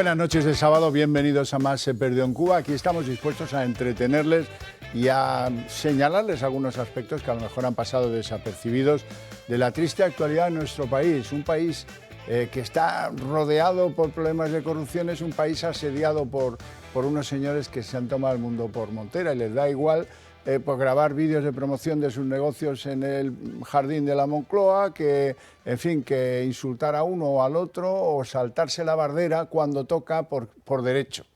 buenas noches de sábado, bienvenidos a Más se perdió en Cuba. Aquí estamos dispuestos a entretenerles y a señalarles algunos aspectos que a lo mejor han pasado desapercibidos de la triste actualidad de nuestro país. Un país que está rodeado por problemas de corrupción, es un país asediado por unos señores que se han tomado el mundo por montera y les da igual por grabar vídeos de promoción de sus negocios en el jardín de la Moncloa, que, en fin, que insultar a uno o al otro o saltarse la bardera cuando toca por derecho,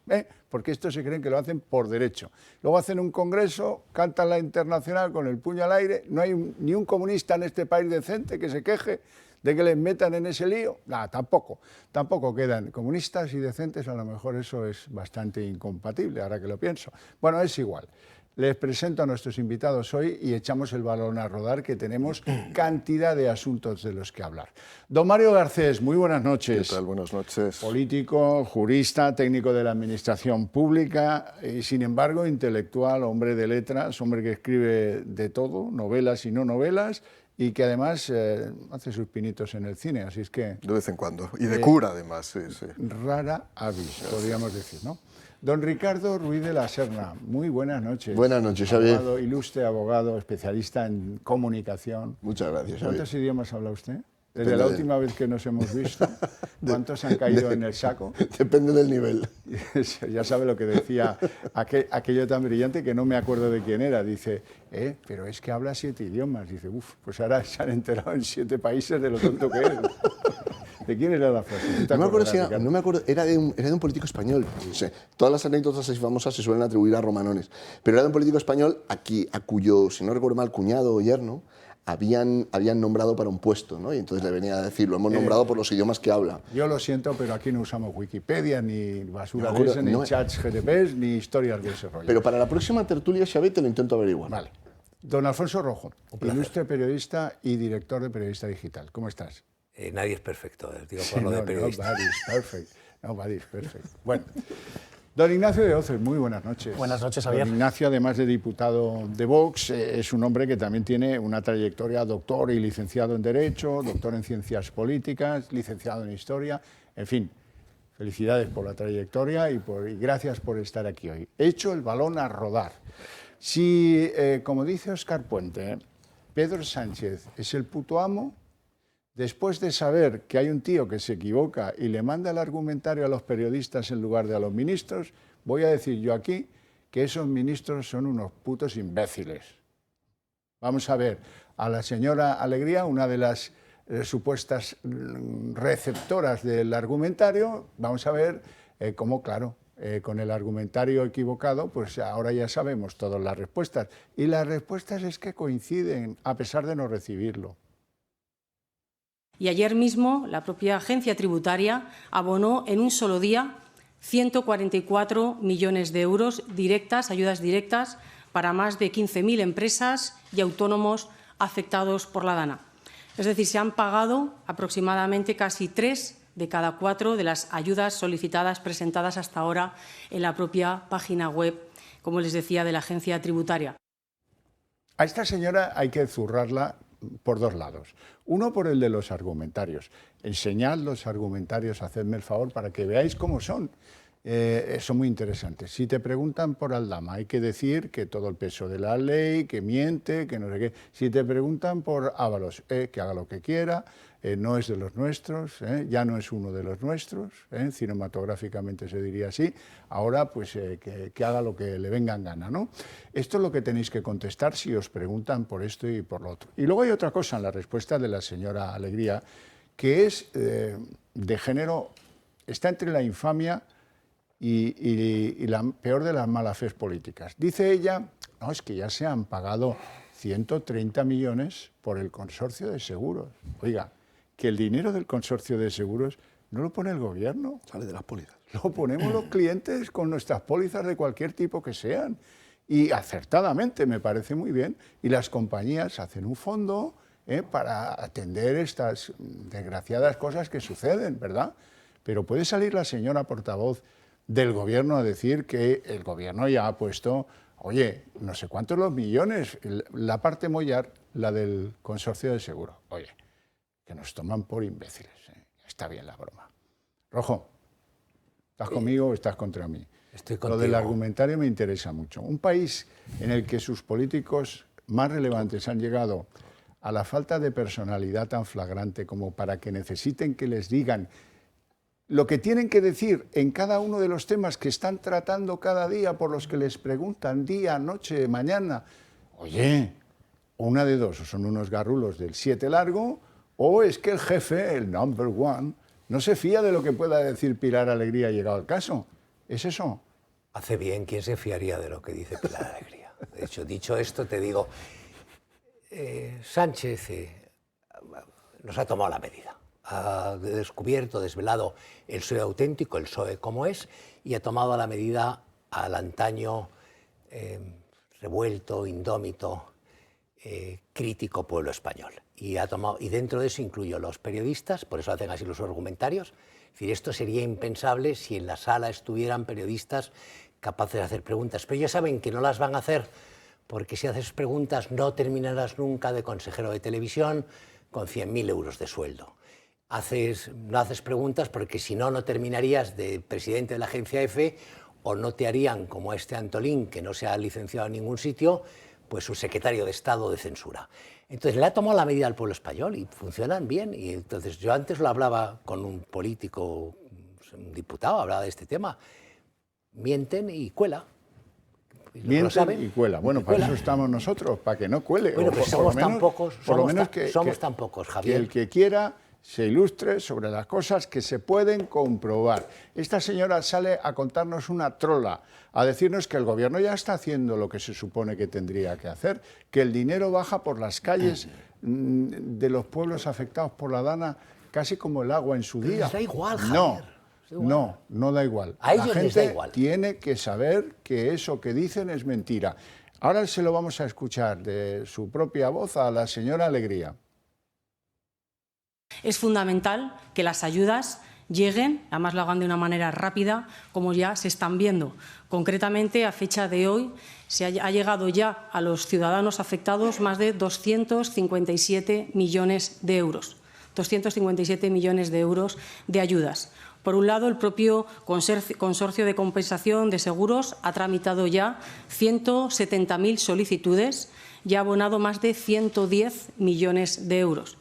porque estos se creen que lo hacen por derecho. Luego hacen un congreso, cantan la Internacional con el puño al aire, no hay ni un comunista en este país decente que se queje de que les metan en ese lío. Nada, tampoco quedan comunistas y decentes, a lo mejor eso es bastante incompatible, ahora que lo pienso. Bueno, es igual. Les presento a nuestros invitados hoy y echamos el balón a rodar, que tenemos cantidad de asuntos de los que hablar. Don Mario Garcés, muy buenas noches. ¿Qué tal? Buenas noches. Político, jurista, técnico de la Administración Pública y, sin embargo, intelectual, hombre de letras, hombre que escribe de todo, novelas y no novelas, y que además hace sus pinitos en el cine, así es que... De vez en cuando. Y de cura, además, sí, sí. Rara avis, podríamos decir, ¿no? Don Ricardo Ruiz de la Serna, muy buenas noches. Buenas noches, Xavier. Abogado, ilustre abogado, especialista en comunicación. Muchas gracias, Xavier. ¿Cuántos idiomas habla usted? Desde la última vez que nos hemos visto, ¿cuántos han caído en el saco? Depende del nivel. Ya sabe lo que decía aquello tan brillante que no me acuerdo de quién era. Dice, pero es que habla 7 idiomas. Dice, pues ahora se han enterado en 7 países de lo tonto que es. ¿De quién era la frase? No me acuerdo, era de un político español. Sí, todas las anécdotas así famosas se suelen atribuir a romanones. Pero era de un político español a cuyo, si no recuerdo mal, cuñado o yerno habían nombrado para un puesto, ¿no? Y entonces le venía a decir, lo hemos nombrado por los idiomas que habla. Yo lo siento, pero aquí no usamos Wikipedia, ni basura de ese, ni chats GTP, ni historias de ese rollo. Pero para la próxima tertulia, Xavier, te lo intento averiguar. Vale. Don Alfonso Rojo, ilustre periodista y director de Periodista Digital. ¿Cómo estás? Nadie es perfecto, digo, por lo de periodista. Nobody's perfect. Bueno, don Ignacio de Oces, muy buenas noches. Buenas noches, Javier. Don Ignacio, además de diputado de Vox, es un hombre que también tiene una trayectoria, doctor y licenciado en Derecho, doctor en Ciencias Políticas, licenciado en Historia, en fin. Felicidades por la trayectoria y gracias por estar aquí hoy. He hecho el balón a rodar. Si, como dice Óscar Puente, Pedro Sánchez es el puto amo, después de saber que hay un tío que se equivoca y le manda el argumentario a los periodistas en lugar de a los ministros, voy a decir yo aquí que esos ministros son unos putos imbéciles. Vamos a ver a la señora Alegría, una de las supuestas receptoras del argumentario, vamos a ver cómo, claro, con el argumentario equivocado, pues ahora ya sabemos todas las respuestas. Y las respuestas es que coinciden, a pesar de no recibirlo. Y ayer mismo la propia agencia tributaria abonó en un solo día 144 millones de euros directas, ayudas directas, para más de 15.000 empresas y autónomos afectados por la DANA. Es decir, se han pagado aproximadamente casi 3 de cada 4 de las ayudas solicitadas presentadas hasta ahora en la propia página web, como les decía, de la agencia tributaria. A esta señora hay que zurrarla por 2 lados. Uno, por el de los argumentarios. Enseñad los argumentarios, hacedme el favor, para que veáis cómo son. Son muy interesantes. Si te preguntan por Aldama, hay que decir que todo el peso de la ley, que miente, que no sé qué. Si te preguntan por Ábalos, que haga lo que quiera, no es de los nuestros, ya no es uno de los nuestros, cinematográficamente se diría así, ahora pues que haga lo que le venga en gana, ¿no? Esto es lo que tenéis que contestar si os preguntan por esto y por lo otro. Y luego hay otra cosa en la respuesta de la señora Alegría, que es de género, está entre la infamia y la peor de las malas fes políticas. Dice ella, no, es que ya se han pagado 130 millones por el consorcio de seguros. Oiga, que el dinero del consorcio de seguros no lo pone el gobierno. Sale de las pólizas. Lo ponemos los clientes con nuestras pólizas de cualquier tipo que sean. Y acertadamente, me parece muy bien. Y las compañías hacen un fondo para atender estas desgraciadas cosas que suceden, ¿verdad? Pero puede salir la señora portavoz del gobierno a decir que el gobierno ya ha puesto, oye, no sé cuántos los millones, la parte mollar, la del consorcio de seguro. Oye, que nos toman por imbéciles. Está bien la broma. Rojo. ¿Estás conmigo o estás contra mí? Estoy contigo. Lo del argumentario me interesa mucho. Un país en el que sus políticos más relevantes han llegado a la falta de personalidad tan flagrante como para que necesiten que les digan lo que tienen que decir en cada uno de los temas que están tratando cada día, por los que les preguntan día, noche, mañana. Oye, una de dos, o son unos garrulos del 7 largo, o es que el jefe, el number one, no se fía de lo que pueda decir Pilar Alegría llegado al caso. ¿Es eso? Hace bien, ¿quién se fiaría de lo que dice Pilar Alegría? De hecho, dicho esto, te digo, Sánchez nos ha tomado la medida. Ha descubierto, desvelado el PSOE auténtico, el PSOE como es, y ha tomado la medida al antaño revuelto, indómito, crítico pueblo español. Y dentro de eso incluyo los periodistas, por eso hacen así los argumentarios. Es decir, esto sería impensable si en la sala estuvieran periodistas capaces de hacer preguntas. Pero ellos saben que no las van a hacer porque si haces preguntas no terminarás nunca de consejero de televisión con 100.000 euros de sueldo. No haces preguntas porque si no, no terminarías de presidente de la agencia EFE o no te harían, como a este Antolín, que no se ha licenciado en ningún sitio, pues su secretario de Estado de censura. Entonces le ha tomado la medida al pueblo español y funcionan bien. Y entonces yo antes lo hablaba con un político, un diputado, hablaba de este tema. Mienten y cuela. Mienten y cuela. Bueno, para eso estamos nosotros, para que no cuele. Bueno, pues somos tan pocos, somos tan pocos, Javier. Que el que quiera se ilustre sobre las cosas que se pueden comprobar. Esta señora sale a contarnos una trola, a decirnos que el gobierno ya está haciendo lo que se supone que tendría que hacer, que el dinero baja por las calles de los pueblos afectados por la Dana casi como el agua en su día. Les da igual, Javier. No da igual. A ellos les da igual. La gente tiene que saber que eso que dicen es mentira. Ahora se lo vamos a escuchar de su propia voz a la señora Alegría. Es fundamental que las ayudas lleguen, además lo hagan de una manera rápida, como ya se están viendo. Concretamente, a fecha de hoy, ha llegado ya a los ciudadanos afectados más de 257 millones de euros. 257 millones de euros de ayudas. Por un lado, el propio Consorcio de Compensación de Seguros ha tramitado ya 170.000 solicitudes y ha abonado más de 110 millones de euros.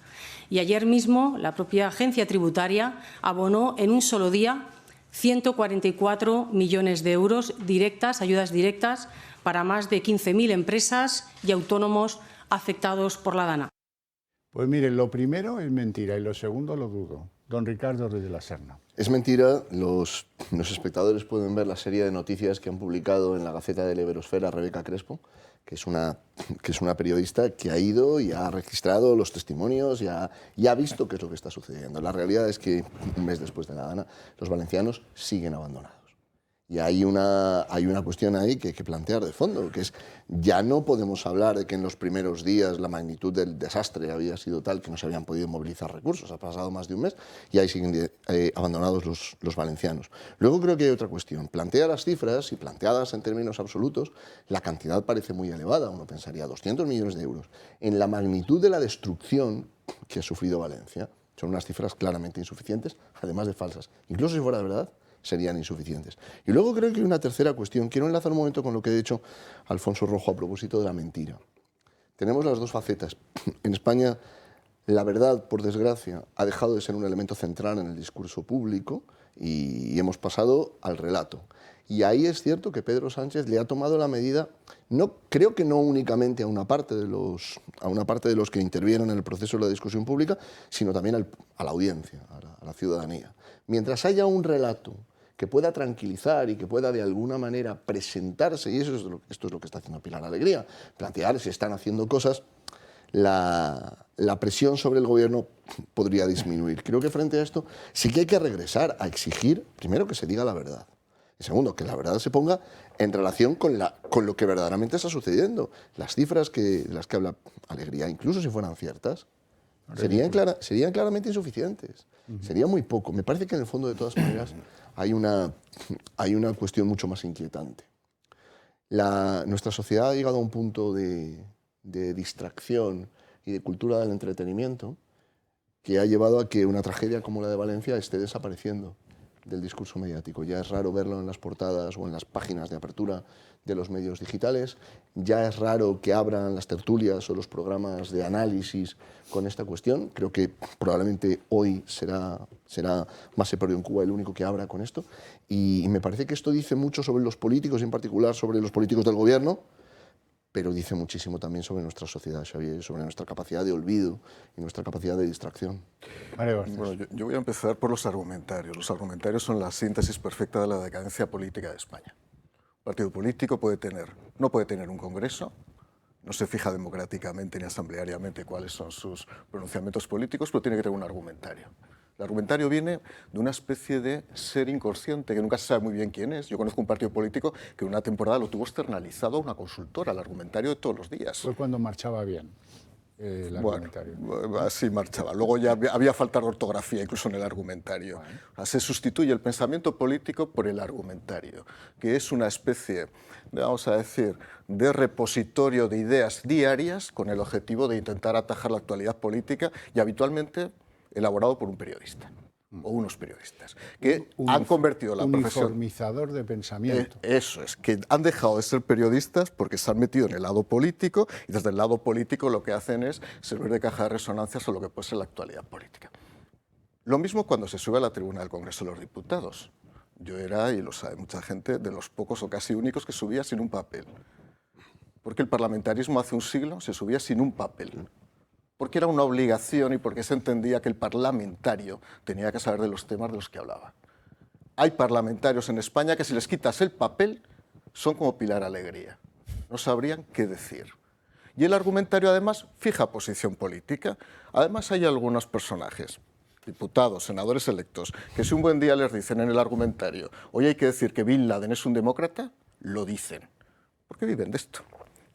Y ayer mismo la propia agencia tributaria abonó en un solo día 144 millones de euros directas, ayudas directas, para más de 15.000 empresas y autónomos afectados por la Dana. Pues miren, lo primero es mentira y lo segundo lo dudo. Don Ricardo Ruiz de la Serna. Es mentira, los espectadores pueden ver la serie de noticias que han publicado en la Gaceta de la Iberosfera Rebeca Crespo, que es una periodista que ha ido y ha registrado los testimonios y ha visto qué es lo que está sucediendo. La realidad es que un mes después de la Dana, los valencianos siguen abandonados. Y hay una cuestión ahí que hay que plantear de fondo, que es, ya no podemos hablar de que en los primeros días la magnitud del desastre había sido tal que no se habían podido movilizar recursos. Ha pasado más de un mes y ahí siguen abandonados los valencianos. Luego creo que hay otra cuestión. Plantea las cifras y planteadas en términos absolutos, la cantidad parece muy elevada. Uno pensaría 200 millones de euros. En la magnitud de la destrucción que ha sufrido Valencia, son unas cifras claramente insuficientes, además de falsas. Incluso si fuera de verdad, serían insuficientes. Y luego creo que hay una tercera cuestión. Quiero enlazar un momento con lo que ha dicho Alfonso Rojo a propósito de la mentira. Tenemos las dos facetas. En España, la verdad, por desgracia, ha dejado de ser un elemento central en el discurso público y hemos pasado al relato. Y ahí es cierto que Pedro Sánchez le ha tomado la medida, creo que no únicamente a una parte de los que intervieron en el proceso de la discusión pública, sino también a la audiencia, a la ciudadanía. Mientras haya un relato que pueda tranquilizar y que pueda de alguna manera presentarse, y esto es lo que está haciendo Pilar Alegría, plantear si están haciendo cosas, la presión sobre el gobierno podría disminuir. Creo que frente a esto sí que hay que regresar a exigir, primero, que se diga la verdad. Y segundo, que la verdad se ponga en relación con lo que verdaderamente está sucediendo. Las cifras de las que habla Alegría, incluso si fueran ciertas, serían claramente insuficientes. Sería muy poco. Me parece que en el fondo, de todas maneras, hay una cuestión mucho más inquietante. Nuestra sociedad ha llegado a un punto de distracción y de cultura del entretenimiento que ha llevado a que una tragedia como la de Valencia esté desapareciendo. del discurso mediático. Ya es raro verlo en las portadas o en las páginas de apertura de los medios digitales. Ya es raro que abran las tertulias o los programas de análisis con esta cuestión. Creo que probablemente hoy será Más se perdió en Cuba el único que abra con esto. Y me parece que esto dice mucho sobre los políticos, y en particular sobre los políticos del gobierno, pero dice muchísimo también sobre nuestra sociedad, Xavier, sobre nuestra capacidad de olvido y nuestra capacidad de distracción. Bueno, yo voy a empezar por los argumentarios. Los argumentarios son la síntesis perfecta de la decadencia política de España. Un partido político no puede tener un congreso, no se fija democráticamente ni asambleariamente cuáles son sus pronunciamientos políticos, pero tiene que tener un argumentario. El argumentario viene de una especie de ser inconsciente, que nunca se sabe muy bien quién es. Yo conozco un partido político que una temporada lo tuvo externalizado a una consultora, el argumentario de todos los días. Fue cuando marchaba bien el argumentario. Bueno, así marchaba. Luego ya había falta de ortografía incluso en el argumentario. Bueno. O sea, se sustituye el pensamiento político por el argumentario, que es una especie, vamos a decir, de repositorio de ideas diarias con el objetivo de intentar atajar la actualidad política y habitualmente elaborado por un periodista o unos periodistas que han convertido la profesión... Uniformizador de pensamiento. Eso es, que han dejado de ser periodistas porque se han metido en el lado político y desde el lado político lo que hacen es servir de caja de resonancias a lo que puede ser la actualidad política. Lo mismo cuando se sube a la tribuna del Congreso de los Diputados. Yo era, y lo sabe mucha gente, de los pocos o casi únicos que subía sin un papel. Porque el parlamentarismo hace un siglo se subía sin un papel. Porque era una obligación y porque se entendía que el parlamentario tenía que saber de los temas de los que hablaba. Hay parlamentarios en España que si les quitas el papel son como Pilar Alegría. No sabrían qué decir. Y el argumentario además fija posición política. Además hay algunos personajes, diputados, senadores electos, que si un buen día les dicen en el argumentario hoy hay que decir que Bin Laden es un demócrata, lo dicen. Porque viven de esto.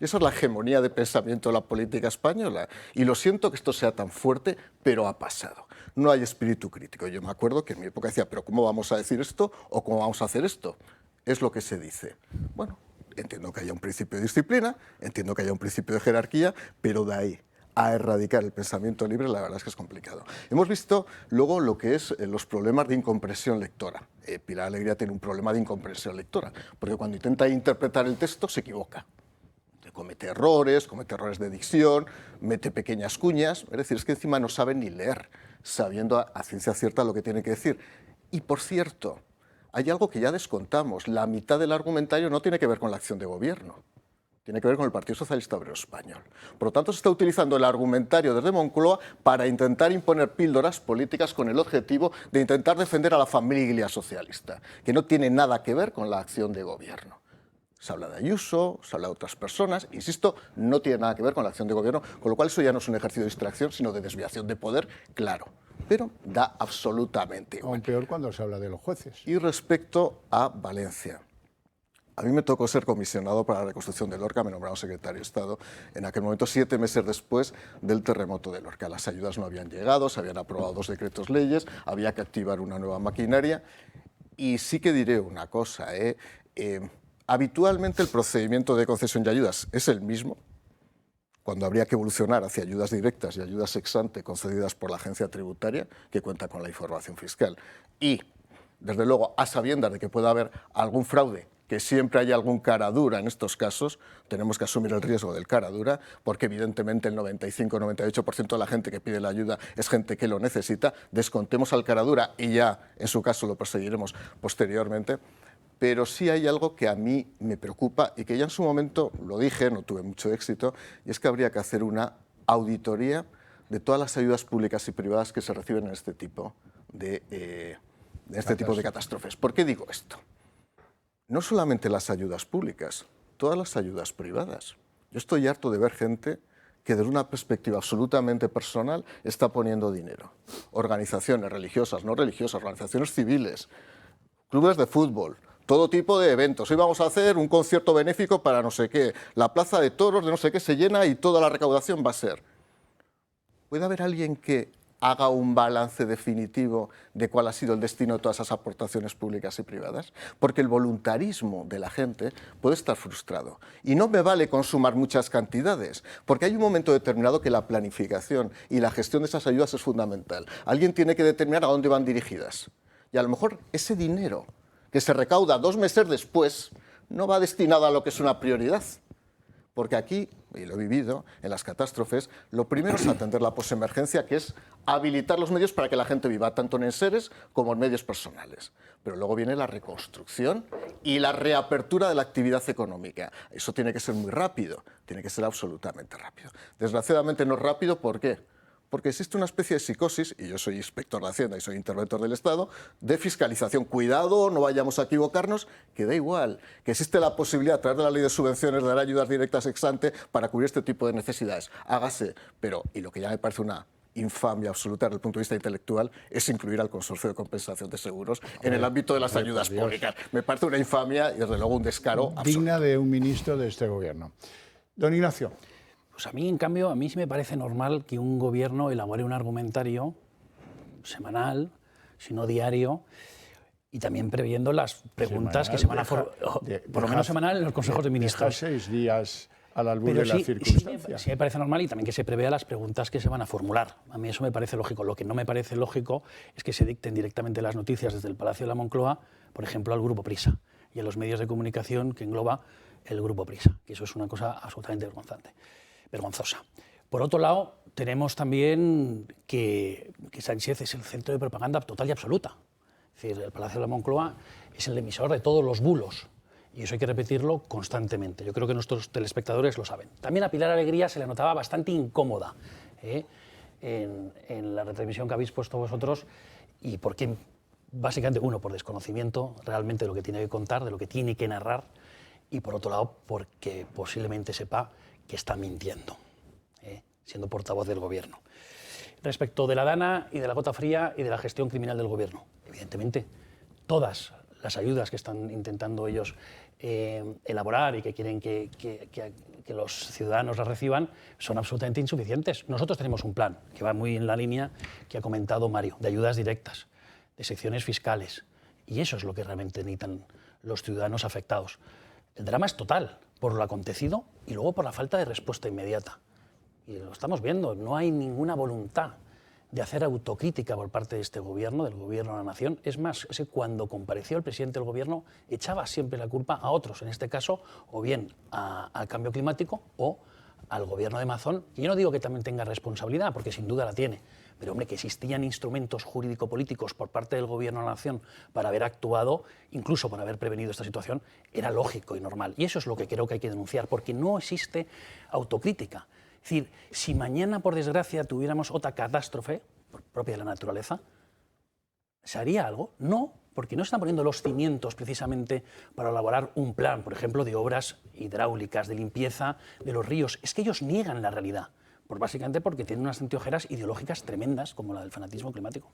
Y esa es la hegemonía de pensamiento de la política española. Y lo siento que esto sea tan fuerte, pero ha pasado. No hay espíritu crítico. Yo me acuerdo que en mi época decía, ¿pero cómo vamos a decir esto o cómo vamos a hacer esto? Es lo que se dice. Bueno, entiendo que haya un principio de disciplina, entiendo que haya un principio de jerarquía, pero de ahí a erradicar el pensamiento libre, la verdad es que es complicado. Hemos visto luego lo que es los problemas de incomprensión lectora. Pilar Alegría tiene un problema de incomprensión lectora, porque cuando intenta interpretar el texto se equivoca. Comete errores de dicción, mete pequeñas cuñas, es decir, es que encima no sabe ni leer, sabiendo a ciencia cierta lo que tiene que decir. Y por cierto, hay algo que ya descontamos, la mitad del argumentario no tiene que ver con la acción de gobierno, tiene que ver con el Partido Socialista Obrero Español. Por lo tanto, se está utilizando el argumentario desde Moncloa para intentar imponer píldoras políticas con el objetivo de intentar defender a la familia socialista, que no tiene nada que ver con la acción de gobierno. Se habla de Ayuso, se habla de otras personas, insisto, no tiene nada que ver con la acción de gobierno, con lo cual eso ya no es un ejercicio de distracción, sino de desviación de poder, claro, pero da absolutamente igual. Aún peor cuando se habla de los jueces. Y respecto a Valencia, a mí me tocó ser comisionado para la reconstrucción de Lorca, me nombraron secretario de Estado, en aquel momento 7 meses después del terremoto de Lorca. Las ayudas no habían llegado, se habían aprobado 2 decretos leyes, había que activar una nueva maquinaria, y sí que diré una cosa, habitualmente el procedimiento de concesión de ayudas es el mismo, cuando habría que evolucionar hacia ayudas directas y ayudas ex ante concedidas por la agencia tributaria, que cuenta con la información fiscal. Y, desde luego, a sabiendas de que pueda haber algún fraude, que siempre hay algún cara dura en estos casos, tenemos que asumir el riesgo del cara dura, porque evidentemente el 95-98% de la gente que pide la ayuda es gente que lo necesita. Descontemos al cara dura y ya, en su caso, lo perseguiremos posteriormente. Pero sí hay algo que a mí me preocupa y que ya en su momento lo dije, no tuve mucho éxito, y es que habría que hacer una auditoría de todas las ayudas públicas y privadas que se reciben en este tipo de catástrofes. ¿Por qué digo esto? No solamente las ayudas públicas, todas las ayudas privadas. Yo estoy harto de ver gente que desde una perspectiva absolutamente personal está poniendo dinero. Organizaciones religiosas, no religiosas, organizaciones civiles, clubes de fútbol, todo tipo de eventos. Hoy vamos a hacer un concierto benéfico para no sé qué, la plaza de toros de no sé qué se llena y toda la recaudación va a ser. ¿Puede haber alguien que haga un balance definitivo de cuál ha sido el destino de todas esas aportaciones públicas y privadas? Porque el voluntarismo de la gente puede estar frustrado. Y no me vale consumar muchas cantidades, porque hay un momento determinado que la planificación y la gestión de esas ayudas es fundamental. Alguien tiene que determinar a dónde van dirigidas. Y a lo mejor ese dinero que se recauda 2 meses después no va destinado a lo que es una prioridad. Porque aquí, y lo he vivido, en las catástrofes, lo primero es atender la posemergencia, que es habilitar los medios para que la gente viva, tanto en enseres como en medios personales. Pero luego viene la reconstrucción y la reapertura de la actividad económica. Eso tiene que ser muy rápido, tiene que ser absolutamente rápido. Desgraciadamente no es rápido, ¿por qué? Porque existe una especie de psicosis, y yo soy inspector de Hacienda y soy interventor del Estado, de fiscalización. Cuidado, no vayamos a equivocarnos, que da igual, que existe la posibilidad a través de la ley de subvenciones de dar ayudas directas ex ante para cubrir este tipo de necesidades. Hágase, pero, y lo que ya me parece una infamia absoluta desde el punto de vista intelectual, es incluir al Consorcio de Compensación de Seguros en el ámbito de las ayudas públicas. Me parece una infamia y desde luego un descaro absoluto. Digna de un ministro de este gobierno. Don Ignacio. Pues a mí, en cambio, a mí sí me parece normal que un gobierno elabore un argumentario semanal, si no diario, y también previendo las preguntas semanal, que se van a formular, por lo menos semanal en los consejos de ministros. Deja 6 días al albur Pero de la circunstancia. sí me parece normal y también que se prevea las preguntas que se van a formular. A mí eso me parece lógico. Lo que no me parece lógico es que se dicten directamente las noticias desde el Palacio de la Moncloa, por ejemplo, al Grupo Prisa y a los medios de comunicación que engloba el Grupo Prisa, que eso es una cosa absolutamente vergonzosa. Por otro lado, tenemos también que Sánchez es el centro de propaganda total y absoluta. Es decir, el Palacio de la Moncloa es el emisor de todos los bulos. Y eso hay que repetirlo constantemente. Yo creo que nuestros telespectadores lo saben. También a Pilar Alegría se le notaba bastante incómoda en la retransmisión que habéis puesto vosotros, y porque, básicamente, uno, por desconocimiento realmente de lo que tiene que contar, de lo que tiene que narrar, y por otro lado, porque posiblemente sepa que está mintiendo, siendo portavoz del Gobierno. Respecto de la Dana y de la gota fría y de la gestión criminal del Gobierno, evidentemente, todas las ayudas que están intentando ellos elaborar y que quieren que los ciudadanos las reciban son absolutamente insuficientes. Nosotros tenemos un plan que va muy en la línea que ha comentado Mario, de ayudas directas, de secciones fiscales, y eso es lo que realmente necesitan los ciudadanos afectados. El drama es total por lo acontecido y luego por la falta de respuesta inmediata. Y lo estamos viendo, no hay ninguna voluntad de hacer autocrítica por parte de este gobierno, del gobierno de la nación. Es más, cuando compareció el presidente del gobierno echaba siempre la culpa a otros, en este caso, o bien al cambio climático o al gobierno de Mazón. Y yo no digo que también tenga responsabilidad, porque sin duda la tiene, pero hombre, que existían instrumentos jurídico-políticos por parte del gobierno de la nación para haber actuado, incluso para haber prevenido esta situación, era lógico y normal. Y eso es lo que creo que hay que denunciar, porque no existe autocrítica. Es decir, si mañana, por desgracia, tuviéramos otra catástrofe propia de la naturaleza, ¿se haría algo? No, porque no se están poniendo los cimientos precisamente para elaborar un plan, por ejemplo, de obras hidráulicas, de limpieza de los ríos. Es que ellos niegan la realidad, básicamente porque tienen unas anteojeras ideológicas tremendas, como la del fanatismo climático.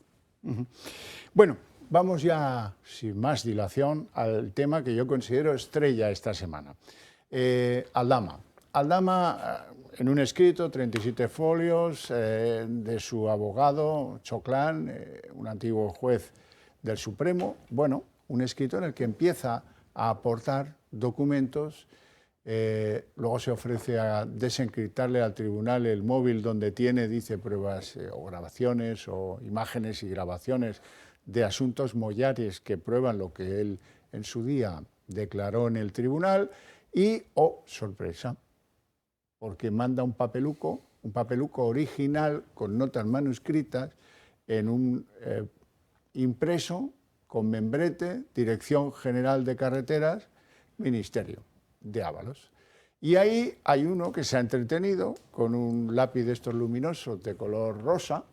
Bueno, vamos ya, sin más dilación, al tema que yo considero estrella esta semana. Aldama. Aldama, en un escrito, 37 folios, de su abogado, Choclán, un antiguo juez del Supremo, bueno, un escrito en el que empieza a aportar documentos, luego se ofrece a desencriptarle al tribunal el móvil donde tiene, dice, pruebas o grabaciones o imágenes y grabaciones de asuntos mollares que prueban lo que él en su día declaró en el tribunal y, oh, sorpresa, porque manda un papeluco original con notas manuscritas en un impreso con membrete, Dirección General de Carreteras, Ministerio de Ábalos. Y ahí hay uno que se ha entretenido con un lápiz de estos luminosos de color rosa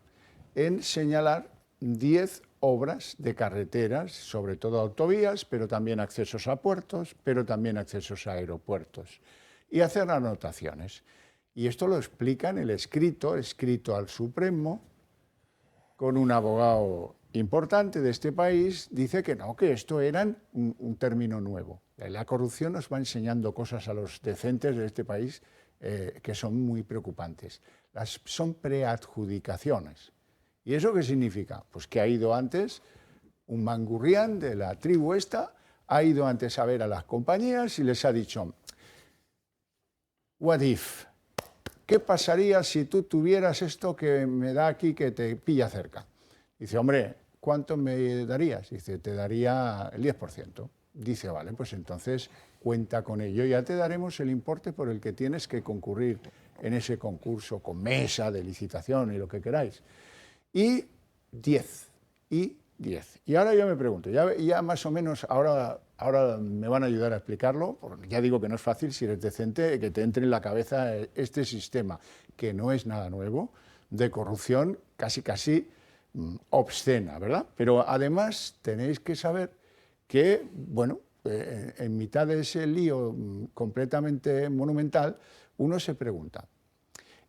en señalar 10 obras de carreteras, sobre todo autovías, pero también accesos a puertos, pero también accesos a aeropuertos, y hacer anotaciones. Y esto lo explica en el escrito al Supremo, con un abogado importante de este país, dice que no, que esto era un término nuevo. La corrupción nos va enseñando cosas a los decentes de este país que son muy preocupantes. Son preadjudicaciones. ¿Y eso qué significa? Pues que ha ido antes un mangurrián de la tribu esta, ha ido antes a ver a las compañías y les ha dicho, what if, ¿qué pasaría si tú tuvieras esto que me da aquí que te pilla cerca? Dice, hombre, ¿cuánto me darías? Dice, te daría el 10%. Dice, vale, pues entonces cuenta con ello. Ya te daremos el importe por el que tienes que concurrir en ese concurso, con mesa de licitación y lo que queráis. Y 10. Y 10. Y ahora yo me pregunto, ya más o menos, ahora me van a ayudar a explicarlo, porque ya digo que no es fácil, si eres decente, que te entre en la cabeza este sistema, que no es nada nuevo, de corrupción casi obscena, ¿verdad? Pero además tenéis que saber que, bueno, en mitad de ese lío completamente monumental, uno se pregunta,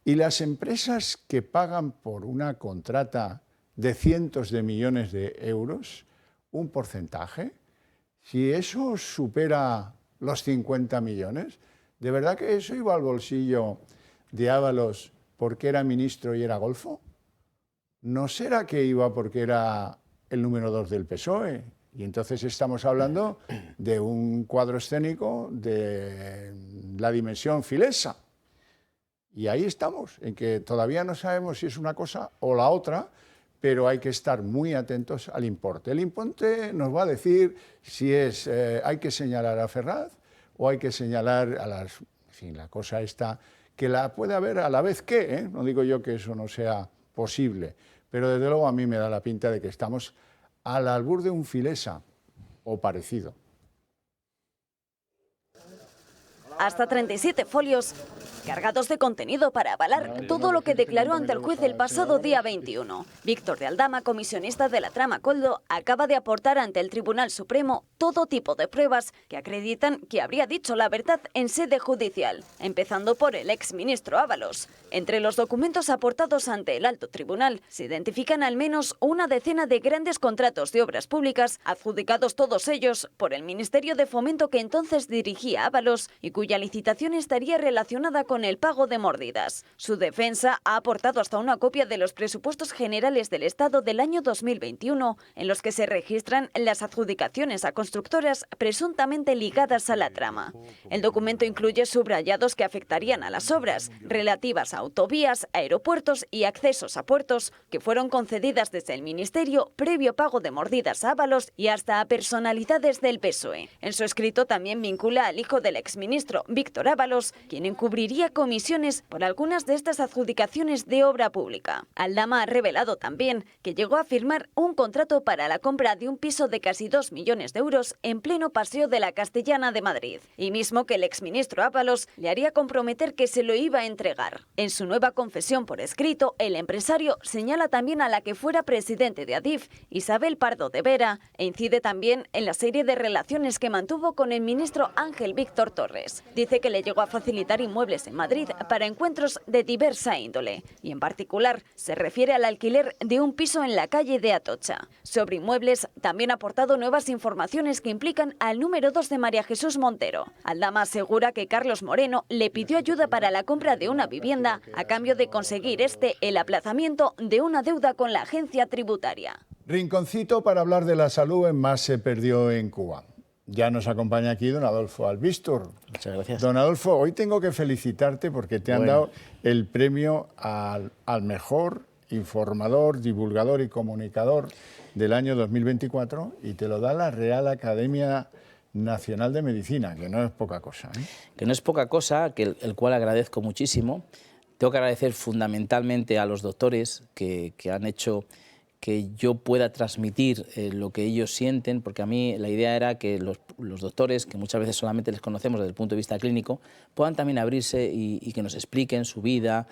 ¿y las empresas que pagan por una contrata de cientos de millones de euros, un porcentaje? Si eso supera los 50 millones, ¿de verdad que eso iba al bolsillo de Ábalos porque era ministro y era golfo? ¿No será que iba porque era el número 2 del PSOE? Y entonces estamos hablando de un cuadro escénico de la dimensión filesa. Y ahí estamos, en que todavía no sabemos si es una cosa o la otra, pero hay que estar muy atentos al importe. El importe nos va a decir si hay que señalar a Ferraz o hay que señalar a las... En fin, la cosa está que la puede haber a la vez que, ¿eh? No digo yo que eso no sea posible, pero desde luego a mí me da la pinta de que estamos al albur de un filesa o parecido. Hasta 37 folios cargados de contenido para avalar todo lo que declaró ante el juez el pasado día 21. Víctor de Aldama, comisionista de la trama Koldo, acaba de aportar ante el Tribunal Supremo todo tipo de pruebas que acreditan que habría dicho la verdad en sede judicial, empezando por el exministro Ábalos. Entre los documentos aportados ante el alto tribunal se identifican al menos una decena de grandes contratos de obras públicas, adjudicados todos ellos por el Ministerio de Fomento que entonces dirigía Ábalos y cuya licitación estaría relacionada con el pago de mordidas. Su defensa ha aportado hasta una copia de los presupuestos generales del Estado del año 2021, en los que se registran las adjudicaciones a constructoras presuntamente ligadas a la trama. El documento incluye subrayados que afectarían a las obras relativas a autovías, aeropuertos y accesos a puertos, que fueron concedidas desde el Ministerio previo pago de mordidas a Ábalos y hasta a personalidades del PSOE. En su escrito también vincula al hijo del exministro, Víctor Ábalos, quien encubriría comisiones por algunas de estas adjudicaciones de obra pública. Aldama ha revelado también que llegó a firmar un contrato para la compra de un piso de casi 2 millones de euros en pleno Paseo de la Castellana de Madrid, y mismo que el exministro Ábalos le haría comprometer que se lo iba a entregar. En su nueva confesión por escrito, el empresario señala también a la que fuera presidente de Adif, Isabel Pardo de Vera, e incide también en la serie de relaciones que mantuvo con el ministro Ángel Víctor Torres. Dice que le llegó a facilitar inmuebles en Madrid para encuentros de diversa índole, y en particular se refiere al alquiler de un piso en la calle de Atocha. Sobre inmuebles también ha aportado nuevas informaciones que implican al número 2 de María Jesús Montero. Aldama asegura que Carlos Moreno le pidió ayuda para la compra de una vivienda a cambio de conseguir el aplazamiento de una deuda con la agencia tributaria. Rinconcito para hablar de la salud en Más se perdió en Cuba. Ya nos acompaña aquí don Adolfo Albistur. Muchas gracias. Don Adolfo, hoy tengo que felicitarte porque te han dado el premio al mejor informador, divulgador y comunicador del año 2024 y te lo da la Real Academia Nacional de Medicina, que no es poca cosa, ¿eh? Que no es poca cosa, que el cual agradezco muchísimo. Tengo que agradecer fundamentalmente a los doctores que han hecho que yo pueda transmitir lo que ellos sienten, porque a mí la idea era que los doctores, que muchas veces solamente les conocemos desde el punto de vista clínico, puedan también abrirse y que nos expliquen su vida,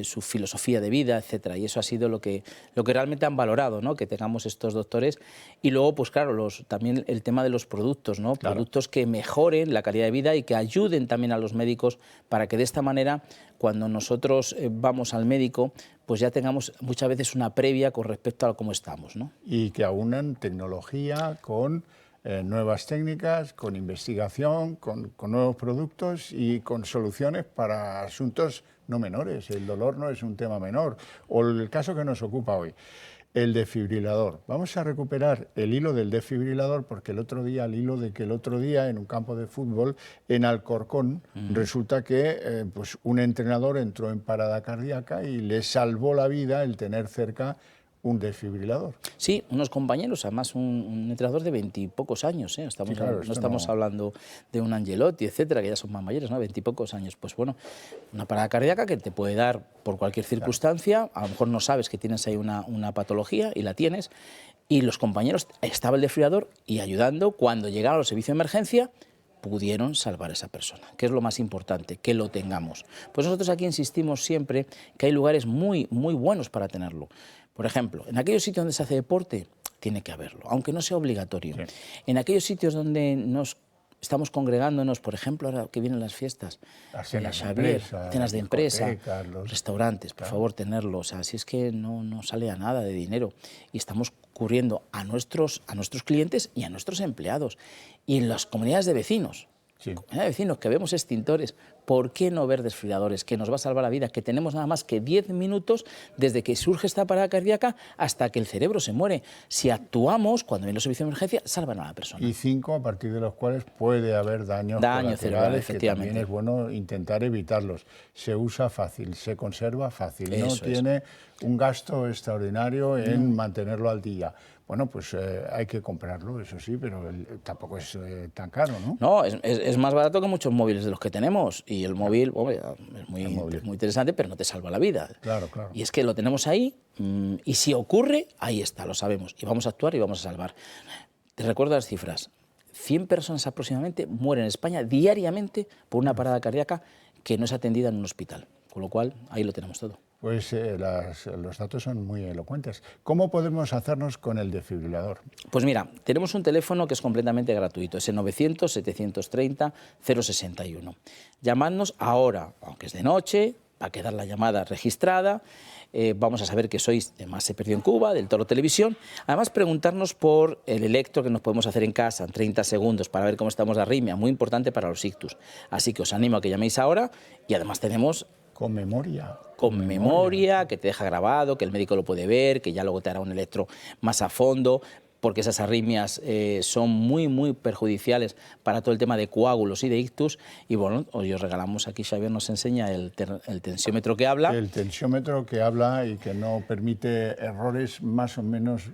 su filosofía de vida, etcétera. Y eso ha sido lo que realmente han valorado, ¿no? Que tengamos estos doctores. Y luego, pues claro, también el tema de los productos, ¿no? Claro. Productos que mejoren la calidad de vida y que ayuden también a los médicos para que de esta manera, cuando nosotros vamos al médico, pues ya tengamos muchas veces una previa con respecto a cómo estamos, ¿no? Y que aunan tecnología con nuevas técnicas, con investigación, con nuevos productos y con soluciones para asuntos no menores. El dolor no es un tema menor. O el caso que nos ocupa hoy, el desfibrilador. Vamos a recuperar el hilo del desfibrilador porque el otro día en un campo de fútbol en Alcorcón resulta que pues un entrenador entró en parada cardíaca y le salvó la vida el tener cerca un desfibrilador. Sí, unos compañeros, además un entrenador de 20 y pocos años, ¿eh? Sí, claro, no estamos hablando de un Angelotti, etcétera, que ya son más mayores, ¿no? 20 y pocos años. Pues bueno, una parada cardíaca que te puede dar por cualquier circunstancia, a lo mejor no sabes que tienes ahí una patología y la tienes, y los compañeros, estaba el desfibrilador y ayudando, cuando llegaron al servicio de emergencia, pudieron salvar a esa persona, que es lo más importante, que lo tengamos. Pues nosotros aquí insistimos siempre que hay lugares muy, muy buenos para tenerlo. Por ejemplo, en aquellos sitios donde se hace deporte, tiene que haberlo, aunque no sea obligatorio. Sí. En aquellos sitios donde nos estamos congregándonos, por ejemplo, ahora que vienen las fiestas, cenas de empresa, restaurantes, por favor, tenerlos. O sea, si es que no sale a nada de dinero y estamos cubriendo a nuestros clientes y a nuestros empleados. Y en las comunidades de vecinos, que vemos extintores, ¿por qué no ver desfibriladores? Que nos va a salvar la vida, que tenemos nada más que 10 minutos desde que surge esta parada cardíaca hasta que el cerebro se muere. Si actuamos, cuando viene los servicios de emergencia, salvan a la persona. Y 5 a partir de los cuales puede haber daño cerebral, efectivamente. Que también es bueno intentar evitarlos. Se usa fácil, se conserva fácil, no tiene un gasto extraordinario en mantenerlo al día. Bueno, pues hay que comprarlo, eso sí, pero tampoco es tan caro, ¿no? No, es más barato que muchos móviles de los que tenemos. Y el móvil, hombre, es muy interesante, pero no te salva la vida. Claro, claro. Y es que lo tenemos ahí, y si ocurre, ahí está, lo sabemos. Y vamos a actuar y vamos a salvar. Te recuerdo las cifras. 100 personas aproximadamente mueren en España diariamente por una parada cardíaca que no es atendida en un hospital. Con lo cual, ahí lo tenemos todo. Pues los datos son muy elocuentes. ¿Cómo podemos hacernos con el desfibrilador? Pues mira, tenemos un teléfono que es completamente gratuito, es el 900-730-061. Llamadnos ahora, aunque es de noche, va a quedar la llamada registrada, vamos a saber que sois de Más se perdió en Cuba, del Toro Televisión. Además, preguntarnos por el electro que nos podemos hacer en casa en 30 segundos para ver cómo estamos de arritmia, muy importante para los ictus. Así que os animo a que llaméis ahora y además tenemos... Con memoria. Con memoria, que te deja grabado, que el médico lo puede ver, que ya luego te hará un electro más a fondo, porque esas arritmias son muy, muy perjudiciales para todo el tema de coágulos y de ictus. Y bueno, hoy os regalamos aquí, Xavier nos enseña el tensiómetro que habla. El tensiómetro que habla y que no permite errores más o menos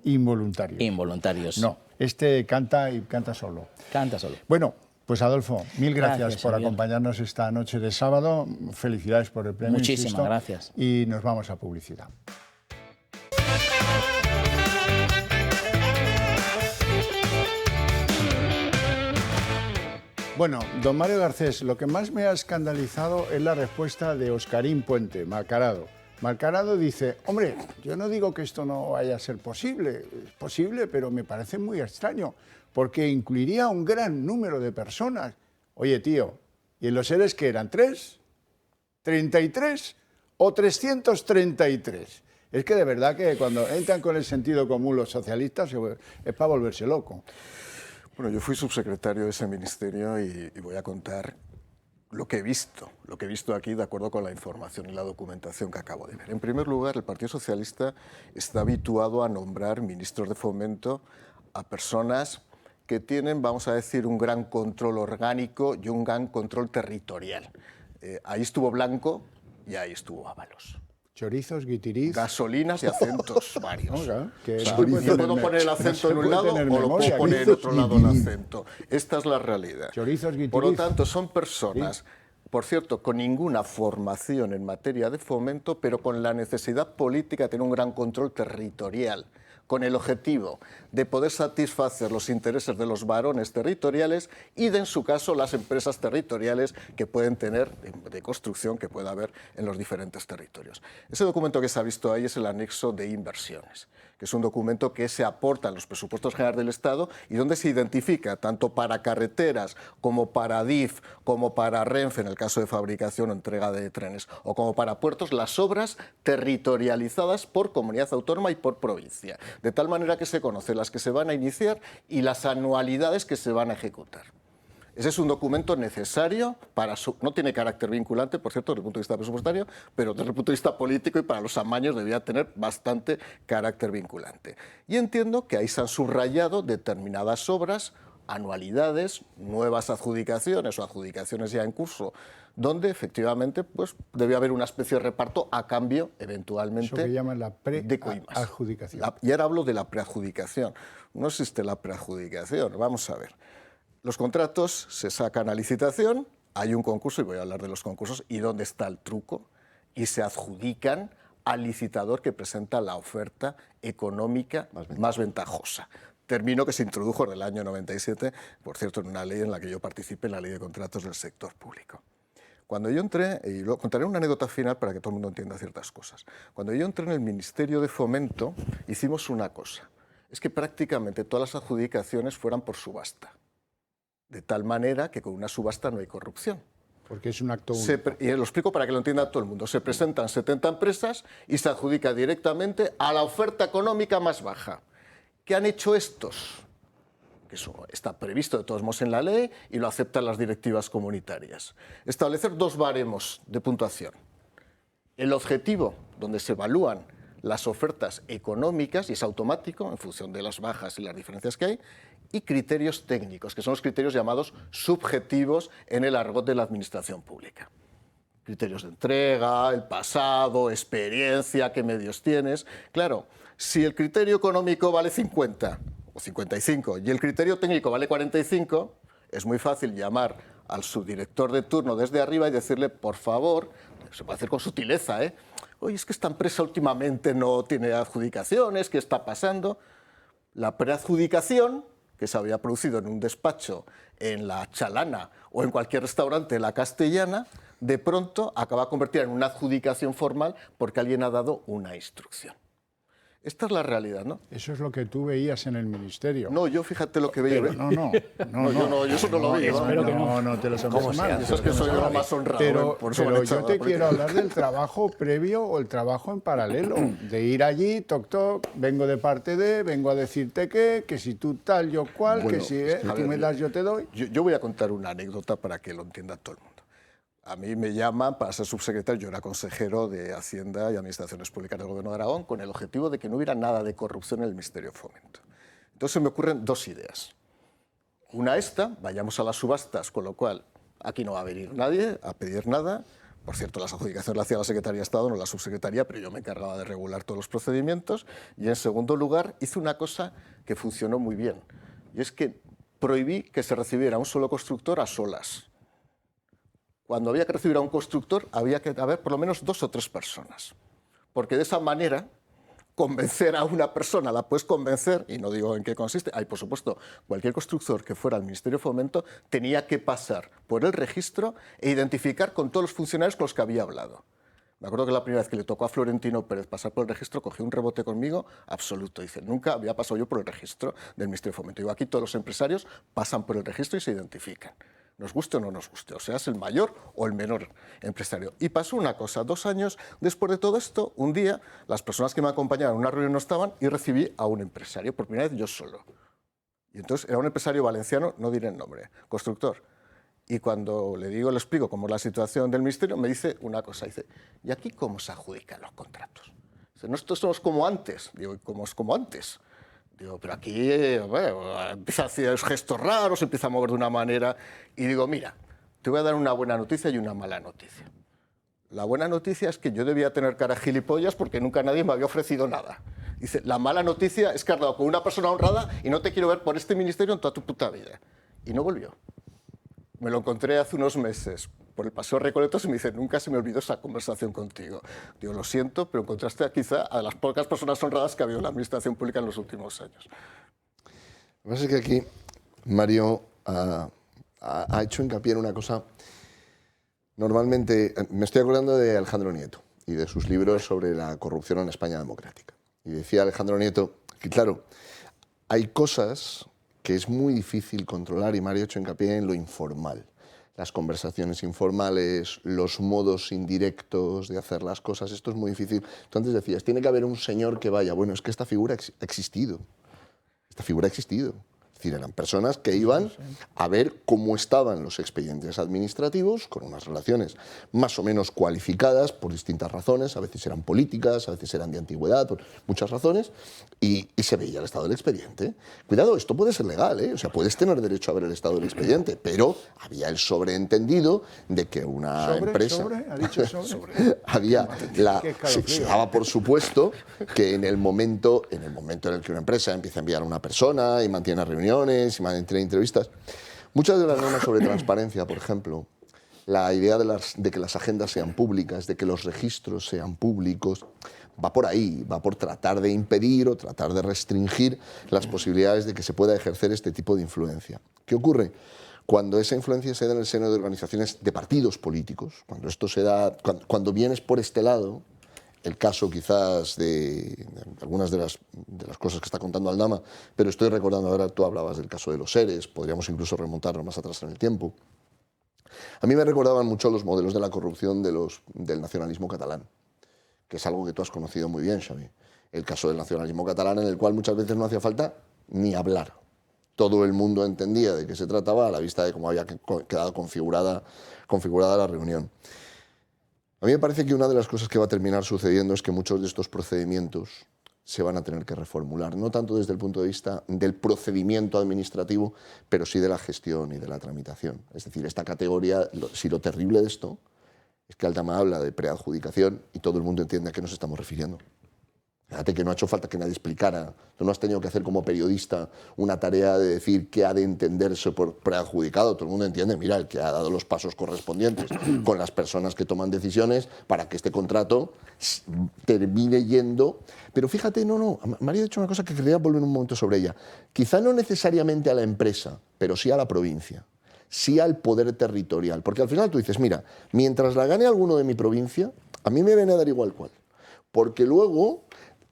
involuntarios. Involuntarios. No, este canta y canta solo. Canta solo. Bueno, pues Adolfo, mil gracias por acompañarnos esta noche de sábado. Felicidades por el premio. Muchísimas gracias. Y nos vamos a publicidad. Bueno, don Mario Garcés, lo que más me ha escandalizado es la respuesta de Oscarín Puente, Malcarado. Malcarado dice, hombre, yo no digo que esto no vaya a ser posible, es posible, pero me parece muy extraño, porque incluiría un gran número de personas. Oye, tío, ¿y en los seres qué eran? ¿3? ¿33? ¿O 333? Es que de verdad que cuando entran con el sentido común los socialistas es para volverse loco. Bueno, yo fui subsecretario de ese ministerio y voy a contar lo que he visto aquí de acuerdo con la información y la documentación que acabo de ver. En primer lugar, el Partido Socialista está habituado a nombrar ministros de Fomento a personas que tienen, vamos a decir, un gran control orgánico y un gran control territorial. Ahí estuvo Blanco y ahí estuvo Ábalos. Chorizos, guitiriz... Gasolinas y acentos varios. Oiga, que yo puedo poner el acento en un lado o lo puedo poner en otro lado el acento. Esta es la realidad. Chorizos, guitiriz... Por lo tanto, son personas, por cierto, con ninguna formación en materia de fomento, pero con la necesidad política de tener un gran control territorial, con el objetivo de poder satisfacer los intereses de los varones territoriales y de, en su caso, las empresas territoriales que pueden tener, de construcción que pueda haber en los diferentes territorios. Ese documento que se ha visto ahí es el anexo de inversiones, que es un documento que se aporta en los presupuestos generales del Estado y donde se identifica, tanto para carreteras como para DIF, como para Renfe, en el caso de fabricación o entrega de trenes, o como para puertos, las obras territorializadas por comunidad autónoma y por provincia, de tal manera que se conoce las que se van a iniciar y las anualidades que se van a ejecutar. Ese es un documento necesario para no tiene carácter vinculante, por cierto, desde el punto de vista presupuestario, pero desde el punto de vista político y para los amaños debía tener bastante carácter vinculante. Y entiendo que ahí se han subrayado determinadas obras anualidades, nuevas adjudicaciones o adjudicaciones ya en curso, donde efectivamente pues, debe haber una especie de reparto a cambio, eventualmente, Eso que llaman la de coimas. preadjudicación. Y ahora hablo de la preadjudicación. No existe la preadjudicación. Vamos a ver. Los contratos se sacan a licitación, hay un concurso, y voy a hablar de los concursos, y dónde está el truco, y se adjudican al licitador que presenta la oferta económica más ventajosa. Término que se introdujo en el año 97, por cierto, en una ley en la que yo participé, en la Ley de Contratos del Sector Público. Cuando yo entré, y lo contaré una anécdota final para que todo el mundo entienda ciertas cosas. Cuando yo entré en el Ministerio de Fomento, hicimos una cosa. Es que prácticamente todas las adjudicaciones fueran por subasta. De tal manera que con una subasta no hay corrupción. Porque es un acto único. Y lo explico para que lo entienda todo el mundo. Se presentan 70 empresas y se adjudica directamente a la oferta económica más baja. ¿Qué han hecho estos? Que eso está previsto de todos modos en la ley y lo aceptan las directivas comunitarias. Establecer 2 baremos de puntuación. El objetivo, donde se evalúan las ofertas económicas, y es automático en función de las bajas y las diferencias que hay, y criterios técnicos, que son los criterios llamados subjetivos en el argot de la administración pública. Criterios de entrega, el pasado, experiencia, qué medios tienes. Claro, si el criterio económico vale 50 o 55 y el criterio técnico vale 45, es muy fácil llamar al subdirector de turno desde arriba y decirle, por favor, se puede hacer con sutileza, oye, es que esta empresa últimamente no tiene adjudicaciones, ¿qué está pasando? La preadjudicación, que se había producido en un despacho en la Chalana o en cualquier restaurante de la Castellana, de pronto acaba convertida en una adjudicación formal porque alguien ha dado una instrucción. Esta es la realidad, ¿no? Eso es lo que tú veías en el ministerio. No, yo fíjate lo que veía. Yo Eso no lo vi. No te lo tomes mal. Eso es que soy lo más honrado. Pero yo te quiero hablar del trabajo previo o el trabajo en paralelo. De ir allí, toc, toc, vengo de parte de, vengo a decirte que si tú tal, yo cual, Bueno, que si tú me das, yo te doy. Yo voy a contar una anécdota para que lo entienda todo el mundo. A mí me llaman para ser subsecretario, yo era consejero de Hacienda y Administraciones Públicas del Gobierno de Aragón, con el objetivo de que no hubiera nada de corrupción en el Ministerio de Fomento. Entonces me ocurren 2 ideas. Una esta, vayamos a las subastas, con lo cual aquí no va a venir nadie a pedir nada. Por cierto, las adjudicaciones las hacía la Secretaría de Estado, no la Subsecretaría, pero yo me encargaba de regular todos los procedimientos. Y en segundo lugar, hice una cosa que funcionó muy bien, y es que prohibí que se recibiera un solo constructor a solas. Cuando había que recibir a un constructor, había que haber por lo menos 2 o 3 personas. Porque de esa manera, convencer a una persona, la puedes convencer, y no digo en qué consiste. Hay, por supuesto, cualquier constructor que fuera al Ministerio de Fomento tenía que pasar por el registro e identificar con todos los funcionarios con los que había hablado. Me acuerdo que la primera vez que le tocó a Florentino Pérez pasar por el registro, cogió un rebote conmigo absoluto. Dice, nunca había pasado yo por el registro del Ministerio de Fomento. Digo, aquí todos los empresarios pasan por el registro y se identifican. Nos guste o no nos guste, o seas el mayor o el menor empresario. Y pasó una cosa, 2 años después de todo esto, un día, las personas que me acompañaban en una reunión no estaban y recibí a un empresario, por primera vez yo solo. Y entonces era un empresario valenciano, no diré el nombre, constructor. Y cuando le explico cómo es la situación del ministerio, me dice una cosa, dice, ¿y aquí cómo se adjudican los contratos? Dice, no, esto es como antes. Digo, ¿cómo es como antes? Digo, pero aquí empieza a hacer gestos raros, empieza a mover de una manera. Y digo, mira, te voy a dar una buena noticia y una mala noticia. La buena noticia es que yo debía tener cara gilipollas porque nunca nadie me había ofrecido nada. Dice, la mala noticia es que has dado con una persona honrada y no te quiero ver por este ministerio en toda tu puta vida. Y no volvió. Me lo encontré hace unos meses por el Paseo Recoletos y me dice, nunca se me olvidó esa conversación contigo. Digo, lo siento, pero encontraste quizá a las pocas personas honradas que ha habido en la administración pública en los últimos años. Lo que pasa es que aquí Mario ha hecho hincapié en una cosa. Normalmente, me estoy acordando de Alejandro Nieto y de sus libros sobre la corrupción en España democrática. Y decía Alejandro Nieto que, claro, hay cosas que es muy difícil controlar, y Mario ha hecho hincapié en lo informal. Las conversaciones informales, los modos indirectos de hacer las cosas, esto es muy difícil. Tú antes decías, tiene que haber un señor que vaya. Bueno, es que esta figura ha existido. Esta figura ha existido. Es decir, eran personas que iban a ver cómo estaban los expedientes administrativos, con unas relaciones más o menos cualificadas por distintas razones, a veces eran políticas, a veces eran de antigüedad, por muchas razones, y se veía el estado del expediente. Cuidado, esto puede ser legal, ¿eh? O sea, puedes tener derecho a ver el estado del expediente, pero había el sobreentendido de que una empresa... ¿Ha dicho sobre? Había se daba por supuesto que en el momento en el que una empresa empieza a enviar a una persona y mantiene reuniones y mantiene entrevistas, muchas de las normas sobre transparencia, por ejemplo, la idea de que las agendas sean públicas, de que los registros sean públicos, va por ahí, va por tratar de impedir o tratar de restringir las posibilidades de que se pueda ejercer este tipo de influencia. ¿Qué ocurre? Cuando esa influencia se da en el seno de organizaciones de partidos políticos, cuando esto se da, cuando vienes por este lado, el caso quizás de algunas de las cosas que está contando Aldama, pero estoy recordando ahora, tú hablabas del caso de los seres, podríamos incluso remontarnos más atrás en el tiempo. A mí me recordaban mucho los modelos de la corrupción del nacionalismo catalán, que es algo que tú has conocido muy bien, Xavi. El caso del nacionalismo catalán, en el cual muchas veces no hacía falta ni hablar. Todo el mundo entendía de qué se trataba a la vista de cómo había quedado configurada la reunión. A mí me parece que una de las cosas que va a terminar sucediendo es que muchos de estos procedimientos se van a tener que reformular, no tanto desde el punto de vista del procedimiento administrativo, pero sí de la gestión y de la tramitación. Es decir, esta categoría, si lo terrible de esto es que Aldama habla de preadjudicación y todo el mundo entiende a qué nos estamos refiriendo. Fíjate que no ha hecho falta que nadie explicara. Tú no has tenido que hacer como periodista una tarea de decir qué ha de entenderse por preadjudicado. Todo el mundo entiende, mira, el que ha dado los pasos correspondientes con las personas que toman decisiones para que este contrato termine yendo. Pero fíjate, María ha dicho una cosa que quería volver un momento sobre ella. Quizá no necesariamente a la empresa, pero sí a la provincia. Sí al poder territorial. Porque al final tú dices, mira, mientras la gane alguno de mi provincia, a mí me viene a dar igual cuál. Porque luego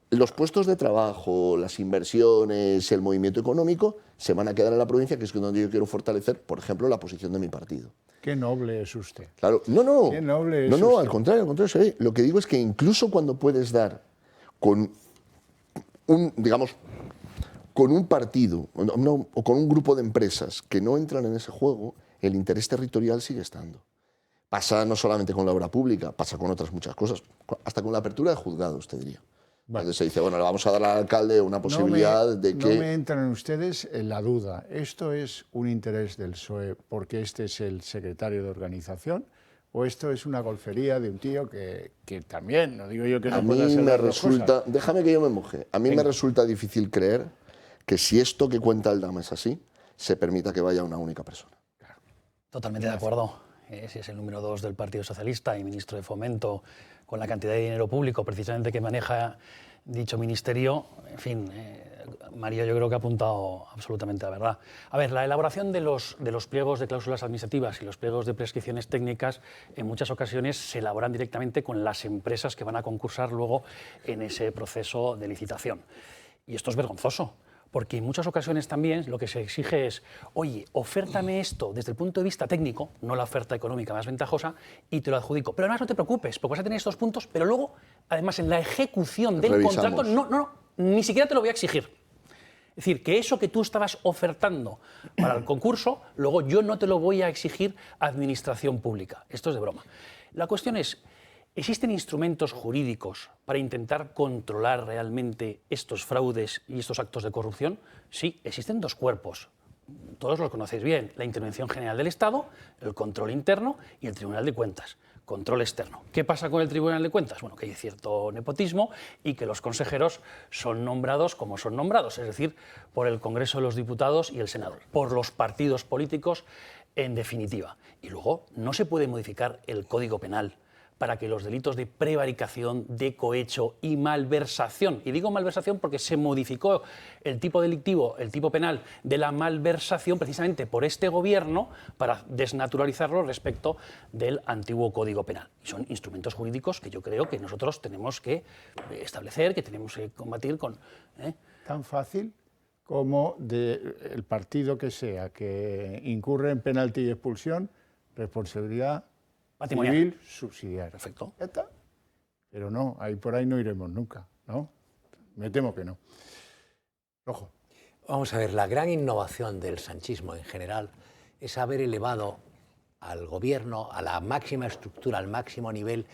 los puestos de trabajo, las inversiones, el movimiento económico se van a quedar en la provincia, que es donde yo quiero fortalecer, por ejemplo, la posición de mi partido. Qué noble es usted. Claro, Qué noble es usted. Al contrario, ¿sabes? Lo que digo es que incluso cuando puedes dar con un partido o con un grupo de empresas que no entran en ese juego, el interés territorial sigue estando. Pasa no solamente con la obra pública, pasa con otras muchas cosas, hasta con la apertura de juzgados, te diría. Entonces se dice, bueno, le vamos a dar al alcalde una posibilidad de que... No me entran ustedes en la duda. ¿Esto es un interés del PSOE porque este es el secretario de organización? ¿O esto es una golfería de un tío que también, no digo yo que no pueda ser las dos cosas? Déjame que yo me moje. A mí me resulta difícil creer que si esto que cuenta Aldama es así, se permita que vaya una única persona. Claro. Totalmente de acuerdo. Ese es el número 2 del Partido Socialista y ministro de Fomento, con la cantidad de dinero público precisamente que maneja dicho ministerio. En fin, María yo creo que ha apuntado absolutamente la verdad. A ver, la elaboración de los pliegos de cláusulas administrativas y los pliegos de prescripciones técnicas en muchas ocasiones se elaboran directamente con las empresas que van a concursar luego en ese proceso de licitación. Y esto es vergonzoso. Porque en muchas ocasiones también lo que se exige es, oye, ofértame esto desde el punto de vista técnico, no la oferta económica más ventajosa, y te lo adjudico. Pero además no te preocupes, porque vas a tener estos puntos, pero luego, además, en la ejecución del contrato, ni siquiera te lo voy a exigir. Es decir, que eso que tú estabas ofertando para el concurso, luego yo no te lo voy a exigir a administración pública. Esto es de broma. La cuestión es, ¿existen instrumentos jurídicos para intentar controlar realmente estos fraudes y estos actos de corrupción? Sí, existen dos cuerpos. Todos los conocéis bien. La Intervención General del Estado, el control interno y el Tribunal de Cuentas, control externo. ¿Qué pasa con el Tribunal de Cuentas? Bueno, que hay cierto nepotismo y que los consejeros son nombrados como son nombrados, es decir, por el Congreso de los Diputados y el Senado, por los partidos políticos en definitiva. Y luego no se puede modificar el Código Penal para que los delitos de prevaricación, de cohecho y malversación, y digo malversación porque se modificó el tipo delictivo, el tipo penal de la malversación precisamente por este gobierno para desnaturalizarlo respecto del antiguo Código Penal. Y son instrumentos jurídicos que yo creo que nosotros tenemos que establecer, que tenemos que combatir con... Tan fácil como el partido que sea que incurre en penalti y expulsión, responsabilidad civil subsidiaria. Perfecto. ¿Ya está? Pero no, ahí por ahí no iremos nunca, ¿no? Me temo que no. Ojo. Vamos a ver, la gran innovación del sanchismo en general es haber elevado al gobierno a la máxima estructura, al máximo nivel,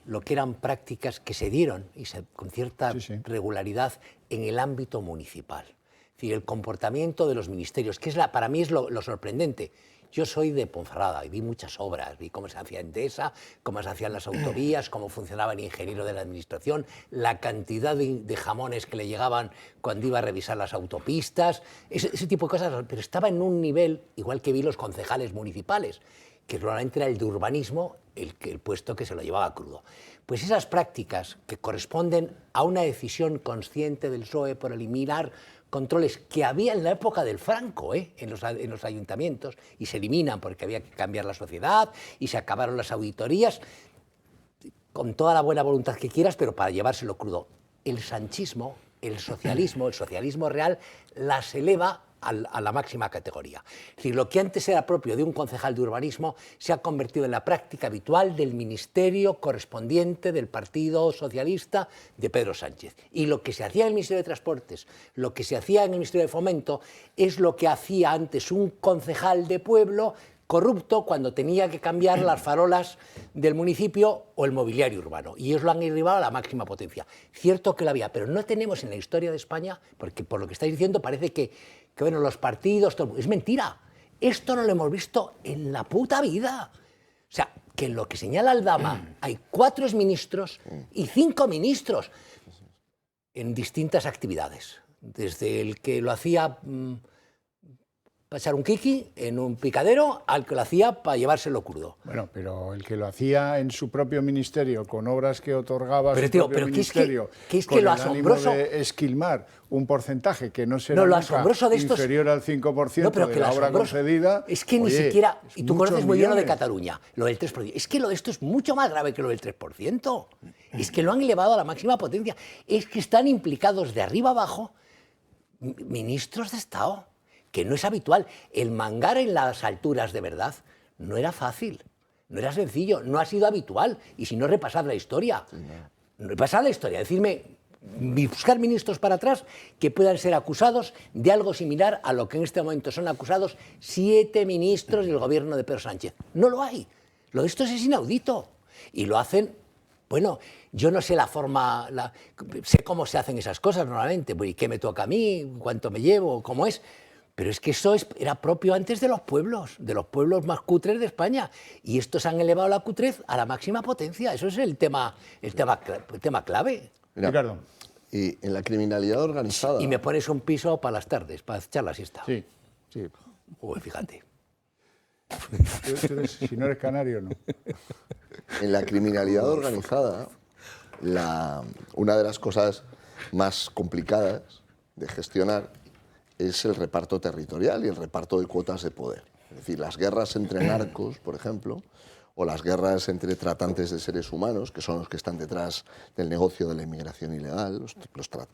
lo que eran prácticas que se dieron con cierta regularidad en el ámbito municipal. Es decir, el comportamiento de los ministerios, que es para mí es lo sorprendente. Yo soy de Ponferrada y vi muchas obras, vi cómo se hacía Endesa, cómo se hacían las autovías, cómo funcionaba el ingeniero de la administración, la cantidad de jamones que le llegaban cuando iba a revisar las autopistas, ese tipo de cosas, pero estaba en un nivel, igual que vi los concejales municipales, que normalmente era el de urbanismo el puesto que se lo llevaba crudo. Pues esas prácticas que corresponden a una decisión consciente del PSOE por eliminar controles que había en la época del Franco en los ayuntamientos y se eliminan porque había que cambiar la sociedad y se acabaron las auditorías, con toda la buena voluntad que quieras, pero para llevárselo crudo. El sanchismo, el socialismo real, las eleva a la máxima categoría. Es decir, lo que antes era propio de un concejal de urbanismo se ha convertido en la práctica habitual del ministerio correspondiente del Partido Socialista de Pedro Sánchez. Y lo que se hacía en el Ministerio de Transportes, lo que se hacía en el Ministerio de Fomento, es lo que hacía antes un concejal de pueblo corrupto cuando tenía que cambiar las farolas del municipio o el mobiliario urbano. Y ellos lo han elevado a la máxima potencia. Cierto que lo había, pero no tenemos en la historia de España, porque por lo que estáis diciendo parece que bueno, los partidos, todo, es mentira. Esto no lo hemos visto en la puta vida. O sea, que en lo que señala Aldama hay 4 exministros y 5 ministros en distintas actividades. Desde el que lo hacía pasar un kiki en un picadero al que lo hacía para llevárselo crudo. Bueno, pero el que lo hacía en su propio ministerio, con obras que otorgaba pero, su propio ministerio, con lo el asombroso ánimo de esquilmar un porcentaje que no será lo nunca de estos, inferior al 5% de la obra concedida. Es que ni siquiera, y tú conoces muy bien lo de Cataluña, lo del 3%, es que lo de esto es mucho más grave que lo del 3%. Es que lo han elevado a la máxima potencia. Es que están implicados de arriba abajo ministros de Estado, que no es habitual. El mangar en las alturas de verdad no era fácil, no era sencillo, no ha sido habitual. Y si no, repasad la historia. Repasad la historia, decidme, buscar ministros para atrás que puedan ser acusados de algo similar a lo que en este momento son acusados 7 ministros del gobierno de Pedro Sánchez. No lo hay. Lo de estos es inaudito. Y lo hacen, bueno, yo no sé la forma, sé cómo se hacen esas cosas normalmente, pues, ¿qué me toca a mí? ¿Cuánto me llevo? ¿Cómo es? Pero es que eso era propio antes de los pueblos más cutres de España. Y estos han elevado la cutrez a la máxima potencia. Eso es el tema clave. Mira, Ricardo. Y en la criminalidad organizada... Y me pones un piso para las tardes, para echar la siesta. Sí, sí. Uy, fíjate. Si no eres canario, no. En la criminalidad organizada, una de las cosas más complicadas de gestionar es el reparto territorial y el reparto de cuotas de poder. Es decir, las guerras entre narcos, por ejemplo, o las guerras entre tratantes de seres humanos, que son los que están detrás del negocio de la inmigración ilegal,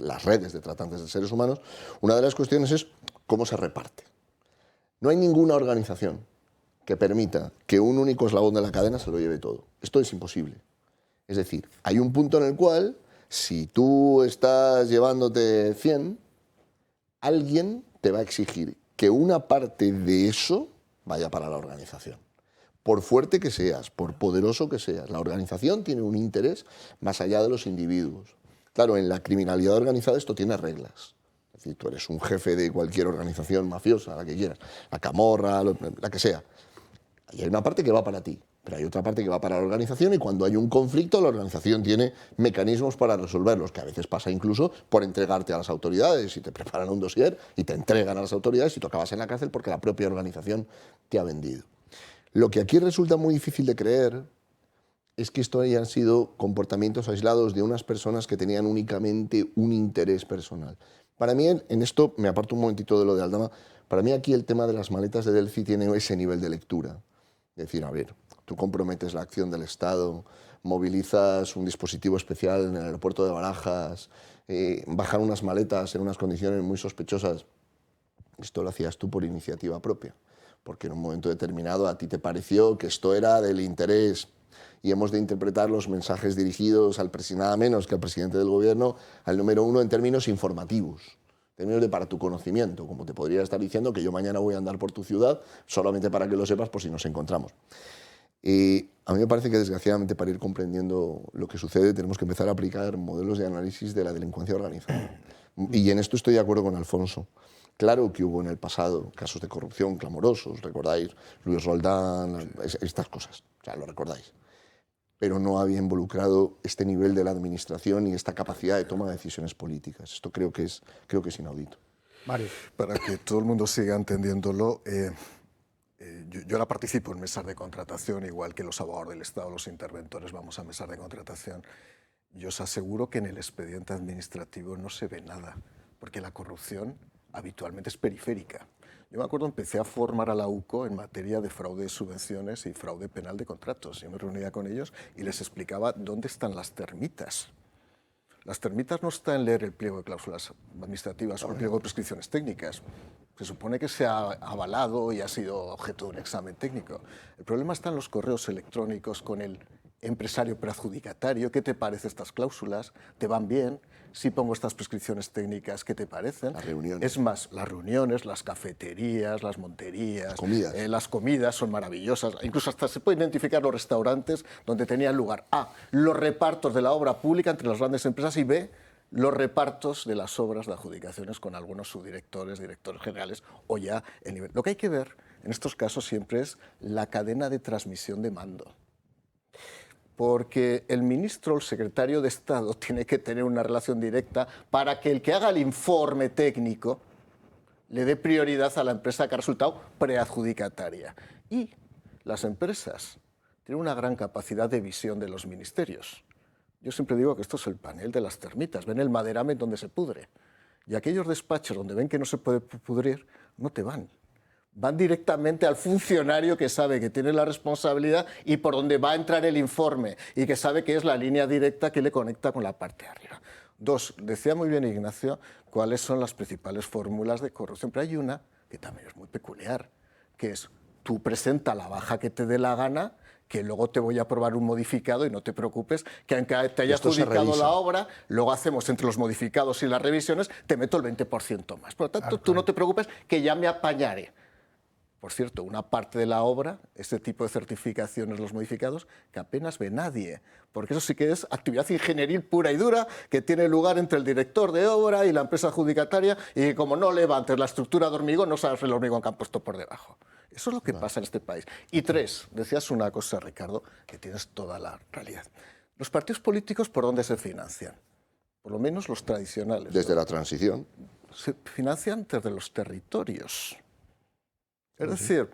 las redes de tratantes de seres humanos, una de las cuestiones es cómo se reparte. No hay ninguna organización que permita que un único eslabón de la cadena se lo lleve todo. Esto es imposible. Es decir, hay un punto en el cual, si tú estás llevándote 100, alguien te va a exigir que una parte de eso vaya para la organización. Por fuerte que seas, por poderoso que seas, la organización tiene un interés más allá de los individuos. Claro, en la criminalidad organizada esto tiene reglas. Es decir, tú eres un jefe de cualquier organización mafiosa, la que quieras, la Camorra, la que sea. Y hay una parte que va para ti, pero hay otra parte que va para la organización y cuando hay un conflicto la organización tiene mecanismos para resolverlos, que a veces pasa incluso por entregarte a las autoridades y te preparan un dossier y te entregan a las autoridades y tú acabas en la cárcel porque la propia organización te ha vendido. Lo que aquí resulta muy difícil de creer es que esto hayan sido comportamientos aislados de unas personas que tenían únicamente un interés personal. Para mí, en esto, me aparto un momentito de lo de Aldama, para mí aquí el tema de las maletas de Delphi tiene ese nivel de lectura. Es decir, a ver, tú comprometes la acción del Estado, movilizas un dispositivo especial en el aeropuerto de Barajas, bajan unas maletas en unas condiciones muy sospechosas. Esto lo hacías tú por iniciativa propia, porque en un momento determinado a ti te pareció que esto era del interés y hemos de interpretar los mensajes dirigidos al nada menos que al presidente del gobierno, al número 1 en términos informativos. términos de para tu conocimiento, como te podría estar diciendo que yo mañana voy a andar por tu ciudad, solamente para que lo sepas por si nos encontramos. Y a mí me parece que, desgraciadamente, para ir comprendiendo lo que sucede, tenemos que empezar a aplicar modelos de análisis de la delincuencia organizada. Y en esto estoy de acuerdo con Alfonso. Claro que hubo en el pasado casos de corrupción clamorosos, recordáis, Luis Roldán, estas cosas, o sea, lo recordáis. Pero no había involucrado este nivel de la administración y esta capacidad de toma de decisiones políticas. Esto creo que es inaudito. Mario. Para que todo el mundo siga entendiéndolo, yo ahora participo en mesas de contratación, igual que los abogados del Estado, los interventores, vamos a mesas de contratación. Yo os aseguro que en el expediente administrativo no se ve nada, porque la corrupción habitualmente es periférica. Yo me acuerdo, empecé a formar a la UCO en materia de fraude de subvenciones y fraude penal de contratos. Yo me reunía con ellos y les explicaba dónde están las termitas. Las termitas no están en leer el pliego de cláusulas administrativas o el pliego de prescripciones técnicas. Se supone que se ha avalado y ha sido objeto de un examen técnico. El problema está en los correos electrónicos con el empresario preadjudicatario. ¿Qué te parecen estas cláusulas? ¿Te van bien? Si pongo estas prescripciones técnicas, ¿qué te parecen? Las reuniones. Es más, las reuniones, las cafeterías, las monterías, las comidas son maravillosas. Incluso hasta se pueden identificar los restaurantes donde tenían lugar A, los repartos de la obra pública entre las grandes empresas, y B, los repartos de las obras de adjudicaciones con algunos subdirectores, directores generales o ya el nivel. Lo que hay que ver en estos casos siempre es la cadena de transmisión de mando. Porque el ministro o el secretario de Estado tiene que tener una relación directa para que el que haga el informe técnico le dé prioridad a la empresa que ha resultado preadjudicataria. Y las empresas tienen una gran capacidad de visión de los ministerios. Yo siempre digo que esto es el panel de las termitas, ven el maderamen donde se pudre. Y aquellos despachos donde ven que no se puede pudrir, no te van. Van directamente al funcionario que sabe que tiene la responsabilidad y por donde va a entrar el informe y que sabe que es la línea directa que le conecta con la parte de arriba. Dos, decía muy bien Ignacio cuáles son las principales fórmulas de corrupción, pero hay una que también es muy peculiar, que es tú presenta la baja que te dé la gana, que luego te voy a aprobar un modificado y no te preocupes, que aunque te haya adjudicado la obra, luego hacemos entre los modificados y las revisiones, te meto el 20% más. Por lo tanto, tú no te preocupes, que ya me apañaré. Por cierto, una parte de la obra, este tipo de certificaciones, los modificados, que apenas ve nadie, porque eso sí que es actividad ingenieril pura y dura que tiene lugar entre el director de obra y la empresa adjudicataria, y como no levantes la estructura de hormigón, no sabes el hormigón que han puesto por debajo. Eso es lo que pasa en este país. Y tres, decías una cosa, Ricardo, que tienes toda la realidad. Los partidos políticos, ¿por dónde se financian? Por lo menos los tradicionales. Desde la transición. Se financian desde los territorios. Es decir,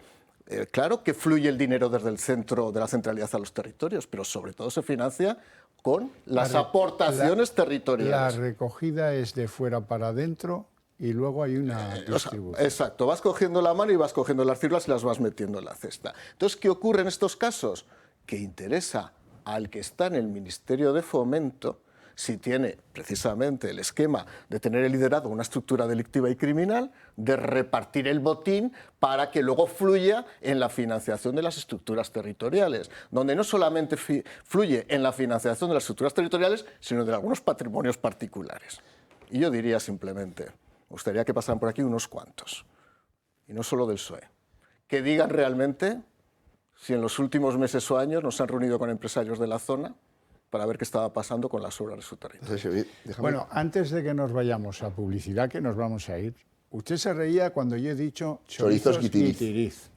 claro que fluye el dinero desde el centro de la centralidad a los territorios, pero sobre todo se financia con las aportaciones territoriales. La recogida es de fuera para adentro y luego hay una distribución. Exacto, vas cogiendo la mano y vas cogiendo las círculas y las vas metiendo en la cesta. Entonces, ¿qué ocurre en estos casos? Que interesa al que está en el Ministerio de Fomento, si tiene precisamente el esquema de tener el liderazgo de una estructura delictiva y criminal, de repartir el botín para que luego fluya en la financiación de las estructuras territoriales, donde no solamente fluye en la financiación de las estructuras territoriales, sino de algunos patrimonios particulares. Y yo diría simplemente, me gustaría que pasaran por aquí unos cuantos, y no solo del PSOE, que digan realmente si en los últimos meses o años nos han reunido con empresarios de la zona para ver qué estaba pasando con las obras de su territorio. Bueno, antes de que nos vayamos a publicidad, que nos vamos a ir, usted se reía cuando yo he dicho chorizos Guitiriz.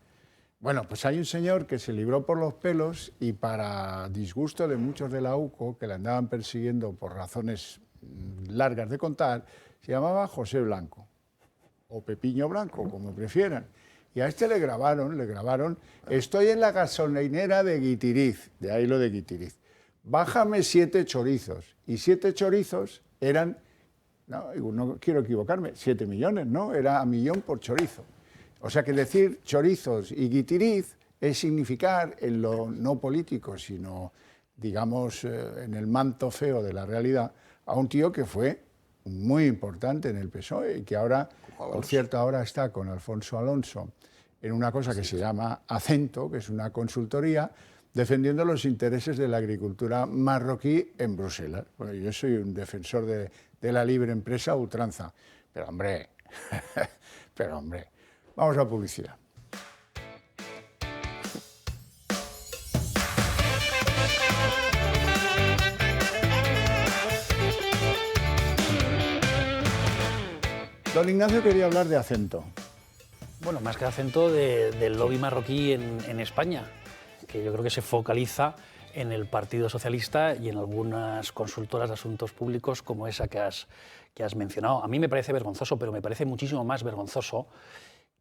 Bueno, pues hay un señor que se libró por los pelos y para disgusto de muchos de la UCO, que le andaban persiguiendo por razones largas de contar, se llamaba José Blanco, o Pepiño Blanco, como prefieran. Y a este le grabaron, estoy en la gasolinera de Guitiriz, de ahí lo de Guitiriz. Bájame 7 chorizos. Y 7 chorizos eran, no quiero equivocarme, 7 millones, ¿no? Era 1 millón por chorizo. O sea que decir chorizos y Guitiriz es significar en lo no político, sino, digamos, en el manto feo de la realidad, a un tío que fue muy importante en el PSOE y que ahora, por cierto, ahora está con Alfonso Alonso en una cosa que se llama Acento, que es una consultoría, defendiendo los intereses de la agricultura marroquí en Bruselas. Bueno, yo soy un defensor de la libre empresa a ultranza, Pero hombre, pero hombre, vamos a publicidad. Don Ignacio quería hablar de acento. Bueno, más que acento del lobby marroquí en España, que yo creo que se focaliza en el Partido Socialista y en algunas consultoras de asuntos públicos como esa que has mencionado. A mí me parece vergonzoso, pero me parece muchísimo más vergonzoso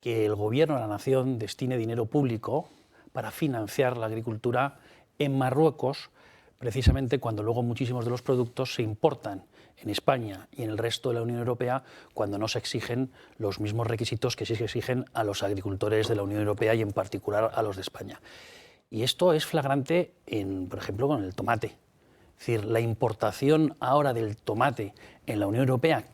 que el Gobierno de la Nación destine dinero público para financiar la agricultura en Marruecos, precisamente cuando luego muchísimos de los productos se importan en España y en el resto de la Unión Europea cuando no se exigen los mismos requisitos que sí se exigen a los agricultores de la Unión Europea y en particular a los de España. Y esto es flagrante, por ejemplo, con el tomate. Es decir, la importación ahora del tomate en la Unión Europea,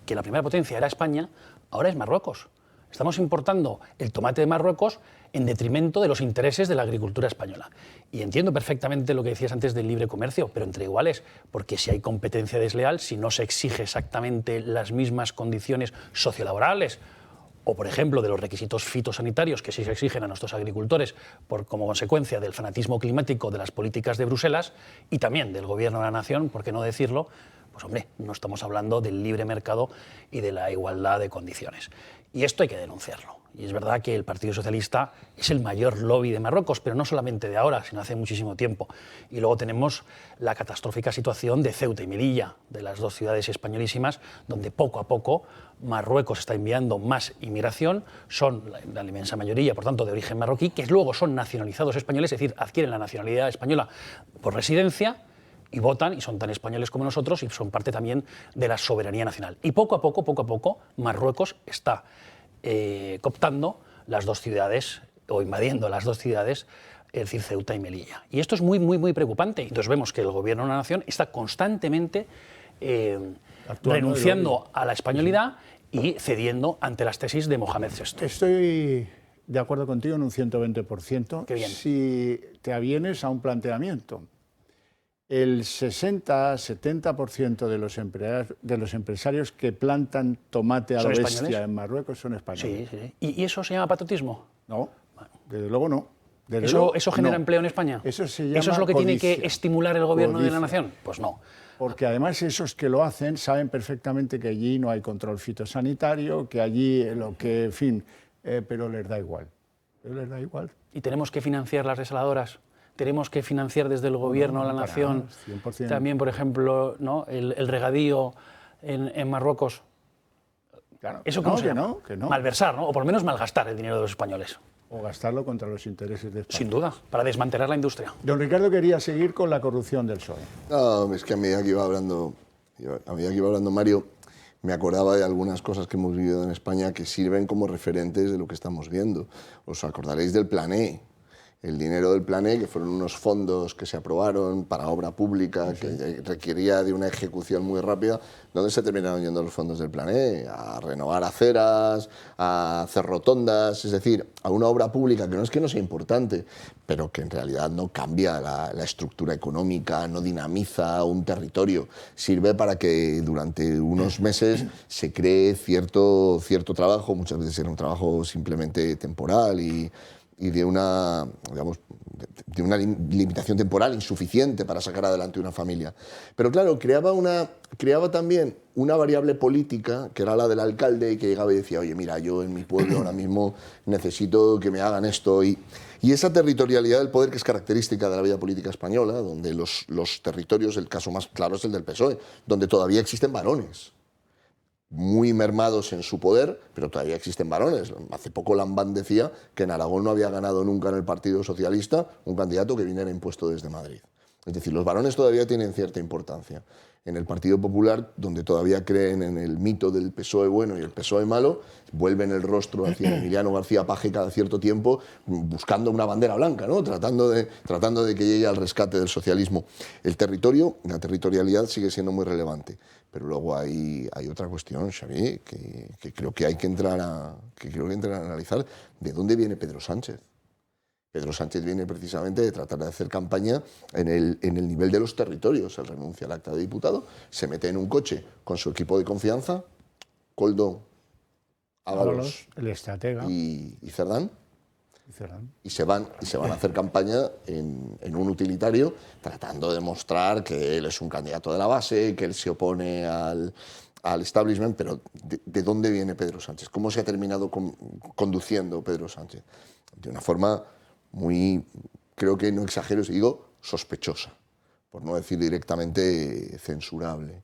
que la primera potencia era España, ahora es Marruecos. Estamos importando el tomate de Marruecos en detrimento de los intereses de la agricultura española. Y entiendo perfectamente lo que decías antes del libre comercio, pero entre iguales, porque si hay competencia desleal, si no se exige exactamente las mismas condiciones sociolaborales, o por ejemplo de los requisitos fitosanitarios que sí se exigen a nuestros agricultores como consecuencia del fanatismo climático de las políticas de Bruselas y también del Gobierno de la Nación, por qué no decirlo, pues hombre, no estamos hablando del libre mercado y de la igualdad de condiciones. Y esto hay que denunciarlo. Y es verdad que el Partido Socialista es el mayor lobby de Marruecos, pero no solamente de ahora, sino hace muchísimo tiempo. Y luego tenemos la catastrófica situación de Ceuta y Melilla, de las dos ciudades españolísimas, donde poco a poco Marruecos está enviando más inmigración, son la inmensa mayoría, por tanto, de origen marroquí, que luego son nacionalizados españoles, es decir, adquieren la nacionalidad española por residencia, y votan, y son tan españoles como nosotros, y son parte también de la soberanía nacional. Y poco a poco, Marruecos está cooptando las dos ciudades, o invadiendo las dos ciudades, es decir, Ceuta y Melilla. Y esto es muy, muy, muy preocupante. Entonces vemos que el Gobierno de la Nación está constantemente renunciando a la españolidad y cediendo ante las tesis de Mohamed VI. Estoy de acuerdo contigo en un 120%. Qué bien. Si te avienes a un planteamiento. El 60-70% de los empresarios que plantan tomate a lo bestia en Marruecos son españoles. Sí, sí. ¿Y eso se llama patriotismo? No, desde luego no. ¿Eso genera empleo en España? Eso se llama ¿Eso es lo que tiene codicia. que estimular el Gobierno de la Nación? Pues no. Porque además esos que lo hacen saben perfectamente que allí no hay control fitosanitario, que allí lo que, en fin, pero les da igual. Pero les da igual. ¿Y tenemos que financiar las desaladoras? ¿Tenemos que financiar desde el Gobierno de la Nación 100%. también, por ejemplo, ¿no? el regadío en Marruecos? Claro, ¿Eso cómo se llama? Que no. Malversar, ¿no? O por lo menos malgastar el dinero de los españoles. O gastarlo contra los intereses de España. Sin duda, para desmantelar la industria. Don Ricardo quería seguir con la corrupción del PSOE. No, es que a medida que iba hablando Mario, me acordaba de algunas cosas que hemos vivido en España que sirven como referentes de lo que estamos viendo. Os acordaréis del Plan E. El dinero del Plan E, que fueron unos fondos que se aprobaron para obra pública, que requería de una ejecución muy rápida. ¿Dónde se terminaron yendo los fondos del Plan E? A renovar aceras, a hacer rotondas, es decir, a una obra pública que no sea importante, pero que en realidad no cambia la estructura económica, no dinamiza un territorio. Sirve para que durante unos meses se cree cierto trabajo, muchas veces era un trabajo simplemente temporal y de una limitación temporal insuficiente para sacar adelante una familia. Pero claro, creaba también una variable política, que era la del alcalde, y que llegaba y decía, oye, mira, yo en mi pueblo ahora mismo necesito que me hagan esto. Y esa territorialidad del poder, que es característica de la vida política española, donde los territorios, el caso más claro es el del PSOE, donde todavía existen varones muy mermados en su poder, pero todavía existen varones. Hace poco Lambán decía que en Aragón no había ganado nunca en el Partido Socialista un candidato que viniera impuesto desde Madrid. Es decir, los varones todavía tienen cierta importancia. En el Partido Popular, donde todavía creen en el mito del PSOE bueno y el PSOE malo, vuelven el rostro hacia Emiliano García Paje cada cierto tiempo buscando una bandera blanca, ¿no? tratando de que llegue al rescate del socialismo. La territorialidad sigue siendo muy relevante. Pero luego hay otra cuestión, Xavier, que creo que hay que entrar a analizar. ¿De dónde viene Pedro Sánchez? Pedro Sánchez viene precisamente de tratar de hacer campaña en el nivel de los territorios. Él renuncia al acta de diputado, se mete en un coche con su equipo de confianza, Koldo, Ábalos el estratega. y Cerdán. Y se van a hacer campaña en un utilitario tratando de demostrar que él es un candidato de la base, que él se opone al establishment, pero ¿de dónde viene Pedro Sánchez? ¿Cómo se ha terminado conduciendo Pedro Sánchez? De una forma muy, creo que no exagero si digo, sospechosa, por no decir directamente censurable.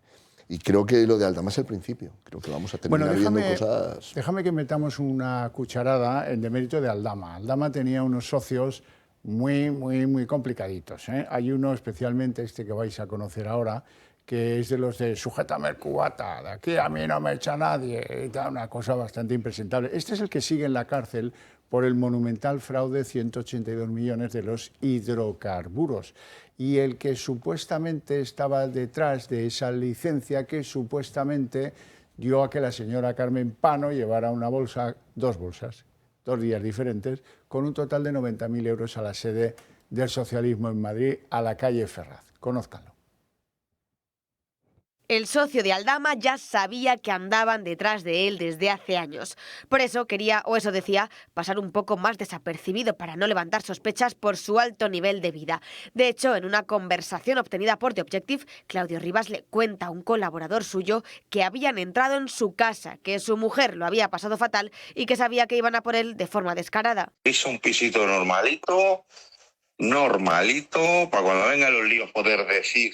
Y creo que lo de Aldama es el principio. Creo que vamos a terminar viendo cosas... Déjame que metamos una cucharada en demérito de Aldama. Aldama tenía unos socios muy complicaditos, ¿eh? Hay uno, especialmente este que vais a conocer ahora, que es de los de sujétame el cubata, de aquí a mí no me echa nadie, y tal, una cosa bastante impresentable. Este es el que sigue en la cárcel por el monumental fraude 182 millones de los hidrocarburos y el que supuestamente estaba detrás de esa licencia que supuestamente dio a que la señora Carmen Pano llevara una bolsa, dos bolsas, 2 días diferentes, con un total de 90.000 euros a la sede del socialismo en Madrid, a la calle Ferraz. Conózcanlo. El socio de Aldama ya sabía que andaban detrás de él desde hace años. Por eso quería, o eso decía, pasar un poco más desapercibido para no levantar sospechas por su alto nivel de vida. De hecho, en una conversación obtenida por The Objective, Claudio Rivas le cuenta a un colaborador suyo que habían entrado en su casa, que su mujer lo había pasado fatal y que sabía que iban a por él de forma descarada. Es un pisito normalito, para cuando vengan los líos poder decir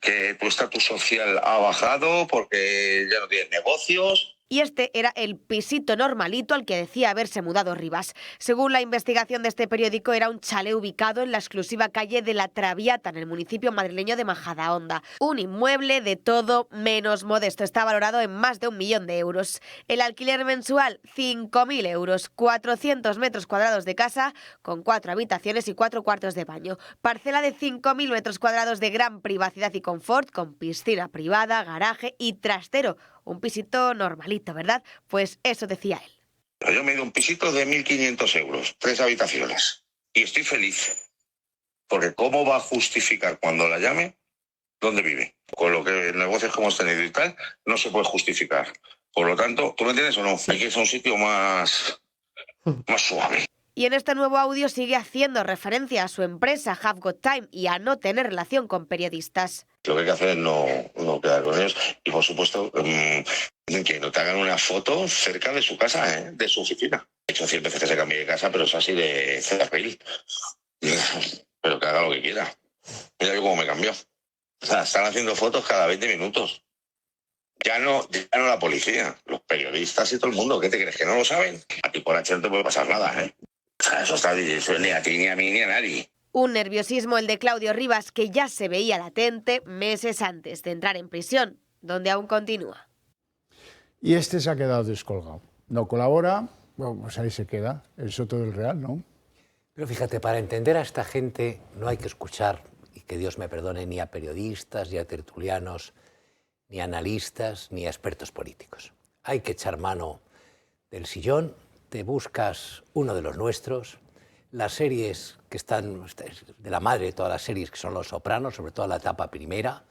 que tu estatus social ha bajado porque ya no tienes negocios. Y este era el pisito normalito al que decía haberse mudado Rivas. Según la investigación de este periódico, era un chalet ubicado en la exclusiva calle de La Traviata, en el municipio madrileño de Majadahonda. Un inmueble de todo menos modesto. Está valorado en más de 1 millón de euros. El alquiler mensual, 5.000 euros. 400 metros cuadrados de casa, con 4 habitaciones y 4 cuartos de baño. Parcela de 5.000 metros cuadrados de gran privacidad y confort, con piscina privada, garaje y trastero. Un pisito normalito, ¿verdad? Pues eso decía él. Yo me he ido a un pisito de 1.500 euros, 3 habitaciones. Y estoy feliz. Porque ¿cómo va a justificar cuando la llame dónde vive? Con lo que negocios que hemos tenido y tal, no se puede justificar. Por lo tanto, ¿tú me entiendes o no? Hay que ir a un sitio más suave. Y en este nuevo audio sigue haciendo referencia a su empresa Have Got Time y a no tener relación con periodistas. Lo que hay que hacer es no quedar con ellos y, por supuesto, que no te hagan una foto cerca de su casa, de su oficina. He hecho 100 veces que se cambie de casa, pero es así de cerril. Pero que haga lo que quiera. Mira yo cómo me cambió. O sea, están haciendo fotos cada 20 minutos. Ya no la policía, los periodistas y todo el mundo. ¿Qué te crees? ¿Que no lo saben? A ti por H no te puede pasar nada, ¿eh? O sea, eso ni a ti, ni a mí, ni a nadie. Un nerviosismo el de Claudio Rivas que ya se veía latente meses antes de entrar en prisión, donde aún continúa. Y este se ha quedado descolgado. No colabora, bueno, pues ahí se queda, el Soto del Real, ¿no? Pero fíjate, para entender a esta gente no hay que escuchar, y que Dios me perdone, ni a periodistas, ni a tertulianos, ni a analistas, ni a expertos políticos. Hay que echar mano del sillón, te buscas uno de los nuestros, las series que están de la madre de todas las series, que son Los Sopranos, sobre todo la etapa primera,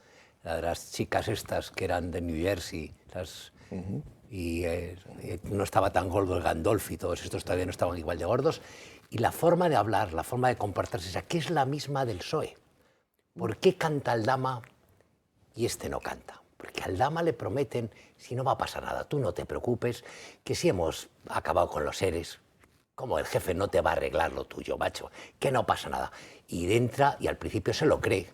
la de las chicas estas que eran de New Jersey, y no estaba tan gordo el Gandolfi, todos estos todavía no estaban igual de gordos, y la forma de hablar, la forma de comportarse, esa que es la misma del PSOE. ¿Por qué canta Aldama y este no canta? Porque a Aldama le prometen, si no va a pasar nada, tú no te preocupes, que si hemos acabado con los seres, como el jefe no te va a arreglar lo tuyo, macho, que no pasa nada. Y entra y al principio se lo cree.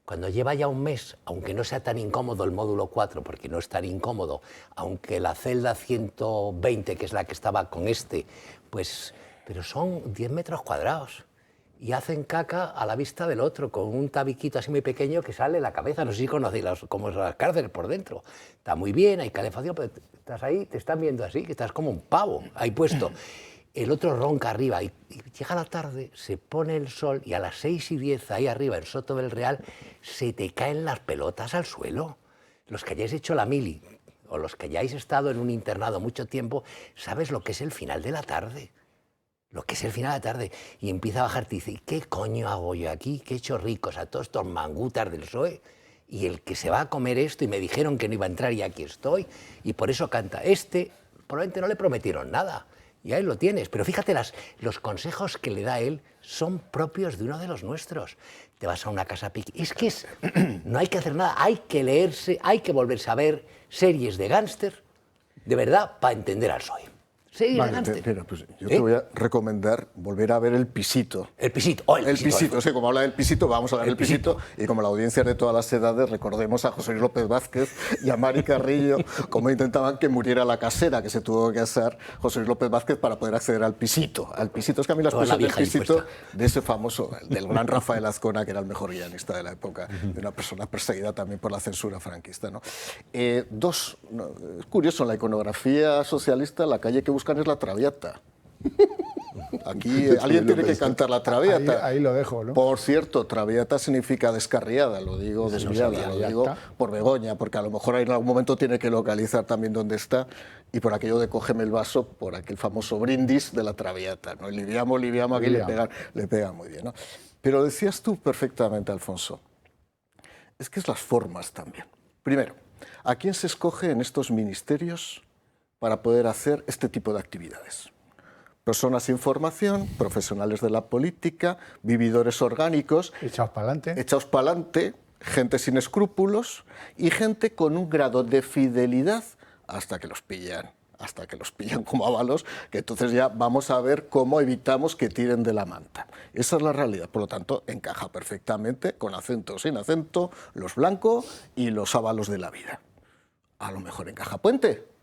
Cuando lleva ya un mes, aunque no sea tan incómodo el módulo 4, porque no es tan incómodo, aunque la celda 120, que es la que estaba con este, pues, pero son 10 metros cuadrados. Y hacen caca a la vista del otro, con un tabiquito así muy pequeño que sale la cabeza. No sé si conocéis cómo es las cárceles por dentro. Está muy bien, hay calefacción, pero estás ahí, te están viendo así, que estás como un pavo ahí puesto. El otro ronca arriba y llega la tarde, se pone el sol y a las 6:10 ahí arriba, en Soto del Real, se te caen las pelotas al suelo. Los que hayáis hecho la mili o los que hayáis estado en un internado mucho tiempo, sabes lo que es el final de la tarde. Lo que es el final de la tarde. Y empieza a bajarte y dice, ¿qué coño hago yo aquí? ¿Qué he hecho ricos a todos estos mangutas del PSOE? y el que se va a comer esto, y me dijeron que no iba a entrar y aquí estoy, y por eso canta este, probablemente no le prometieron nada, y ahí lo tienes. Pero fíjate, los consejos que le da él son propios de uno de los nuestros. Te vas a una casa es que no hay que hacer nada, hay que leerse, hay que volverse a ver series de gángster, de verdad, para entender al PSOE. Vale, mira, pues yo te voy a recomendar volver a ver El Pisito. El Pisito, El Pisito, sí, como habla del Pisito, vamos a ver El Pisito. Y como la audiencia es de todas las edades, recordemos a José Luis López Vázquez y a Mari Carrillo, cómo intentaban que muriera la casera, que se tuvo que casar José Luis López Vázquez para poder acceder al Pisito. Al Pisito, es que a mí las cosas del Pisito, de ese famoso, del gran Rafael Azcona, que era el mejor guionista de la época, de una persona perseguida también por la censura franquista, ¿no? Es curioso, en la iconografía socialista, la calle que buscan es la Traviata. Aquí alguien tiene que cantar la Traviata. Ahí lo dejo, ¿no? Por cierto, Traviata significa descarriada, lo digo desviada, lo digo por Begoña, porque a lo mejor en algún momento tiene que localizar también dónde está, y por aquello de cógeme el vaso, por aquel famoso brindis de la Traviata, ¿no? El liviamo, aquí le pega muy bien, ¿no? Pero decías tú perfectamente, Alfonso, es que es las formas también. Primero, ¿a quién se escoge en estos ministerios para poder hacer este tipo de actividades? Personas sin formación, profesionales de la política, vividores orgánicos. Echaos para adelante. Echaos para adelante, gente sin escrúpulos y gente con un grado de fidelidad hasta que los pillan como ávalos, que entonces ya vamos a ver cómo evitamos que tiren de la manta. Esa es la realidad, por lo tanto, encaja perfectamente, con acento o sin acento, los blancos y los ávalos de la vida. A lo mejor encaja Puente.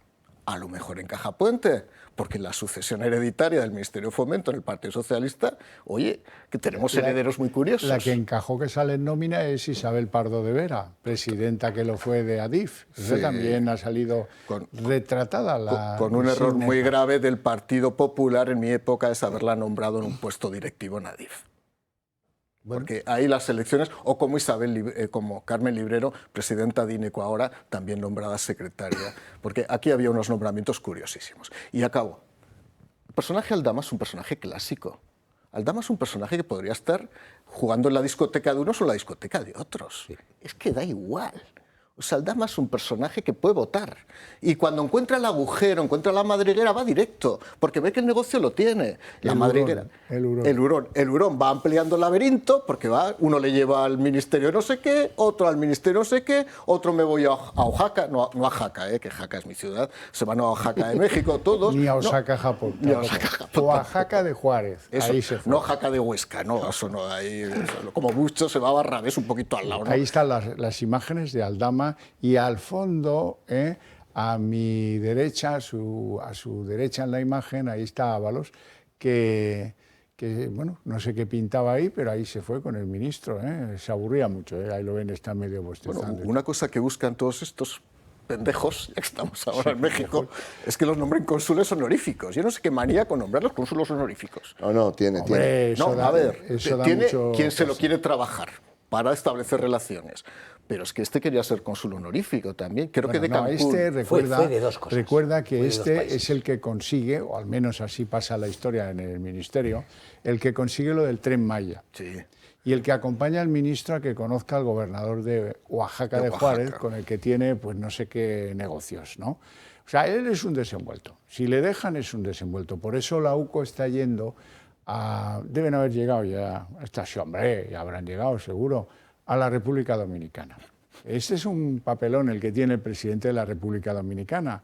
A lo mejor encaja Puente, porque la sucesión hereditaria del Ministerio de Fomento en el Partido Socialista, oye, que tenemos herederos muy curiosos. La que encajó que sale en nómina es Isabel Pardo de Vera, presidenta que lo fue de Adif. Eso también ha salido retratada. Con un error muy grave del Partido Popular en mi época es haberla nombrado en un puesto directivo en Adif. Bueno. Porque ahí las elecciones, o como como Carmen Librero, presidenta de INECO ahora, también nombrada secretaria, porque aquí había unos nombramientos curiosísimos. Y acabo. El personaje Aldama es un personaje clásico. Aldama es un personaje que podría estar jugando en la discoteca de unos o en la discoteca de otros. Sí. Es que da igual. O sea, Aldama es un personaje que puede votar. Y cuando encuentra el agujero, encuentra la madriguera, va directo, porque ve que el negocio lo tiene. La madriguera. El hurón va ampliando el laberinto, porque uno le lleva al ministerio no sé qué, otro al ministerio no sé qué, otro me voy a Oaxaca, no a Jaca, que Jaca es mi ciudad, se van a Oaxaca de México todos. Ni a Osaka, Japón. Ni a Osaka, Japón. Oaxaca de Juárez. Eso, ahí se fue. No Jaca de Huesca, no, eso no. Ahí, como mucho se va a Barrabés un poquito al lado, ¿no? Ahí están las imágenes de Aldama. Y al fondo, a mi derecha, a su derecha en la imagen, ahí está Ábalos, que bueno, no sé qué pintaba ahí, pero ahí se fue con el ministro, se aburría mucho, ahí lo ven, está medio bostezando. Bueno, una cosa que buscan todos estos pendejos, ya que estamos ahora en México, es que los nombren cónsules honoríficos. Yo no sé qué manía con nombrar los cónsules honoríficos. Tiene. No, a ver, tiene mucho quien se lo quiere trabajar para establecer relaciones. Pero es que quería ser cónsul honorífico también. Creo que de Cancún. Fue de dos cosas. Recuerda que es el que consigue, o al menos así pasa la historia en el ministerio, el que consigue lo del Tren Maya. Sí. Y el que acompaña al ministro a que conozca al gobernador de Oaxaca de Juárez, con el que tiene pues no sé qué negocios, ¿no? O sea, él es un desenvuelto. Si le dejan, es un desenvuelto. Por eso la UCO está yendo deben haber llegado ya, ya habrán llegado seguro, a la República Dominicana. Este es un papelón el que tiene el presidente de la República Dominicana.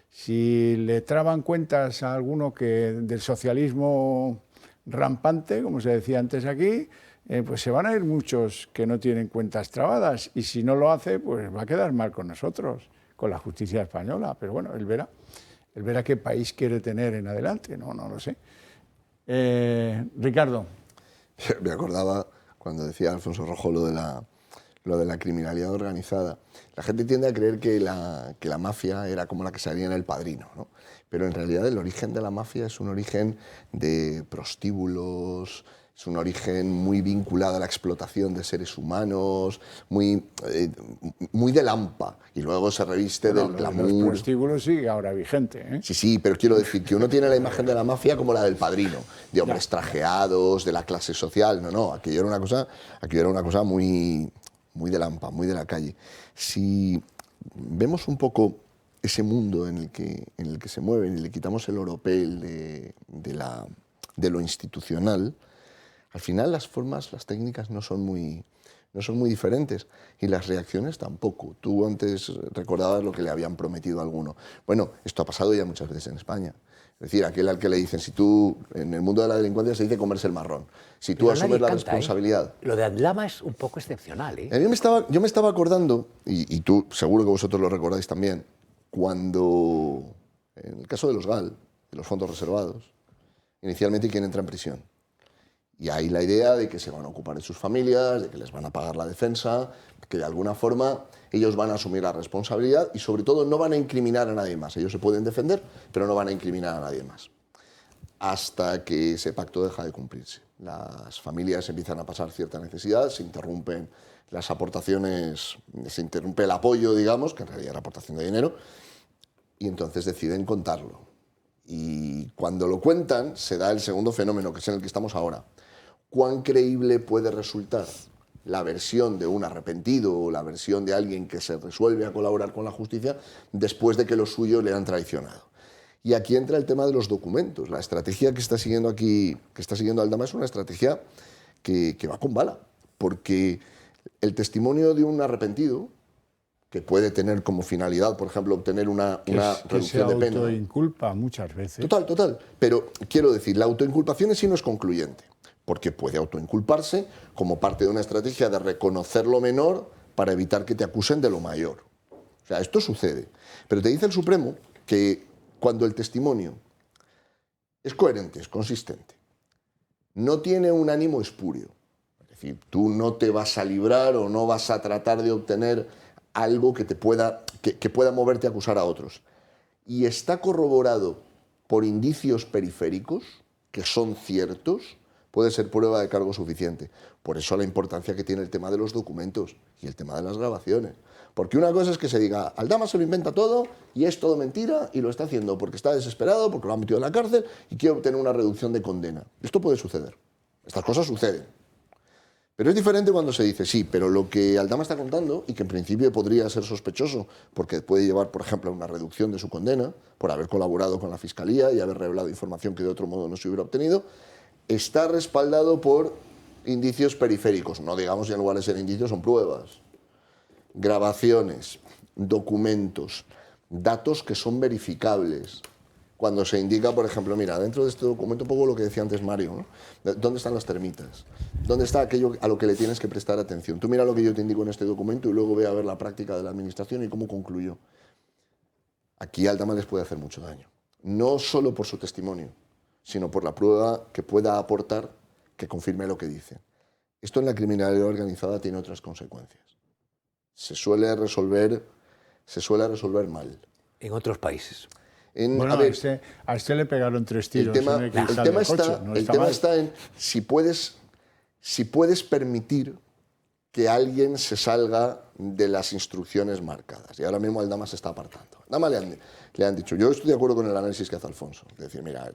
Si le traban cuentas a alguno del socialismo rampante, como se decía antes aquí, pues se van a ir muchos que no tienen cuentas trabadas, y si no lo hace, pues va a quedar mal con nosotros, con la justicia española. Pero bueno, él verá qué país quiere tener en adelante, no lo sé. Ricardo. Me acordaba cuando decía Alfonso Rojo lo de la criminalidad organizada. La gente tiende a creer que la mafia era como la que salía en El Padrino, ¿no? Pero en realidad el origen de la mafia es un origen de prostíbulos, es un origen muy vinculado a la explotación de seres humanos, muy de lampa, y luego se reviste del glamour. Los prostíbulos sigue ahora vigente, Sí, pero quiero decir que uno tiene la imagen de la mafia como la del Padrino, de hombres trajeados, de la clase social. No, aquello era una cosa muy muy de Lampa, muy de la calle. Si vemos un poco ese mundo en el que se mueven y le quitamos el oropel de lo institucional, al final las formas, las técnicas no son muy diferentes y las reacciones tampoco. Tú antes recordabas lo que le habían prometido a alguno. Bueno, esto ha pasado ya muchas veces en España. Es decir, aquel al que le dicen, si tú, en el mundo de la delincuencia se dice comerse el marrón. Si tú asumes la responsabilidad... Lo de Aldama es un poco excepcional, ¿eh? Yo me estaba acordando, y tú seguro que vosotros lo recordáis también, cuando, en el caso de los GAL, de los fondos reservados, inicialmente ¿quién entra en prisión? Y hay la idea de que se van a ocupar de sus familias, de que les van a pagar la defensa, que de alguna forma ellos van a asumir la responsabilidad y sobre todo no van a incriminar a nadie más. Ellos se pueden defender, pero no van a incriminar a nadie más. Hasta que ese pacto deja de cumplirse. Las familias empiezan a pasar cierta necesidad, se interrumpen las aportaciones, se interrumpe el apoyo, digamos, que en realidad era aportación de dinero, y entonces deciden contarlo. Y cuando lo cuentan, se da el segundo fenómeno, que es en el que estamos ahora. ¿Cuán creíble puede resultar la versión de un arrepentido o la versión de alguien que se resuelve a colaborar con la justicia después de que los suyos le han traicionado? Y aquí entra el tema de los documentos. La estrategia que está siguiendo aquí, que está siguiendo Aldama, es una estrategia que va con bala, porque el testimonio de un arrepentido, que puede tener como finalidad, por ejemplo, obtener una reducción de pena. Se autoinculpa muchas veces. Total. Pero quiero decir, la autoinculpación en sí no es concluyente, porque puede autoinculparse como parte de una estrategia de reconocer lo menor para evitar que te acusen de lo mayor. O sea, esto sucede. Pero te dice el Supremo que cuando el testimonio es coherente, es consistente, no tiene un ánimo espurio, es decir, tú no te vas a librar o no vas a tratar de obtener algo que pueda moverte a acusar a otros, y está corroborado por indicios periféricos que son ciertos, puede ser prueba de cargo suficiente. Por eso la importancia que tiene el tema de los documentos y el tema de las grabaciones. Porque una cosa es que se diga, Aldama se lo inventa todo y es todo mentira y lo está haciendo porque está desesperado, porque lo han metido en la cárcel y quiere obtener una reducción de condena. Esto puede suceder. Estas cosas suceden. Pero es diferente cuando se dice, sí, pero lo que Aldama está contando, y que en principio podría ser sospechoso, porque puede llevar, por ejemplo, a una reducción de su condena, por haber colaborado con la Fiscalía y haber revelado información que de otro modo no se hubiera obtenido, está respaldado por indicios periféricos. No digamos ya en lugar de ser indicios, son pruebas. Grabaciones, documentos, datos que son verificables. Cuando se indica, por ejemplo, mira, dentro de este documento, un poco lo que decía antes Mario, ¿no? ¿Dónde están las termitas? ¿Dónde está aquello a lo que le tienes que prestar atención? Tú mira lo que yo te indico en este documento y luego ve a ver la práctica de la Administración y cómo concluyó. Aquí Aldama les puede hacer mucho daño. No solo por su testimonio, sino por la prueba que pueda aportar que confirme lo que dice. Esto en la criminalidad organizada tiene otras consecuencias. Se suele resolver mal. En otros países. A este le pegaron 3 tiros. El tema está en si puedes permitir que alguien se salga de las instrucciones marcadas. Y ahora mismo Aldama se está apartando. Aldama le han dicho, yo estoy de acuerdo con el análisis que hace Alfonso. Es decir, mira,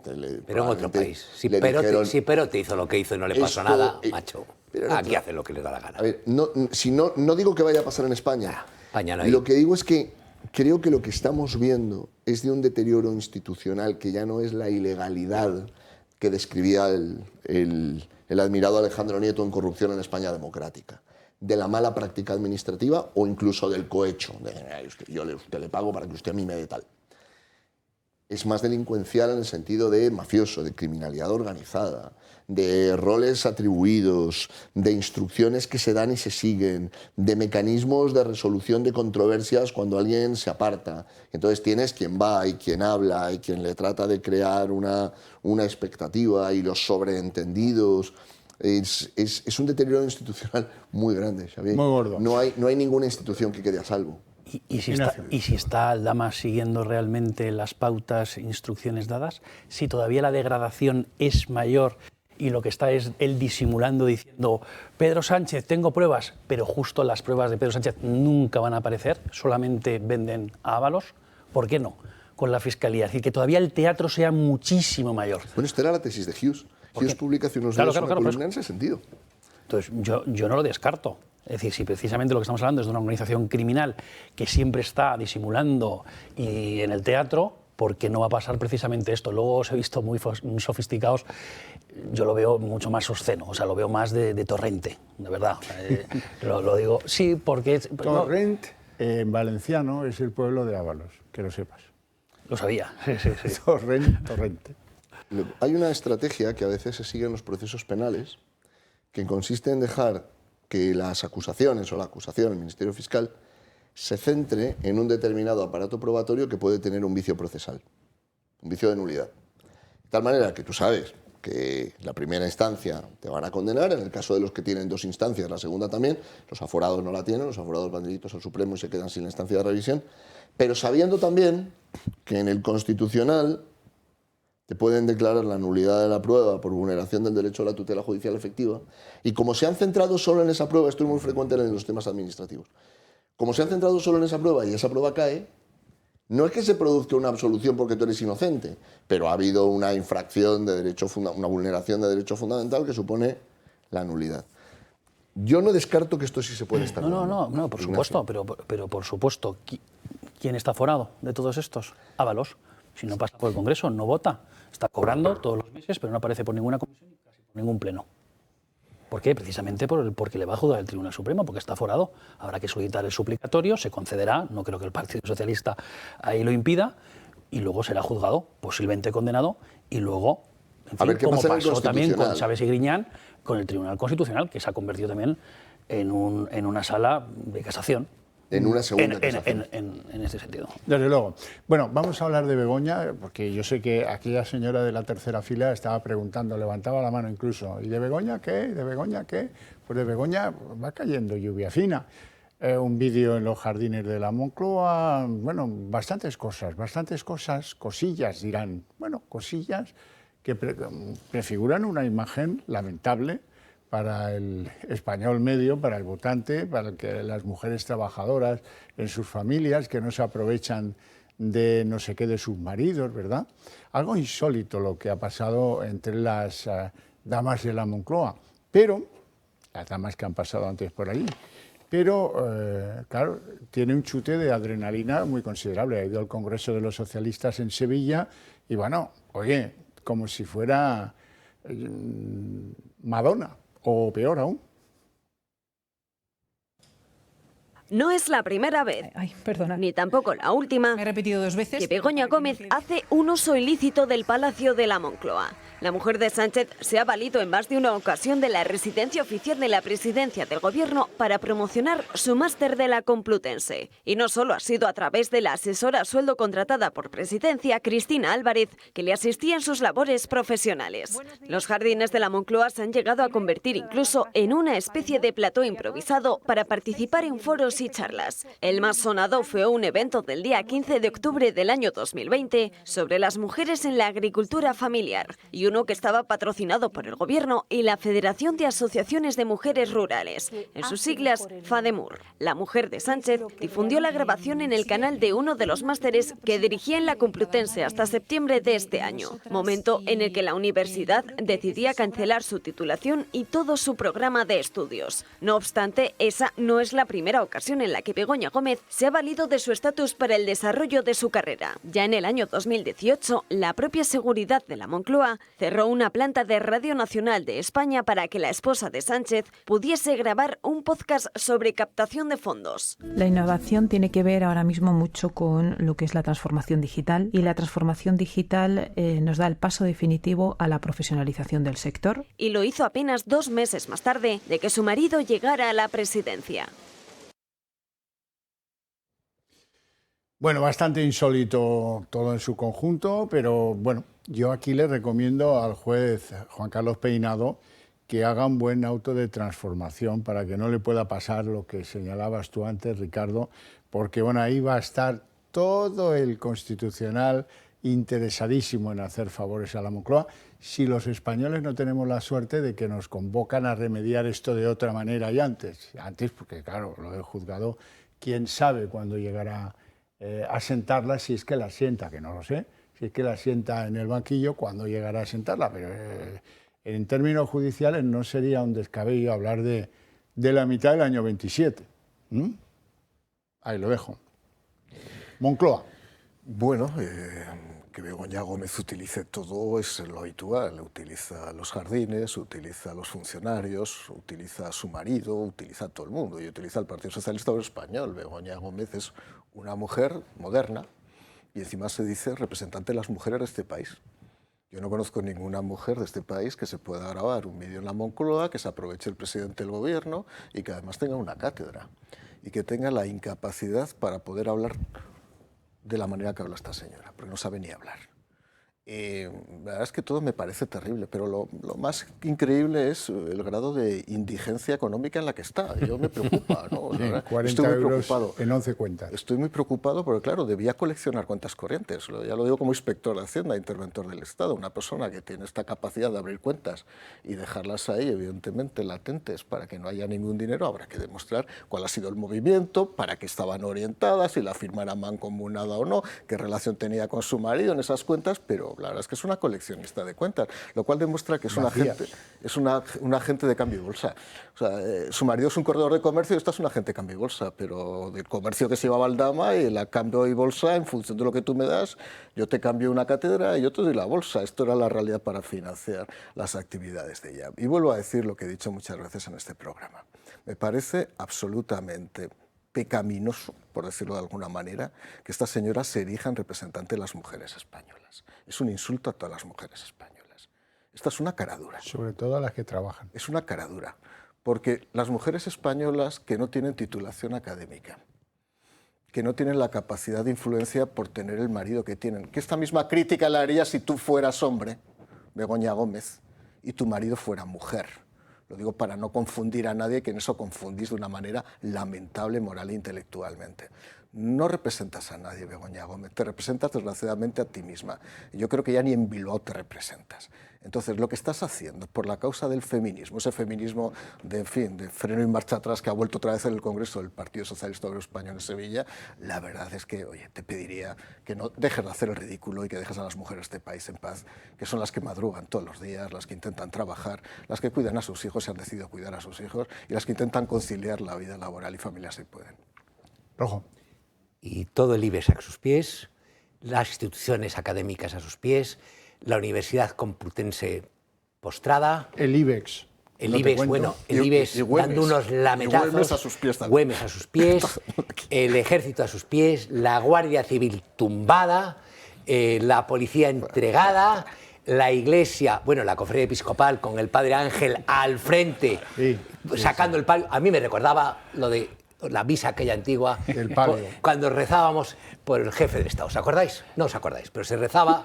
pero en otro país. Si Perote hizo lo que hizo y no le pasó nada, macho. Aquí hacen lo que les da la gana. A ver, no digo que vaya a pasar en España. España lo que digo es que creo que lo que estamos viendo es de un deterioro institucional que ya no es la ilegalidad que describía el admirado Alejandro Nieto en Corrupción en España Democrática, de la mala práctica administrativa o incluso del cohecho, yo le pago para que usted a mí me dé tal. Es más delincuencial en el sentido de mafioso, de criminalidad organizada, de roles atribuidos, de instrucciones que se dan y se siguen, de mecanismos de resolución de controversias cuando alguien se aparta. Entonces tienes quien va y quien habla y quien le trata de crear una expectativa y los sobreentendidos. Es un deterioro institucional muy grande, Xavier. Muy gordo. No hay ninguna institución que quede a salvo. ¿Y si está Aldama siguiendo realmente las pautas e instrucciones dadas? Si todavía la degradación es mayor y lo que está es él disimulando diciendo Pedro Sánchez, tengo pruebas, pero justo las pruebas de Pedro Sánchez nunca van a aparecer, solamente venden a Ábalos, ¿por qué no? Con la Fiscalía, es decir, que todavía el teatro sea muchísimo mayor. Bueno, esta era la tesis de Hughes. Hughes publica hace unos días una columna en ese sentido. Entonces, yo no lo descarto. Es decir, si precisamente lo que estamos hablando es de una organización criminal que siempre está disimulando y en el teatro, ¿por qué no va a pasar precisamente esto? Luego os he visto muy sofisticados, yo lo veo mucho más obsceno, o sea, lo veo más de torrente, de verdad. Lo digo, sí, porque... Torrent, en valenciano, es el pueblo de Ábalos, que lo sepas. Lo sabía, sí. Torrente. Hay una estrategia que a veces se sigue en los procesos penales, que consiste en dejar que las acusaciones o la acusación, el Ministerio Fiscal, se centre en un determinado aparato probatorio que puede tener un vicio procesal, un vicio de nulidad. De tal manera que tú sabes que la primera instancia te van a condenar, en el caso de los que tienen 2 instancias, la segunda también, los aforados no la tienen, los aforados van directos al Supremo y se quedan sin la instancia de revisión, pero sabiendo también que en el Constitucional te pueden declarar la nulidad de la prueba por vulneración del derecho a la tutela judicial efectiva, y como se han centrado solo en esa prueba, esto es muy frecuente en los temas administrativos, como se han centrado solo en esa prueba y esa prueba cae, no es que se produzca una absolución porque tú eres inocente, pero ha habido una infracción de derecho, una vulneración de derecho fundamental que supone la nulidad. Yo no descarto que esto sí se puede estar dando. No, por supuesto, pero por supuesto, ¿quién está aforado de todos estos? Ábalos. Si no pasa por el Congreso, no vota. Está cobrando todos los meses, pero no aparece por ninguna comisión, casi por ningún pleno. ¿Por qué? Precisamente porque le va a juzgar el Tribunal Supremo, porque está aforado. Habrá que solicitar el suplicatorio, se concederá, no creo que el Partido Socialista ahí lo impida, y luego será juzgado, posiblemente condenado, y luego, en fin, como pasó también con Chávez y Griñán, con el Tribunal Constitucional, que se ha convertido también en una sala de casación. En una segunda casación. En este sentido. Desde luego. Bueno, vamos a hablar de Begoña, porque yo sé que aquella señora de la tercera fila estaba preguntando, levantaba la mano incluso, ¿y de Begoña qué? ¿De Begoña qué? Pues de Begoña va cayendo lluvia fina. Un vídeo en los jardines de la Moncloa, bueno, bastantes cosas, cosillas dirán, bueno, cosillas que prefiguran una imagen lamentable para el español medio, para el votante, para que las mujeres trabajadoras en sus familias que no se aprovechan de no sé qué de sus maridos, ¿verdad? Algo insólito lo que ha pasado entre las damas de la Moncloa, pero las damas que han pasado antes por allí. Pero, claro, tiene un chute de adrenalina muy considerable. Ha ido al Congreso de los Socialistas en Sevilla y, bueno, oye, como si fuera Madonna. O peor aún. No es la primera vez, ni tampoco la última, me he repetido 2 veces, que Begoña Gómez hace un uso ilícito del Palacio de la Moncloa. La mujer de Sánchez se ha valido en más de una ocasión de la residencia oficial de la presidencia del Gobierno para promocionar su máster de la Complutense. Y no solo ha sido a través de la asesora a sueldo contratada por Presidencia, Cristina Álvarez, que le asistía en sus labores profesionales. Los jardines de la Moncloa se han llegado a convertir incluso en una especie de plató improvisado para participar en foros y charlas. El más sonado fue un evento del día 15 de octubre del año 2020 sobre las mujeres en la agricultura familiar, y uno que estaba patrocinado por el Gobierno y la Federación de Asociaciones de Mujeres Rurales, en sus siglas FADEMUR. La mujer de Sánchez difundió la grabación en el canal de uno de los másteres que dirigía en la Complutense hasta septiembre de este año, momento en el que la universidad decidía cancelar su titulación y todo su programa de estudios. No obstante, esa no es la primera ocasión en la que Begoña Gómez se ha valido de su estatus para el desarrollo de su carrera. Ya en el año 2018, la propia seguridad de la Moncloa cerró una planta de Radio Nacional de España para que la esposa de Sánchez pudiese grabar un podcast sobre captación de fondos. La innovación tiene que ver ahora mismo mucho con lo que es la transformación digital, y la transformación digital nos da el paso definitivo a la profesionalización del sector. Y lo hizo apenas 2 meses más tarde de que su marido llegara a la presidencia. Bueno, bastante insólito todo en su conjunto, pero bueno, yo aquí le recomiendo al juez Juan Carlos Peinado que haga un buen auto de transformación para que no le pueda pasar lo que señalabas tú antes, Ricardo, porque bueno, ahí va a estar todo el Constitucional interesadísimo en hacer favores a la Moncloa, si los españoles no tenemos la suerte de que nos convocan a remediar esto de otra manera y antes, porque claro, lo del juzgado, quién sabe cuándo llegará a sentarla, si es que la sienta, que no lo sé, si es que la sienta en el banquillo, cuándo llegará a sentarla, pero en términos judiciales no sería un descabello hablar de de la mitad del año 27. Ahí lo dejo. Moncloa. Bueno, que Begoña Gómez utilice todo es lo habitual. Utiliza los jardines, utiliza a los funcionarios, utiliza a su marido, utiliza a todo el mundo y utiliza al Partido Socialista Obrero Español. Begoña Gómez es una mujer moderna y encima se dice representante de las mujeres de este país. Yo no conozco ninguna mujer de este país que se pueda grabar un vídeo en la Moncloa, que se aproveche el presidente del gobierno y que además tenga una cátedra y que tenga la incapacidad para poder hablar de la manera que habla esta señora, porque no sabe ni hablar. La verdad es que todo me parece terrible, pero lo más increíble es el grado de indigencia económica en la que está. Yo me preocupa, ¿no? Sí, 40 estoy muy euros preocupado. en 11 cuentas. Estoy muy preocupado porque, claro, debía coleccionar cuentas corrientes. Ya lo digo como inspector de Hacienda, interventor del Estado. Una persona que tiene esta capacidad de abrir cuentas y dejarlas ahí, evidentemente, latentes para que no haya ningún dinero, habrá que demostrar cuál ha sido el movimiento, para qué estaban orientadas, si la firma era mancomunada o no, qué relación tenía con su marido en esas cuentas, pero la verdad es que es una coleccionista de cuentas, lo cual demuestra que es un agente de cambio y bolsa. O sea, su marido es un corredor de comercio y esta es un agente de cambio y bolsa, pero del comercio que se llevaba al Dama y la cambio y bolsa, en función de lo que tú me das, yo te cambio una cátedra y yo te doy la bolsa. Esto era la realidad para financiar las actividades de ella. Y vuelvo a decir lo que he dicho muchas veces en este programa. Me parece absolutamente pecaminoso, por decirlo de alguna manera, que esta señora se erija en representante de las mujeres españolas. Es un insulto a todas las mujeres españolas. Esta es una caradura. Sobre todo a las que trabajan. Es una caradura, porque las mujeres españolas que no tienen titulación académica, que no tienen la capacidad de influencia por tener el marido que tienen, que esta misma crítica la haría si tú fueras hombre, Begoña Gómez, y tu marido fuera mujer. Lo digo para no confundir a nadie, que en eso confundís de una manera lamentable moral e intelectualmente. No representas a nadie, Begoña Gómez, te representas desgraciadamente a ti misma. Yo creo que ya ni en Bilbao te representas. Entonces, lo que estás haciendo por la causa del feminismo, ese feminismo de freno y marcha atrás que ha vuelto otra vez en el Congreso del Partido Socialista Obrero Español en Sevilla, la verdad es que, oye, te pediría que no dejes de hacer el ridículo y que dejes a las mujeres de este país en paz, que son las que madrugan todos los días, las que intentan trabajar, las que cuidan a sus hijos y han decidido cuidar a sus hijos y las que intentan conciliar la vida laboral y familiar si pueden. Rojo. Y todo el IBEX a sus pies, las instituciones académicas a sus pies, la Universidad Complutense postrada. El IBEX. El IBEX, bueno, el IBEX dando unos lametazos. Güemes a sus pies también. Güemes a sus pies, el Ejército a sus pies, la Guardia Civil tumbada, la policía entregada, la Iglesia, bueno, la Cofradía Episcopal con el Padre Ángel al frente, sacando el palio. A mí me recordaba lo de la misa aquella antigua, cuando rezábamos por el jefe del Estado. ¿Os acordáis? No os acordáis, pero se rezaba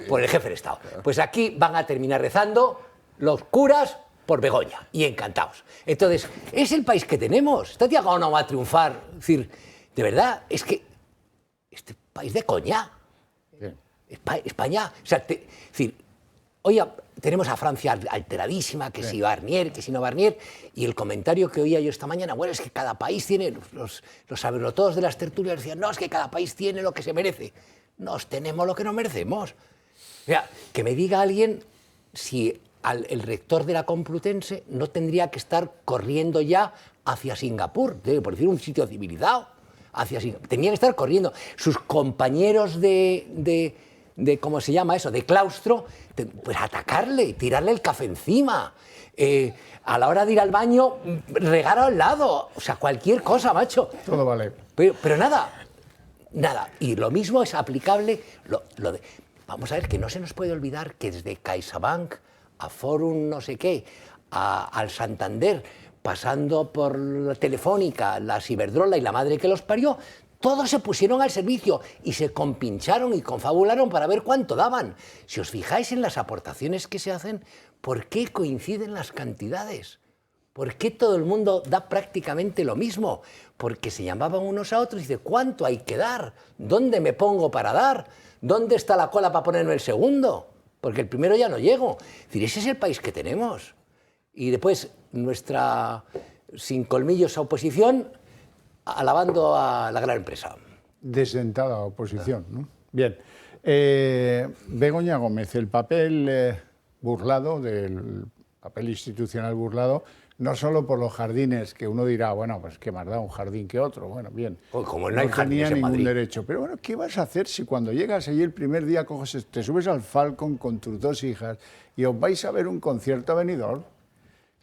por el jefe del Estado. Pues aquí van a terminar rezando los curas por Begoña, y encantados. Entonces, es el país que tenemos. Esta tía no va a triunfar. Es decir, de verdad, es que este país de coña. España, o sea, es decir, hoy tenemos a Francia alteradísima, que si Barnier, que si no Barnier, y el comentario que oía yo esta mañana, bueno, es que cada país tiene, los saberlotodos de las tertulias decían, no, es que cada país tiene lo que se merece. Nos tenemos lo que nos merecemos. O sea, que me diga alguien si el rector de la Complutense no tendría que estar corriendo ya hacia Singapur, por decir un sitio civilizado, tenía que estar corriendo. Sus compañeros de ¿cómo se llama eso?, de claustro, pues atacarle, tirarle el café encima, a la hora de ir al baño, regar al lado, o sea, cualquier cosa, macho. Todo vale. Pero nada. Y lo mismo es aplicable, vamos a ver, que no se nos puede olvidar que desde CaixaBank a Forum no sé qué, al Santander, pasando por la Telefónica, la Ciberdrola y la madre que los parió, todos se pusieron al servicio y se compincharon y confabularon para ver cuánto daban. Si os fijáis en las aportaciones que se hacen, ¿por qué coinciden las cantidades? ¿Por qué todo el mundo da prácticamente lo mismo? Porque se llamaban unos a otros y dicen, ¿cuánto hay que dar? ¿Dónde me pongo para dar? ¿Dónde está la cola para ponerme el segundo? Porque el primero ya no llego. Es decir, ese es el país que tenemos. Y después nuestra sin colmillos oposición alabando a la gran empresa. Desdentada oposición, ¿no? Bien. Begoña Gómez, el papel burlado, del papel institucional burlado no solo por los jardines, que uno dirá, bueno, pues que más da un jardín que otro, bueno, bien. Como no hay tenía jardines en ningún Madrid. derecho. Pero bueno, ¿qué vas a hacer si cuando llegas allí el primer día te subes al Falcon con tus 2 hijas y os vais a ver un concierto a Benidorm?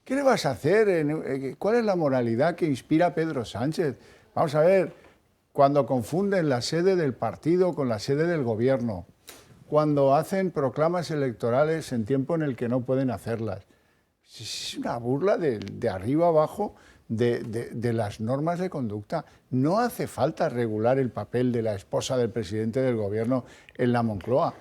¿Qué le vas a hacer? ¿Cuál es la moralidad que inspira a Pedro Sánchez? Vamos a ver, cuando confunden la sede del partido con la sede del gobierno, cuando hacen proclamas electorales en tiempo en el que no pueden hacerlas. Es una burla de arriba abajo de las normas de conducta. No hace falta regular el papel de la esposa del presidente del gobierno en la Moncloa.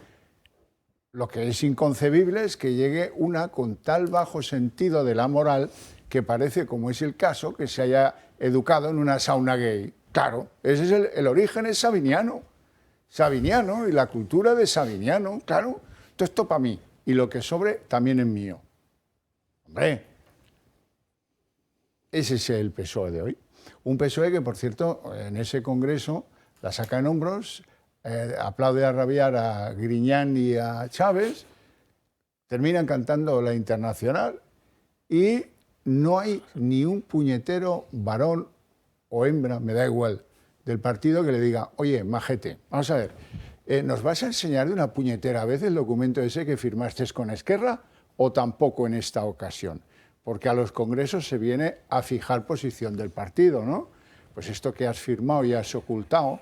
Lo que es inconcebible es que llegue una con tal bajo sentido de la moral que parece, como es el caso, que se haya educado en una sauna gay. Claro, ese es el origen es sabiniano. Sabiniano y la cultura de Sabiniano, claro. Todo esto para mí. Y lo que sobre también es mío. Hombre, ese es el PSOE de hoy. Un PSOE que, por cierto, en ese congreso la saca en hombros, aplaude a rabiar a Griñán y a Chávez, terminan cantando la Internacional y no hay ni un puñetero varón o hembra, me da igual, del partido que le diga, oye, majete, vamos a ver, ¿nos vas a enseñar de una puñetera vez el documento ese que firmaste con Esquerra o tampoco en esta ocasión? Porque a los congresos se viene a fijar posición del partido, ¿no? Pues esto que has firmado y has ocultado,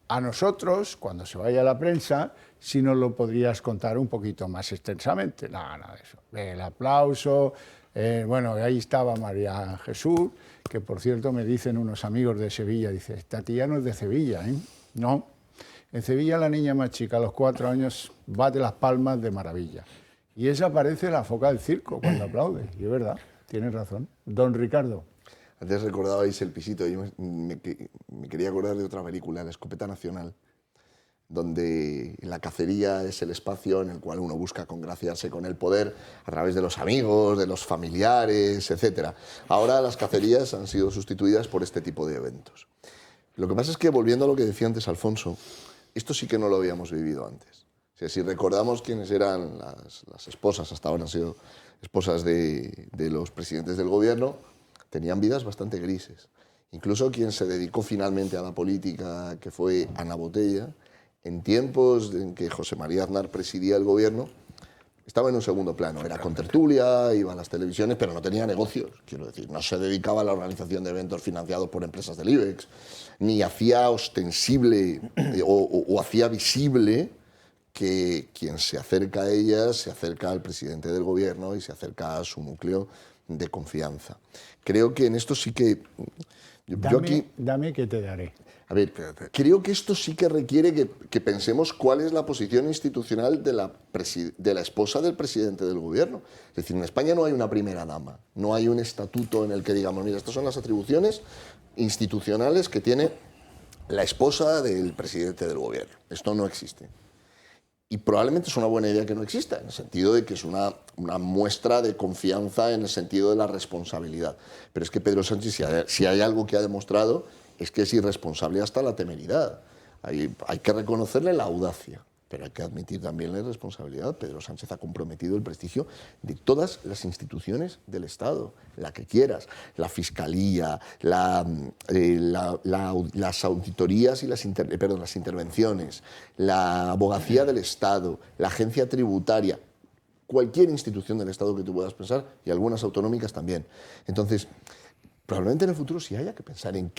a nosotros, cuando se vaya a la prensa, si nos lo podrías contar un poquito más extensamente. Nada de eso. El aplauso, bueno, ahí estaba María Jesús, que por cierto me dicen unos amigos de Sevilla, dice, esta tía no es de Sevilla, ¿eh? No. En Sevilla la niña más chica, a los 4 años, bate las palmas de maravilla. Y esa parece la foca del circo cuando aplaude. Y es verdad, tienes razón. Don Ricardo. Antes recordabais El Pisito, yo me quería acordar de otra película, La Escopeta Nacional, donde la cacería es el espacio en el cual uno busca congraciarse con el poder a través de los amigos, de los familiares, etc. Ahora las cacerías han sido sustituidas por este tipo de eventos. Lo que pasa es que, volviendo a lo que decía antes Alfonso, esto sí que no lo habíamos vivido antes. O sea, si recordamos quiénes eran las esposas, hasta ahora han sido esposas de los presidentes del gobierno, tenían vidas bastante grises. Incluso quien se dedicó finalmente a la política, que fue Ana Botella, en tiempos en que José María Aznar presidía el gobierno, estaba en un segundo plano. Era contertulia, iba a las televisiones, pero no tenía negocios. Quiero decir, no se dedicaba a la organización de eventos financiados por empresas del IBEX, ni hacía ostensible o hacía visible que quien se acerca a ellas se acerca al presidente del gobierno y se acerca a su núcleo de confianza. Creo que en esto sí que... Dame que te daré. A ver, creo que esto sí que requiere que pensemos cuál es la posición institucional de la esposa del presidente del gobierno. Es decir, en España no hay una primera dama, no hay un estatuto en el que digamos, mira, estas son las atribuciones institucionales que tiene la esposa del presidente del gobierno. Esto no existe. Y probablemente es una buena idea que no exista, en el sentido de que es una muestra de confianza en el sentido de la responsabilidad. Pero es que Pedro Sánchez, si hay algo que ha demostrado, es que es irresponsable hasta la temeridad. Hay que reconocerle la audacia, pero hay que admitir también la irresponsabilidad. Pedro Sánchez ha comprometido el prestigio de todas las instituciones del Estado, la que quieras, la Fiscalía, las auditorías y las intervenciones, la Abogacía del Estado, la Agencia Tributaria, cualquier institución del Estado que tú puedas pensar, y algunas autonómicas también. Entonces, probablemente en el futuro sí haya que pensar en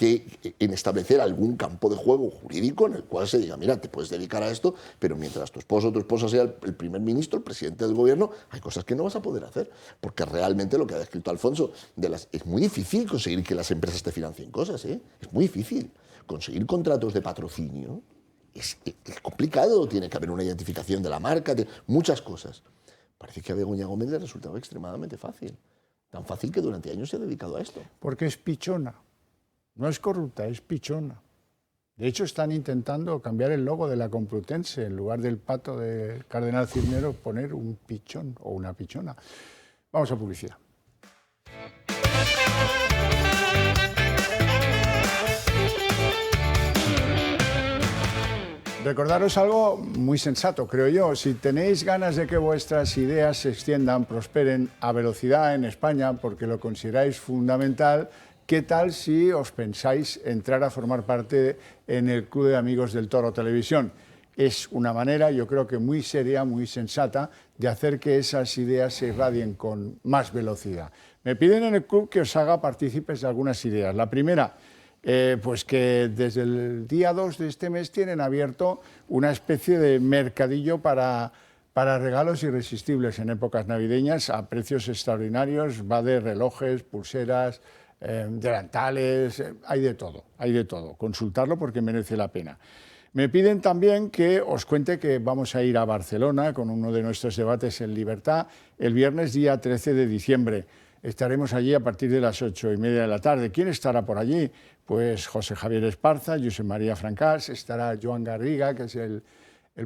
establecer algún campo de juego jurídico en el cual se diga, mira, te puedes dedicar a esto, pero mientras tu esposo o tu esposa sea el primer ministro, el presidente del gobierno, hay cosas que no vas a poder hacer. Porque realmente lo que ha descrito Alfonso, es muy difícil conseguir que las empresas te financien cosas, ¿eh? Es muy difícil. Conseguir contratos de patrocinio es complicado, tiene que haber una identificación de la marca, muchas cosas. Parece que a Begoña Gómez le resultaba extremadamente fácil. Tan fácil que durante años se ha dedicado a esto. Porque es pichona. No es corrupta, es pichona. De hecho, están intentando cambiar el logo de la Complutense. En lugar del pato del cardenal Cisneros, poner un pichón o una pichona. Vamos a publicidad. recordaros algo muy sensato, creo yo. Si tenéis ganas de que vuestras ideas se extiendan, prosperen a velocidad en España, porque lo consideráis fundamental, ¿qué tal si os pensáis entrar a formar parte en el Club de Amigos del Toro Televisión? Es una manera, yo creo que muy seria, muy sensata, de hacer que esas ideas se irradien con más velocidad. Me piden en el club que os haga partícipes de algunas ideas. La primera, pues que desde el día 2 de este mes tienen abierto una especie de mercadillo para regalos irresistibles en épocas navideñas a precios extraordinarios. Va de relojes, pulseras, delantales, hay de todo, hay de todo. Consultarlo porque merece la pena. Me piden también que os cuente que vamos a ir a Barcelona con uno de nuestros debates en Libertad el viernes día 13 de diciembre. Estaremos allí a partir de las 8:30 de la tarde. ¿Quién estará por allí? Pues José Javier Esparza, Josep María Francàs, estará Joan Garriga, que es el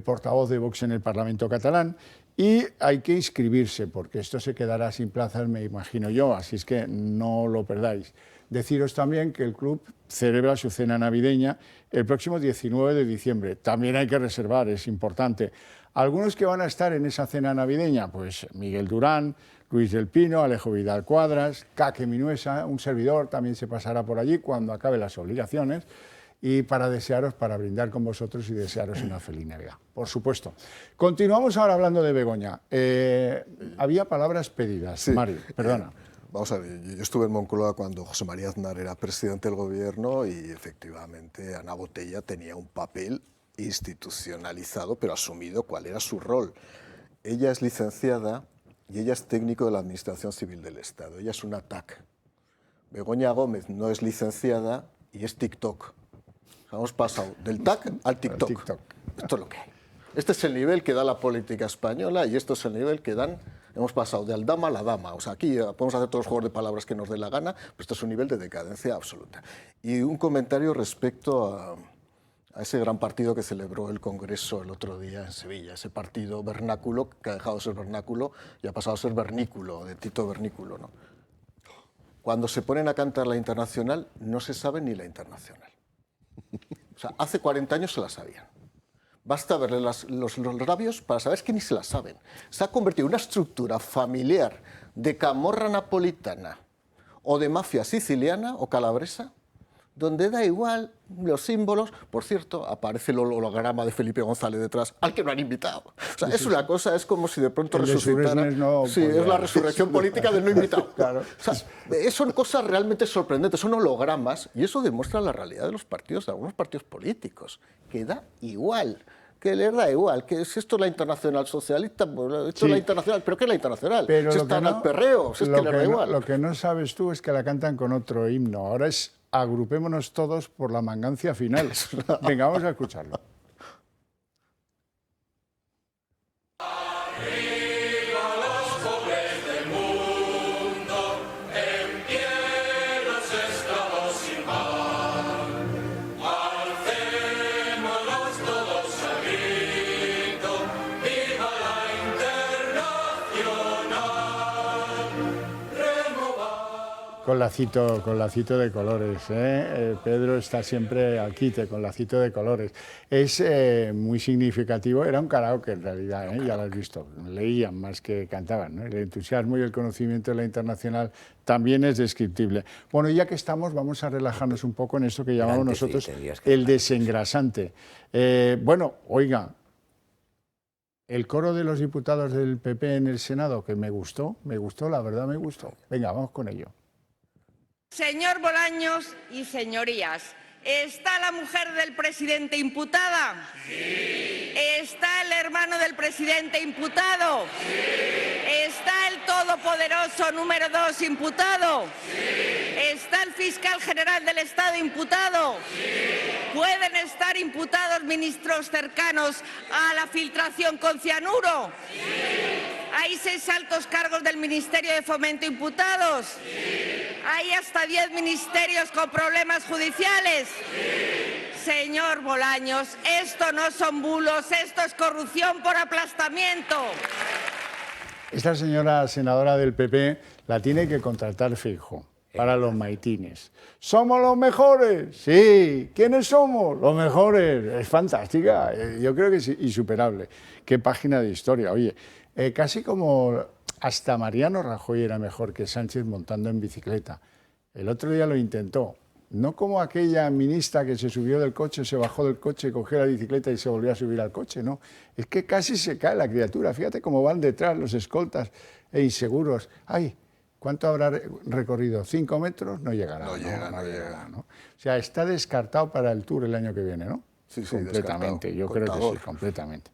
portavoz de Vox en el Parlamento catalán, y hay que inscribirse, porque esto se quedará sin plazas, me imagino yo, así es que no lo perdáis. Deciros también que el club celebra su cena navideña el próximo 19 de diciembre. También hay que reservar, es importante. Algunos que van a estar en esa cena navideña, pues Miguel Durán, Luis del Pino, Alejo Vidal Cuadras, Caque Minuesa, un servidor también se pasará por allí cuando acabe las obligaciones, y para desearos, para brindar con vosotros y desearos una feliz Navidad, por supuesto. Continuamos ahora hablando de Begoña. Había palabras pedidas, sí. Mario, perdona. Vamos a ver, yo estuve en Moncloa cuando José María Aznar era presidente del gobierno y efectivamente Ana Botella tenía un papel institucionalizado, pero asumido cuál era su rol. Ella es licenciada y ella es técnico de la Administración Civil del Estado. Ella es una TAC. Begoña Gómez no es licenciada y es TikTok. O sea, hemos pasado del TAC al TikTok. Esto es lo que hay. Este es el nivel que da la política española y esto es el nivel que dan. Hemos pasado de Aldama a la dama. O sea, aquí podemos hacer todos los juegos de palabras que nos dé la gana, pero esto es un nivel de decadencia absoluta. Y un comentario respecto a ese gran partido que celebró el Congreso el otro día en Sevilla, ese partido vernáculo que ha dejado de ser vernáculo y ha pasado a ser vernículo, de Tito Vernículo, ¿no? Cuando se ponen a cantar la Internacional, no se sabe ni la Internacional. O sea, hace 40 años se la sabían. Basta verle los labios para saber que ni se la saben. Se ha convertido en una estructura familiar de camorra napolitana o de mafia siciliana o calabresa, donde da igual los símbolos. Por cierto, aparece el holograma de Felipe González detrás, al que no han invitado. O sea, es una cosa, es como si de pronto resucitara. No, sí, es la resurrección política del no invitado. Claro. O sea, son cosas realmente sorprendentes, son hologramas, y eso demuestra la realidad de los partidos, de algunos partidos políticos, que da igual. Que les da igual, que si esto es la Internacional Socialista, pues esto es la Internacional, ¿pero qué es la Internacional? Pero si están al perreo, si es que les da igual. Lo que no sabes tú es que la cantan con otro himno, ahora es agrupémonos todos por la mangancia final. Venga, vamos a escucharlo. Con lacito de colores, ¿eh? Pedro está siempre al quite con lacito de colores. Es muy significativo, era un karaoke en realidad, ya lo has visto, leían más que cantaban, ¿no? El entusiasmo y el conocimiento de la Internacional también es descriptible. Bueno, ya que estamos, vamos a relajarnos un poco en esto que llamamos nosotros el desengrasante. Bueno, oiga, el coro de los diputados del PP en el Senado, que me gustó, la verdad me gustó. Venga, vamos con ello. Señor Bolaños y señorías, ¿está la mujer del presidente imputada? Sí. ¿Está el hermano del presidente imputado? Sí. ¿Está el todopoderoso número 2 imputado? Sí. ¿Está el fiscal general del Estado imputado? Sí. ¿Pueden estar imputados ministros cercanos a la filtración con cianuro? Sí. ¿Hay 6 altos cargos del Ministerio de Fomento imputados? Sí. ¿Hay hasta 10 ministerios con problemas judiciales? Sí. Señor Bolaños, esto no son bulos, esto es corrupción por aplastamiento. Esta señora senadora del PP la tiene que contratar Feijóo. para los maitines. ¿Somos los mejores? Sí. ¿Quiénes somos? Los mejores. Es fantástica. Yo creo que es insuperable. Qué página de historia. Oye, casi como hasta Mariano Rajoy era mejor que Sánchez montando en bicicleta. El otro día lo intentó. No como aquella ministra que se subió del coche, se bajó del coche, cogió la bicicleta y se volvió a subir al coche, no. Es que casi se cae la criatura. Fíjate cómo van detrás los escoltas e inseguros. Ay, ¿cuánto habrá recorrido? ¿5 metros? No llegará. No llegará, ¿no? O sea, está descartado para el Tour el año que viene, ¿no? Sí, completamente. Yo creo que sí, completamente.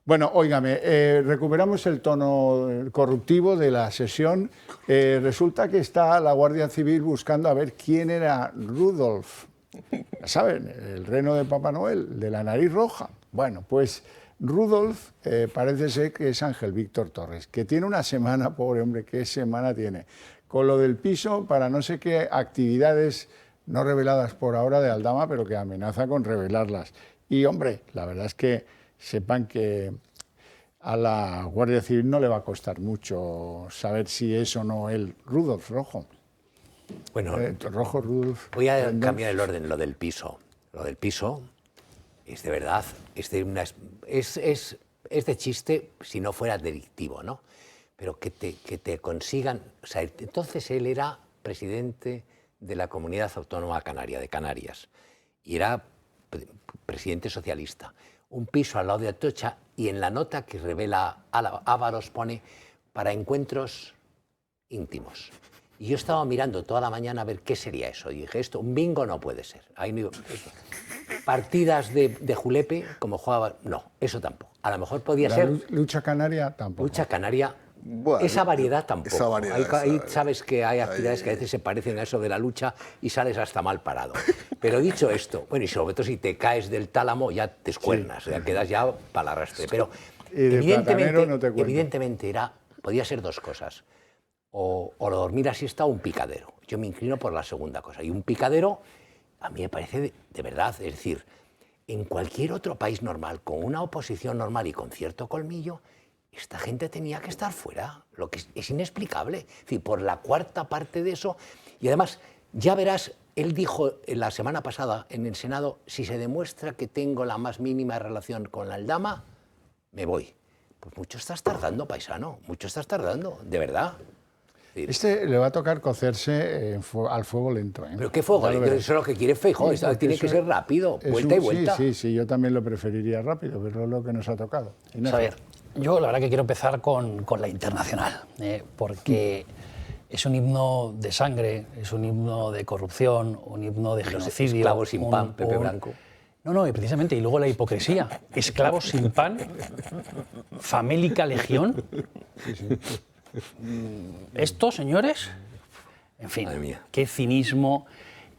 Bueno, óigame, recuperamos el tono corruptivo de la sesión. Resulta que está la Guardia Civil buscando a ver quién era Rudolf. Ya saben, el reno de Papá Noel, de la nariz roja. Bueno, pues Rudolf parece ser que es Ángel Víctor Torres, que tiene una semana, pobre hombre, ¿qué semana tiene? Con lo del piso para no sé qué actividades no reveladas por ahora de Aldama, pero que amenaza con revelarlas. Y, hombre, la verdad es que sepan que a la Guardia Civil no le va a costar mucho saber si es o no el Rudolf Rojo. Bueno, Rojo Rudolf. Voy a cambiar el orden, lo del piso. Lo del piso es de verdad, es de chiste si no fuera delictivo, ¿no? Pero que te consigan... O sea, entonces él era presidente de la Comunidad Autónoma Canaria, de Canarias, y era presidente socialista. Un piso al lado de Atocha, y en la nota que revela Ávaros pone para encuentros íntimos. Y yo estaba mirando toda la mañana a ver qué sería eso. Y dije, esto, un bingo no puede ser. Ahí no, partidas de julepe, como jugaba... No, eso tampoco. A lo mejor podía ser... Lucha canaria tampoco. Lucha canaria... Bueno, esa variedad tampoco. Esa variedad, ahí sabes que hay actividades que a veces se parecen a eso de la lucha y sales hasta mal parado. Pero dicho esto, bueno, y sobre todo si te caes del tálamo ya te escuernas, sí, o sea, quedas ya para el arrastre. Pero evidentemente podía ser dos cosas. O dormir así está un picadero. Yo me inclino por la segunda cosa. Y un picadero a mí me parece de verdad, es decir, en cualquier otro país normal, con una oposición normal y con cierto colmillo, esta gente tenía que estar fuera, lo que es inexplicable. Es decir, por la cuarta parte de eso. Y además, ya verás, él dijo la semana pasada en el Senado, si se demuestra que tengo la más mínima relación con la Aldama, me voy. Pues mucho estás tardando, paisano, mucho estás tardando, de verdad. Este le va a tocar cocerse al fuego lento. ¿Pero qué fuego lento? Eso es lo que quiere Feijóo, tiene que ser rápido, vuelta y vuelta. Sí, yo también lo preferiría rápido, pero es lo que nos ha tocado. A ver, yo la verdad que quiero empezar con la internacional, porque es un himno de sangre, es un himno de corrupción, un himno de genocidio. Esclavos sin pan, Pepe Blanco. No, y precisamente, y luego la hipocresía. Esclavos sin pan, famélica legión. Esto, señores, en fin, qué cinismo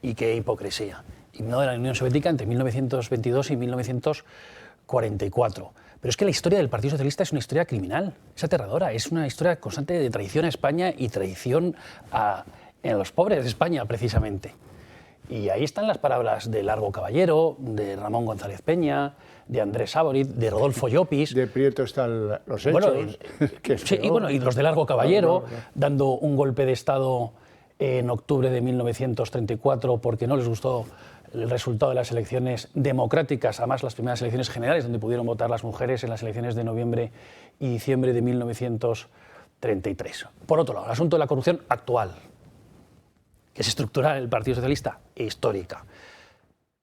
y qué hipocresía. Himno de la Unión Soviética entre 1922 y 1944. Pero es que la historia del Partido Socialista es una historia criminal, es aterradora, es una historia constante de traición a España y traición a los pobres de España, precisamente. Y ahí están las palabras de Largo Caballero, de Ramón González Peña, de Andrés Sáboriz, de Rodolfo Llopis. De Prieto están los hechos. Y los de Largo Caballero, dando un golpe de Estado en octubre de 1934 porque no les gustó el resultado de las elecciones democráticas, además las primeras elecciones generales, donde pudieron votar las mujeres en las elecciones de noviembre y diciembre de 1933. Por otro lado, el asunto de la corrupción actual, que es estructural en el Partido Socialista e histórica.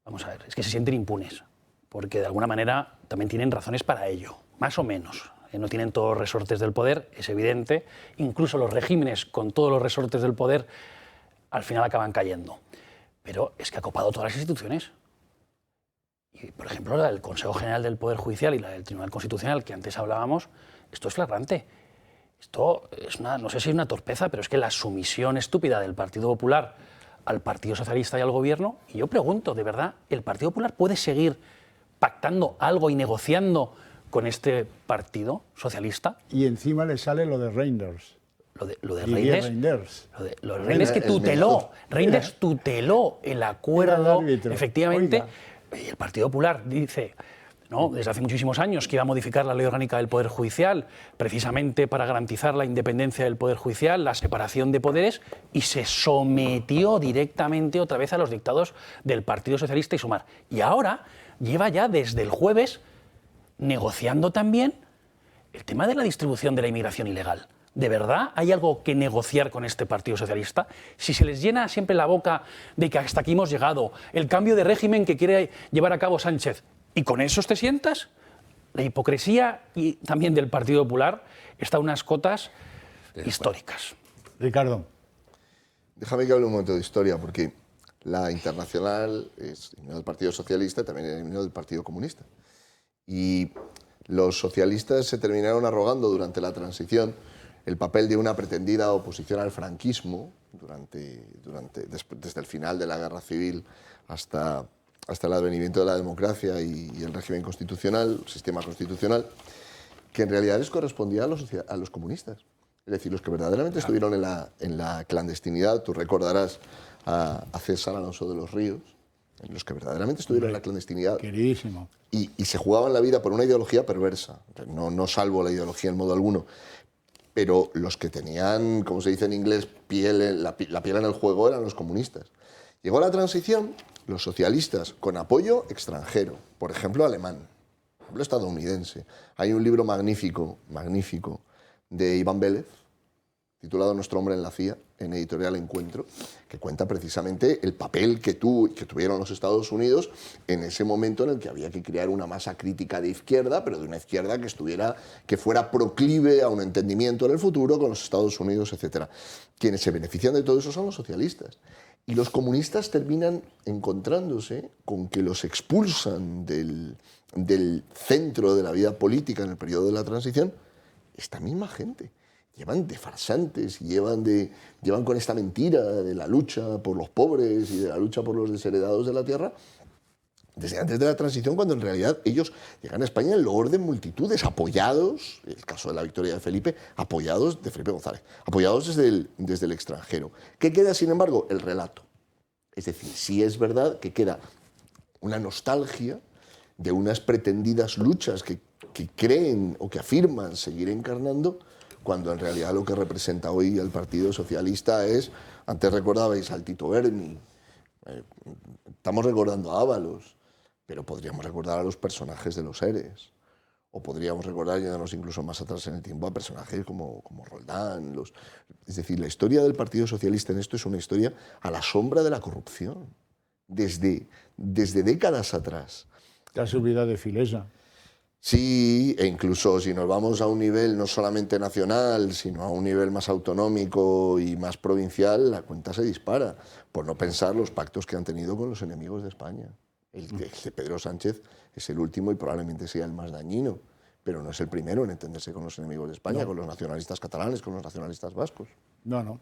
Vamos a ver, es que se sienten impunes, porque de alguna manera también tienen razones para ello, más o menos. No tienen todos los resortes del poder, es evidente. Incluso los regímenes con todos los resortes del poder al final acaban cayendo. Pero es que ha copado todas las instituciones. Y, por ejemplo, la del Consejo General del Poder Judicial y la del Tribunal Constitucional, que antes hablábamos, esto es flagrante. Esto es no sé si es una torpeza, pero es que la sumisión estúpida del Partido Popular al Partido Socialista y al Gobierno, y yo pregunto, ¿de verdad el Partido Popular puede seguir pactando algo y negociando con este Partido Socialista? Y encima le sale lo de Reinders. Lo de Reinders. Lo de Reinders que tuteló. Reinders tuteló el acuerdo, efectivamente. Y el Partido Popular dice, ¿no? Desde hace muchísimos años que iba a modificar la ley orgánica del Poder Judicial precisamente para garantizar la independencia del Poder Judicial, la separación de poderes, y se sometió directamente otra vez a los dictados del Partido Socialista y Sumar. Y ahora lleva ya desde el jueves negociando también el tema de la distribución de la inmigración ilegal. ¿De verdad hay algo que negociar con este Partido Socialista? Si se les llena siempre la boca de que hasta aquí hemos llegado, el cambio de régimen que quiere llevar a cabo Sánchez, ¿y con eso te sientas? La hipocresía y también del Partido Popular está a unas cotas históricas. Ricardo. Déjame que hable un momento de historia, porque la Internacional es el del Partido Socialista y también el del Partido Comunista. Y los socialistas se terminaron arrogando durante la transición el papel de una pretendida oposición al franquismo desde el final de la Guerra Civil hasta el advenimiento de la democracia y el régimen constitucional, el sistema constitucional, que en realidad les correspondía a los comunistas. Es decir, los que verdaderamente estuvieron en la clandestinidad. Tú recordarás a César Alonso de los Ríos, los que verdaderamente estuvieron en la clandestinidad. Queridísimo. Y se jugaban la vida por una ideología perversa. No salvo la ideología en modo alguno. Pero los que tenían, como se dice en inglés, la piel en el juego eran los comunistas. Llegó la transición, los socialistas, con apoyo extranjero, por ejemplo alemán, por ejemplo estadounidense. Hay un libro magnífico de Iván Vélez, titulado Nuestro hombre en la CIA, en Editorial Encuentro, que cuenta precisamente el papel que tuvieron los Estados Unidos en ese momento en el que había que crear una masa crítica de izquierda, pero de una izquierda que fuera proclive a un entendimiento en el futuro con los Estados Unidos, etc. Quienes se benefician de todo eso son los socialistas. Y los comunistas terminan encontrándose con que los expulsan del centro de la vida política en el periodo de la transición esta misma gente. Llevan de farsantes y llevan con esta mentira de la lucha por los pobres y de la lucha por los desheredados de la tierra desde antes de la transición, cuando en realidad ellos llegan a España en loor de multitudes, apoyados, en el caso de la victoria de Felipe, apoyados de Felipe González, apoyados desde el extranjero. ¿Qué queda, sin embargo? El relato. Es decir, sí es verdad que queda una nostalgia de unas pretendidas luchas que creen o que afirman seguir encarnando, cuando en realidad lo que representa hoy el Partido Socialista es, antes recordabais al Tito Berni, estamos recordando a Ábalos, pero podríamos recordar a los personajes de los Eres, o podríamos recordar, yéndonos incluso más atrás en el tiempo, a personajes como Roldán. Es decir, la historia del Partido Socialista en esto es una historia a la sombra de la corrupción, desde décadas atrás. Te has olvidado de Filesa. Sí, e incluso si nos vamos a un nivel no solamente nacional, sino a un nivel más autonómico y más provincial, la cuenta se dispara, por no pensar los pactos que han tenido con los enemigos de España. El de Pedro Sánchez es el último y probablemente sea el más dañino, pero no es el primero en entenderse con los enemigos de España, con los nacionalistas catalanes, con los nacionalistas vascos. No,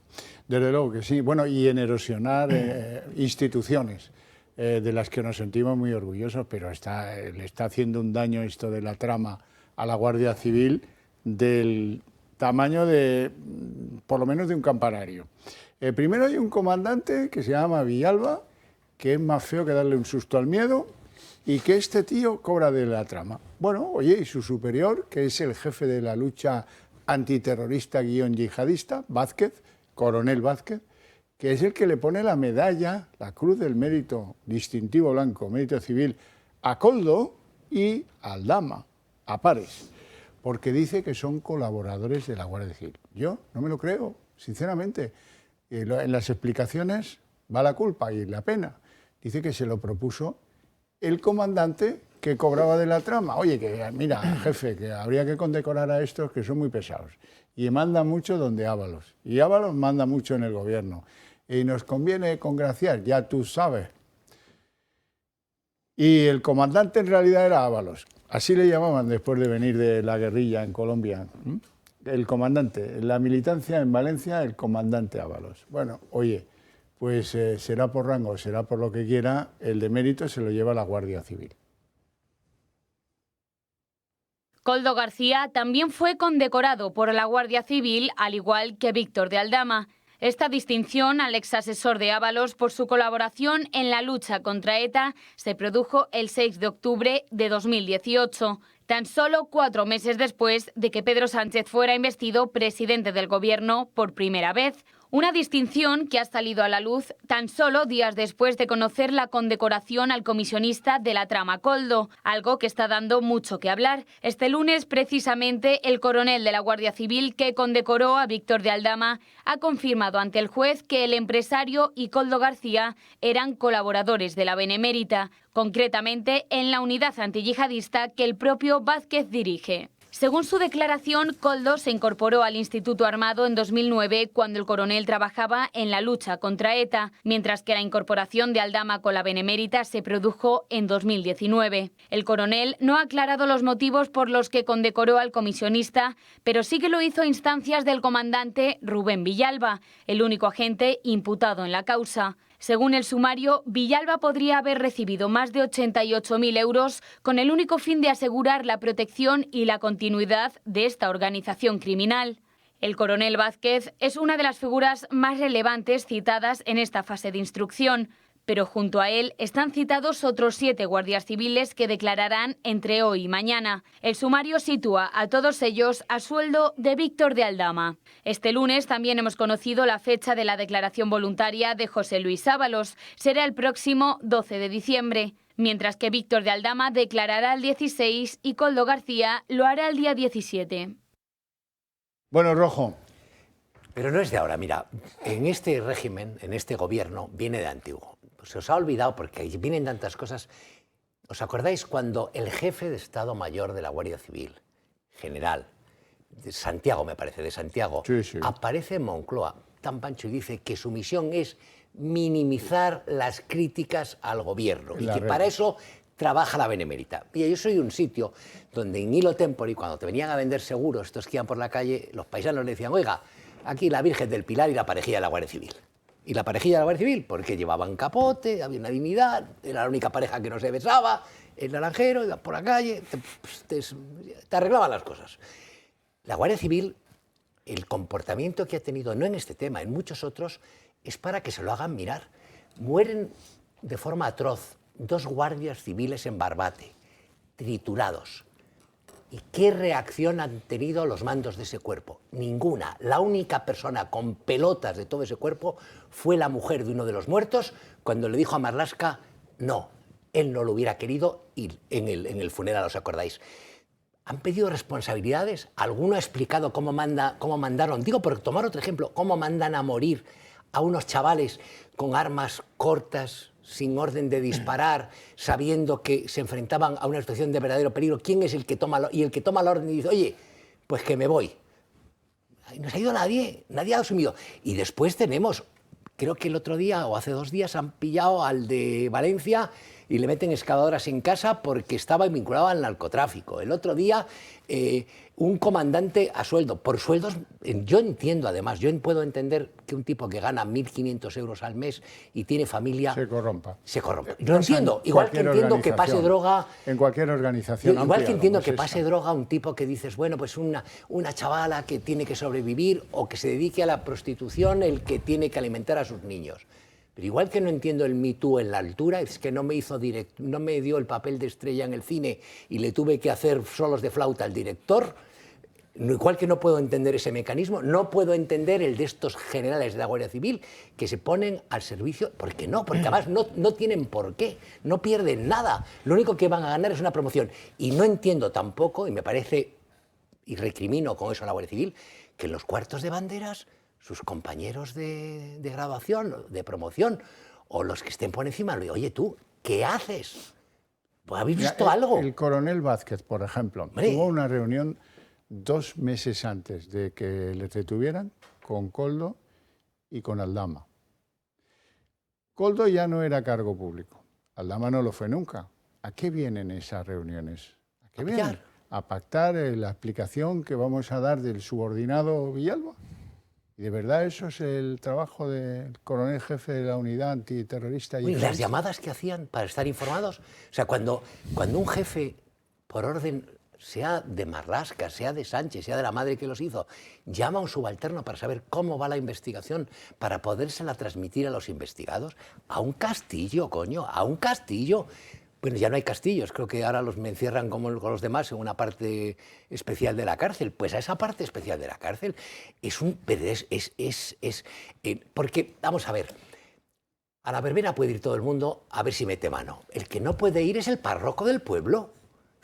desde luego que sí. Bueno, y en erosionar instituciones. De las que nos sentimos muy orgullosos, pero le está haciendo un daño esto de la trama a la Guardia Civil del tamaño de, por lo menos, de un campanario. Primero hay un comandante que se llama Villalba, que es más feo que darle un susto al miedo, y que este tío cobra de la trama. Bueno, oye, y su superior, que es el jefe de la lucha antiterrorista-yihadista, Vázquez, coronel Vázquez, que es el que le pone la medalla, la Cruz del Mérito Distintivo Blanco, Mérito Civil, a Koldo y a Aldama, a pares, porque dice que son colaboradores de la Guardia Civil. Yo no me lo creo, sinceramente. En las explicaciones va la culpa y la pena. Dice que se lo propuso el comandante que cobraba de la trama. Oye, que mira, jefe, que habría que condecorar a estos que son muy pesados. Y manda mucho donde Ábalos. Y Ábalos manda mucho en el gobierno. Y nos conviene congraciar, ya tú sabes. Y el comandante en realidad era Ábalos. Así le llamaban después de venir de la guerrilla en Colombia. El comandante, la militancia en Valencia, el comandante Ábalos. Bueno, oye, pues será por rango, será por lo que quiera, el de mérito se lo lleva la Guardia Civil. Koldo García también fue condecorado por la Guardia Civil, al igual que Víctor de Aldama. Esta distinción al exasesor de Ábalos por su colaboración en la lucha contra ETA se produjo el 6 de octubre de 2018, tan solo 4 meses después de que Pedro Sánchez fuera investido presidente del Gobierno por primera vez. Una distinción que ha salido a la luz tan solo días después de conocer la condecoración al comisionista de la trama Koldo, algo que está dando mucho que hablar. Este lunes, precisamente, el coronel de la Guardia Civil que condecoró a Víctor de Aldama ha confirmado ante el juez que el empresario y Koldo García eran colaboradores de la Benemérita, concretamente en la unidad antiyihadista que el propio Vázquez dirige. Según su declaración, Koldo se incorporó al Instituto Armado en 2009 cuando el coronel trabajaba en la lucha contra ETA, mientras que la incorporación de Aldama con la Benemérita se produjo en 2019. El coronel no ha aclarado los motivos por los que condecoró al comisionista, pero sí que lo hizo a instancias del comandante Rubén Villalba, el único agente imputado en la causa. Según el sumario, Villalba podría haber recibido más de 88.000 euros con el único fin de asegurar la protección y la continuidad de esta organización criminal. El coronel Vázquez es una de las figuras más relevantes citadas en esta fase de instrucción, pero junto a él están citados otros 7 guardias civiles que declararán entre hoy y mañana. El sumario sitúa a todos ellos a sueldo de Víctor de Aldama. Este lunes también hemos conocido la fecha de la declaración voluntaria de José Luis Ábalos. Será el próximo 12 de diciembre, mientras que Víctor de Aldama declarará el 16 y Koldo García lo hará el día 17. Bueno, Rojo. Pero no es de ahora, mira, en este régimen, en este gobierno, viene de antiguo. Se os ha olvidado porque vienen tantas cosas. ¿Os acordáis cuando el jefe de Estado Mayor de la Guardia Civil, general, de Santiago me parece, de Santiago, sí, aparece en Moncloa, tan pancho, y dice que su misión es minimizar las críticas al gobierno y que para eso trabaja la Benemérita? Y yo soy un sitio donde en hilo tempori, cuando te venían a vender seguros, estos que iban por la calle, los paisanos le decían, oiga, aquí la Virgen del Pilar y la parejilla de la Guardia Civil. Y la parejilla de la Guardia Civil, porque llevaban capote, había una dignidad, era la única pareja que no se besaba, el naranjero, iba por la calle, te arreglaban las cosas. La Guardia Civil, el comportamiento que ha tenido, no en este tema, en muchos otros, es para que se lo hagan mirar. Mueren de forma atroz 2 guardias civiles en Barbate, triturados. ¿Y qué reacción han tenido los mandos de ese cuerpo? Ninguna. La única persona con pelotas de todo ese cuerpo fue la mujer de uno de los muertos cuando le dijo a Marlaska, no, él no lo hubiera querido, y en el funeral, ¿os acordáis? ¿Han pedido responsabilidades? ¿Alguno ha explicado cómo mandaron? Digo, por tomar otro ejemplo, ¿cómo mandan a morir a unos chavales con armas cortas, sin orden de disparar, sabiendo que se enfrentaban a una situación de verdadero peligro? ¿Quién es el que toma la orden y dice, oye, pues que me voy? No se ha ido nadie, nadie ha asumido. Y después tenemos, creo que el otro día o hace 2 días han pillado al de Valencia y le meten excavadoras en casa porque estaba vinculado al narcotráfico. El otro día un comandante a sueldo, por sueldos, yo entiendo además, yo puedo entender que un tipo que gana 1.500 euros al mes y tiene familia... Se corrompa. Se corrompe. Lo entiendo, igual que entiendo que pase droga... En cualquier organización amplia, igual que entiendo que pase droga un tipo que dices, bueno, pues una chavala que tiene que sobrevivir o que se dedique a la prostitución, el que tiene que alimentar a sus niños. Pero igual que no entiendo el Me Too en la altura, es que no me dio el papel de estrella en el cine y le tuve que hacer solos de flauta al director, igual que no puedo entender ese mecanismo, no puedo entender el de estos generales de la Guardia Civil que se ponen al servicio, porque además no tienen por qué, no pierden nada, lo único que van a ganar es una promoción. Y no entiendo tampoco, y me parece, y recrimino con eso a la Guardia Civil, que en los cuartos de banderas sus compañeros de graduación, de promoción, o los que estén por encima, le digo, oye tú, ¿qué haces? Pues, ¿habéis visto algo? El coronel Vázquez, por ejemplo, tuvo una reunión 2 meses antes de que le detuvieran con Koldo y con Aldama. Koldo ya no era cargo público, Aldama no lo fue nunca. ¿A qué vienen esas reuniones? ¿A qué vienen? ¿A pactar la explicación que vamos a dar del subordinado Villalba? ¿Y de verdad eso es el trabajo del coronel jefe de la unidad antiterrorista? ¿Y las llamadas que hacían para estar informados? O sea, cuando un jefe, por orden sea de Marlaska, sea de Sánchez, sea de la madre que los hizo, llama a un subalterno para saber cómo va la investigación, para podérsela transmitir a los investigados, a un castillo, coño, a un castillo. Bueno, ya no hay castillos, creo que ahora los me encierran como con los demás en una parte especial de la cárcel. Pues a esa parte especial de la cárcel porque, vamos a ver, a la verbena puede ir todo el mundo a ver si mete mano. El que no puede ir es el párroco del pueblo,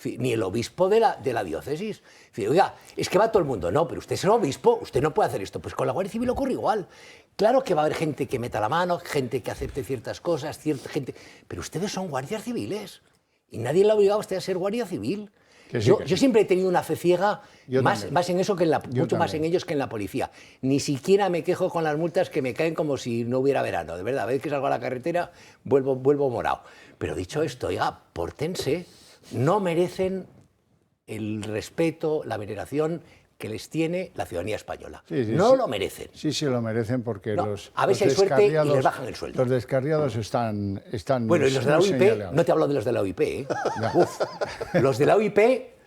ni el obispo de la diócesis. Oiga, es que va todo el mundo. No, pero usted es el obispo, usted no puede hacer esto. Pues con la Guardia Civil ocurre igual. Claro que va a haber gente que meta la mano, gente que acepte ciertas cosas, cierta gente... Pero ustedes son guardias civiles y nadie le ha obligado a usted a ser guardia civil. Yo siempre he tenido una fe ciega, más en eso que mucho más en ellos que en la policía. Ni siquiera me quejo con las multas que me caen como si no hubiera verano. De verdad, a veces que salgo a la carretera vuelvo morado. Pero dicho esto, oiga, pórtense, no merecen el respeto, la veneración que les tiene la ciudadanía española. No lo merecen. Sí, lo merecen porque a ver si hay suerte y les bajan el sueldo. Los descarriados están bueno, y los de la OIP, no te hablo de los de la OIP, ¿eh? Los de la OIP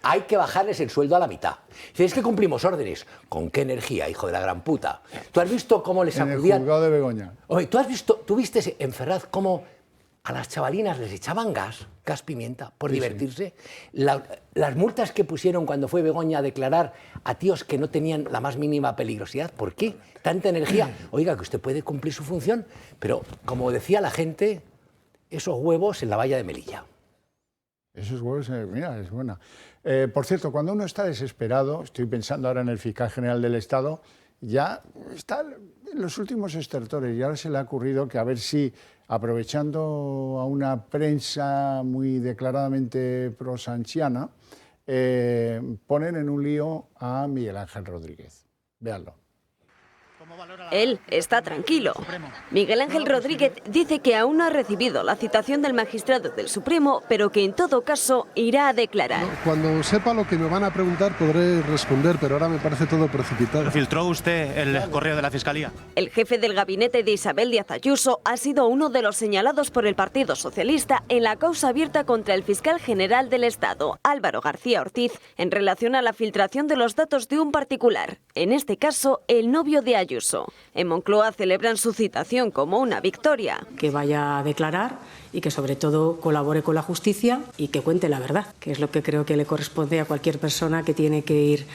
hay que bajarles el sueldo a la mitad. Si es que cumplimos órdenes. ¿Con qué energía, hijo de la gran puta? ¿Tú has visto cómo les acudían? En el juzgado de Begoña. Oye, ¿tú viste en Ferraz cómo a las chavalinas les echaban gas pimienta, por divertirse? Las multas que pusieron cuando fue Begoña a declarar a tíos que no tenían la más mínima peligrosidad. ¿Por qué? Tanta energía. Oiga, que usted puede cumplir su función, pero como decía la gente, esos huevos en la valla de Melilla. Esos huevos, mira, es buena. Por cierto, cuando uno está desesperado, estoy pensando ahora en el fiscal general del Estado, ya está en los últimos estertores y ahora se le ha ocurrido que a ver si, aprovechando a una prensa muy declaradamente prosanchiana, ponen en un lío a Miguel Ángel Rodríguez. Véanlo. Él está tranquilo. Miguel Ángel Rodríguez dice que aún no ha recibido la citación del magistrado del Supremo, pero que en todo caso irá a declarar. Cuando sepa lo que me van a preguntar podré responder, pero ahora me parece todo precipitado. ¿Filtró usted el correo de la Fiscalía? El jefe del gabinete de Isabel Díaz Ayuso ha sido uno de los señalados por el Partido Socialista en la causa abierta contra el fiscal general del Estado, Álvaro García Ortiz, en relación a la filtración de los datos de un particular, en este caso el novio de Ayuso. En Moncloa celebran su citación como una victoria. Que vaya a declarar y que sobre todo colabore con la justicia y que cuente la verdad, que es lo que creo que le corresponde a cualquier persona que tiene que ir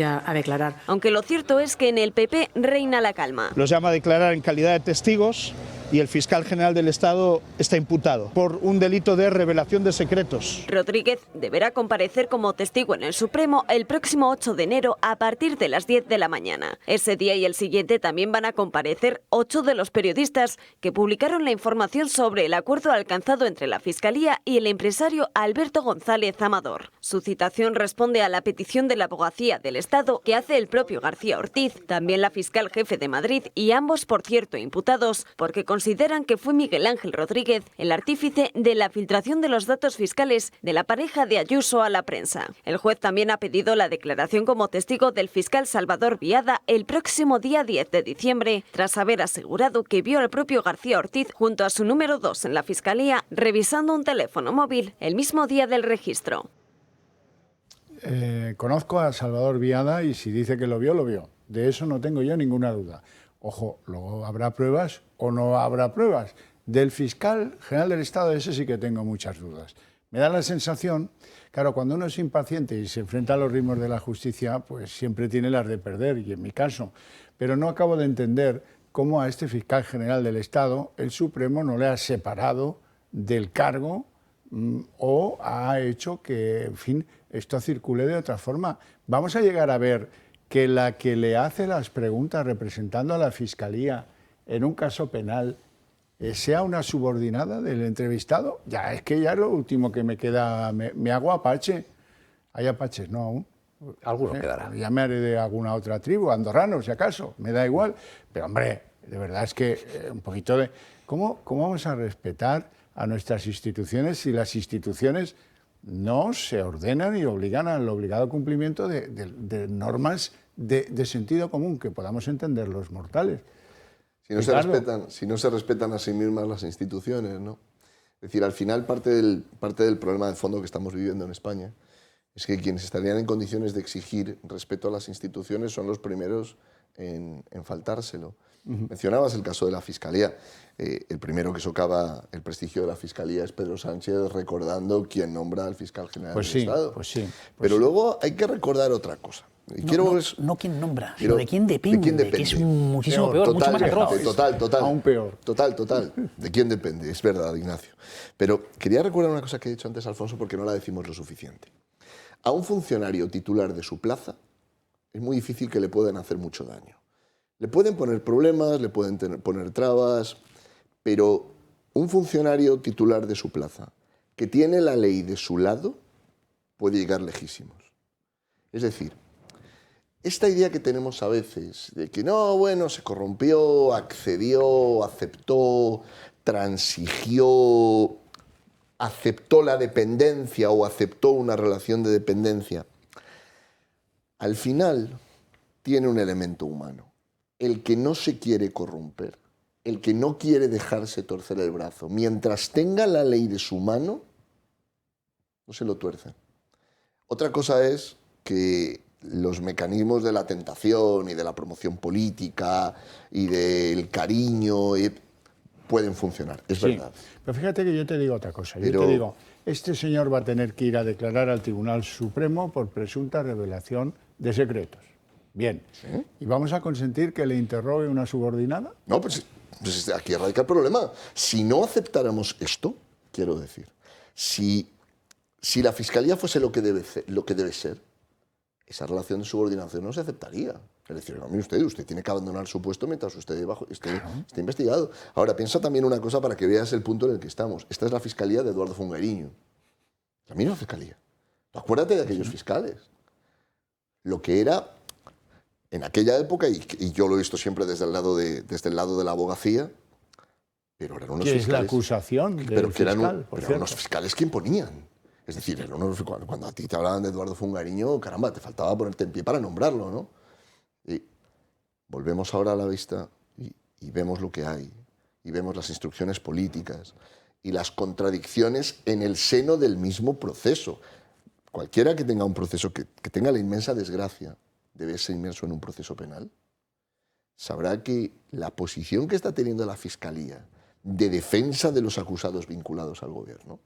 a declarar. Aunque lo cierto es que en el PP reina la calma. Los llama a declarar en calidad de testigos y el fiscal general del Estado está imputado por un delito de revelación de secretos. Rodríguez deberá comparecer como testigo en el Supremo el próximo 8 de enero a partir de las 10 de la mañana. Ese día y el siguiente también van a comparecer 8 de los periodistas que publicaron la información sobre el acuerdo alcanzado entre la Fiscalía y el empresario Alberto González Amador. Su citación responde a la petición de la Abogacía del Estado que hace el propio García Ortiz, también la fiscal jefe de Madrid y ambos, por cierto, imputados porque consideran que fue Miguel Ángel Rodríguez el artífice de la filtración de los datos fiscales de la pareja de Ayuso a la prensa. El juez también ha pedido la declaración como testigo del fiscal Salvador Viada el próximo día 10 de diciembre, tras haber asegurado que vio al propio García Ortiz junto a su número 2 en la Fiscalía revisando un teléfono móvil el mismo día del registro. Conozco a Salvador Viada y si dice que lo vio, lo vio. De eso no tengo yo ninguna duda. Ojo, luego habrá pruebas o no habrá pruebas. Del fiscal general del Estado, de ese sí que tengo muchas dudas. Me da la sensación, claro, cuando uno es impaciente y se enfrenta a los ritmos de la justicia, pues siempre tiene las de perder, y en mi caso. Pero no acabo de entender cómo a este fiscal general del Estado el Supremo no le ha separado del cargo o ha hecho que, en fin, esto circule de otra forma. Vamos a llegar a ver que la que le hace las preguntas representando a la Fiscalía en un caso penal sea una subordinada del entrevistado. Ya es que ya es lo último que me queda. Me hago apache. Hay apaches, ¿no? Aún. Alguno quedará. Ya me haré de alguna otra tribu, andorrano, si acaso. Me da igual. Pero, hombre, de verdad es que un poquito de... ¿Cómo vamos a respetar a nuestras instituciones si las instituciones no se ordenan y obligan al obligado cumplimiento de normas de sentido común que podamos entender los mortales? Si no se respetan a sí mismas las instituciones, ¿no? Es decir, al final parte del problema de fondo que estamos viviendo en España es que quienes estarían en condiciones de exigir respeto a las instituciones son los primeros en faltárselo. Mencionabas el caso de la Fiscalía. El primero que socava el prestigio de la Fiscalía es Pedro Sánchez, recordando quién nombra al fiscal general del Estado. Pero luego hay que recordar otra cosa. No quién nombra, sino de quién depende, que es muchísimo peor, mucho más atroz. Total. Aún peor. Total. ¿De quién depende? Es verdad, Ignacio. Pero quería recordar una cosa que he dicho antes, Alfonso, porque no la decimos lo suficiente. A un funcionario titular de su plaza es muy difícil que le puedan hacer mucho daño. Le pueden poner problemas, le pueden poner trabas, pero un funcionario titular de su plaza que tiene la ley de su lado puede llegar lejísimos. Es decir, esta idea que tenemos a veces de que no, bueno, se corrompió, accedió, aceptó, transigió, aceptó la dependencia o aceptó una relación de dependencia, al final tiene un elemento humano. El que no se quiere corromper, el que no quiere dejarse torcer el brazo, mientras tenga la ley de su mano, no se lo tuerce. Otra cosa es que los mecanismos de la tentación y de la promoción política y del cariño pueden funcionar, es verdad. Pero fíjate que yo te digo otra cosa. Yo te digo, este señor va a tener que ir a declarar al Tribunal Supremo por presunta revelación de secretos. Bien. ¿Sí? ¿Y vamos a consentir que le interrogue una subordinada? No, pues aquí radica el problema. Si no aceptáramos esto, quiero decir, si la Fiscalía fuese lo que debe ser, esa relación de subordinación no se aceptaría. Es decir, no, mire usted tiene que abandonar su puesto mientras usted esté investigado. Ahora, piensa también una cosa para que veas el punto en el que estamos. Esta es la Fiscalía de Eduardo Fungairiño. La misma Fiscalía. Acuérdate de aquellos fiscales. Lo que era, en aquella época, y yo lo he visto siempre desde el lado de la abogacía, pero eran unos fiscales... ¿Qué es la acusación del fiscal, eran unos fiscales que imponían. Es decir, cuando a ti te hablaban de Eduardo Fungairiño, caramba, te faltaba ponerte en pie para nombrarlo, ¿no? Y volvemos ahora a la vista y vemos lo que hay, y vemos las instrucciones políticas y las contradicciones en el seno del mismo proceso. Cualquiera que tenga un proceso, que tenga la inmensa desgracia de verse inmerso en un proceso penal, sabrá que la posición que está teniendo la Fiscalía de defensa de los acusados vinculados al gobierno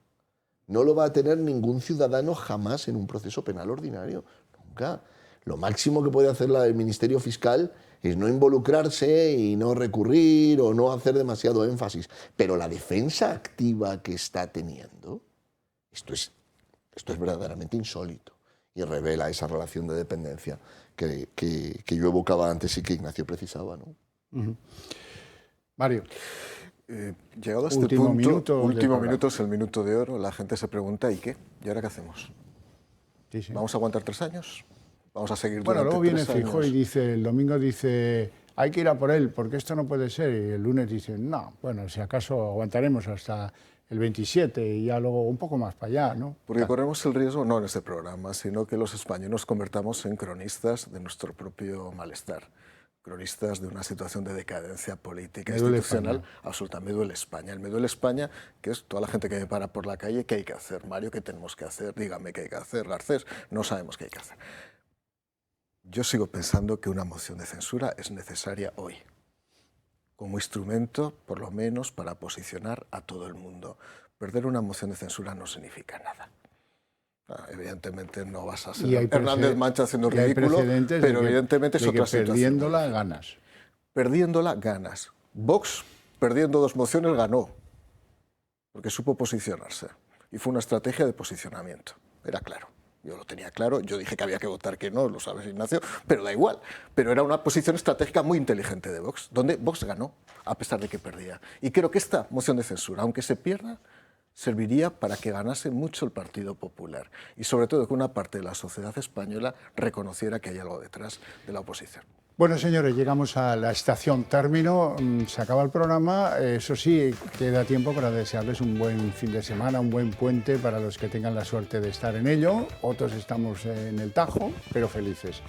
no lo va a tener ningún ciudadano jamás en un proceso penal ordinario. Nunca. Lo máximo que puede hacer el Ministerio Fiscal es no involucrarse y no recurrir o no hacer demasiado énfasis. Pero la defensa activa que está teniendo, esto es verdaderamente insólito y revela esa relación de dependencia que yo evocaba antes y que Ignacio precisaba, ¿no? Mario. Llegado a este último minuto es el minuto de oro, la gente se pregunta ¿y qué? ¿Y ahora qué hacemos? Sí, sí. ¿Vamos a aguantar 3 años? ¿Vamos a seguir durante 3 años? Bueno, luego viene 3 años? Feijóo y dice, el domingo dice, hay que ir a por él, porque esto no puede ser. Y el lunes dice, no, bueno, si acaso aguantaremos hasta el 27 y ya luego un poco más para allá, ¿no? Porque corremos el riesgo, no en este programa, sino que los españoles nos convertamos en cronistas de nuestro propio malestar. Cronistas de una situación de decadencia política institucional absoluta. Me duele España. Me duele España, que es toda la gente que me para por la calle, ¿qué hay que hacer? Mario, ¿qué tenemos que hacer? Dígame qué hay que hacer. Garcés, no sabemos qué hay que hacer. Yo sigo pensando que una moción de censura es necesaria hoy, como instrumento, por lo menos, para posicionar a todo el mundo. Perder una moción de censura no significa nada. Evidentemente no vas a ser Hernández Mancha haciendo ridículo, pero evidentemente es otra situación. Perdiéndola ganas. Perdiéndola ganas. Vox, perdiendo 2 mociones, ganó, porque supo posicionarse. Y fue una estrategia de posicionamiento, era claro. Yo lo tenía claro, yo dije que había que votar que no, lo sabes, Ignacio, pero da igual. Pero era una posición estratégica muy inteligente de Vox, donde Vox ganó, a pesar de que perdía. Y creo que esta moción de censura, aunque se pierda, serviría para que ganase mucho el Partido Popular y sobre todo que una parte de la sociedad española reconociera que hay algo detrás de la oposición. Bueno, señores, llegamos a la estación término, se acaba el programa, eso sí, queda tiempo para desearles un buen fin de semana, un buen puente para los que tengan la suerte de estar en ello, otros estamos en el Tajo, pero felices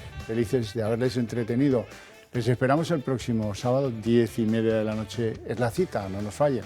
de haberles entretenido. Les esperamos el próximo sábado, 10:30 de la noche, es la cita, no nos fallen.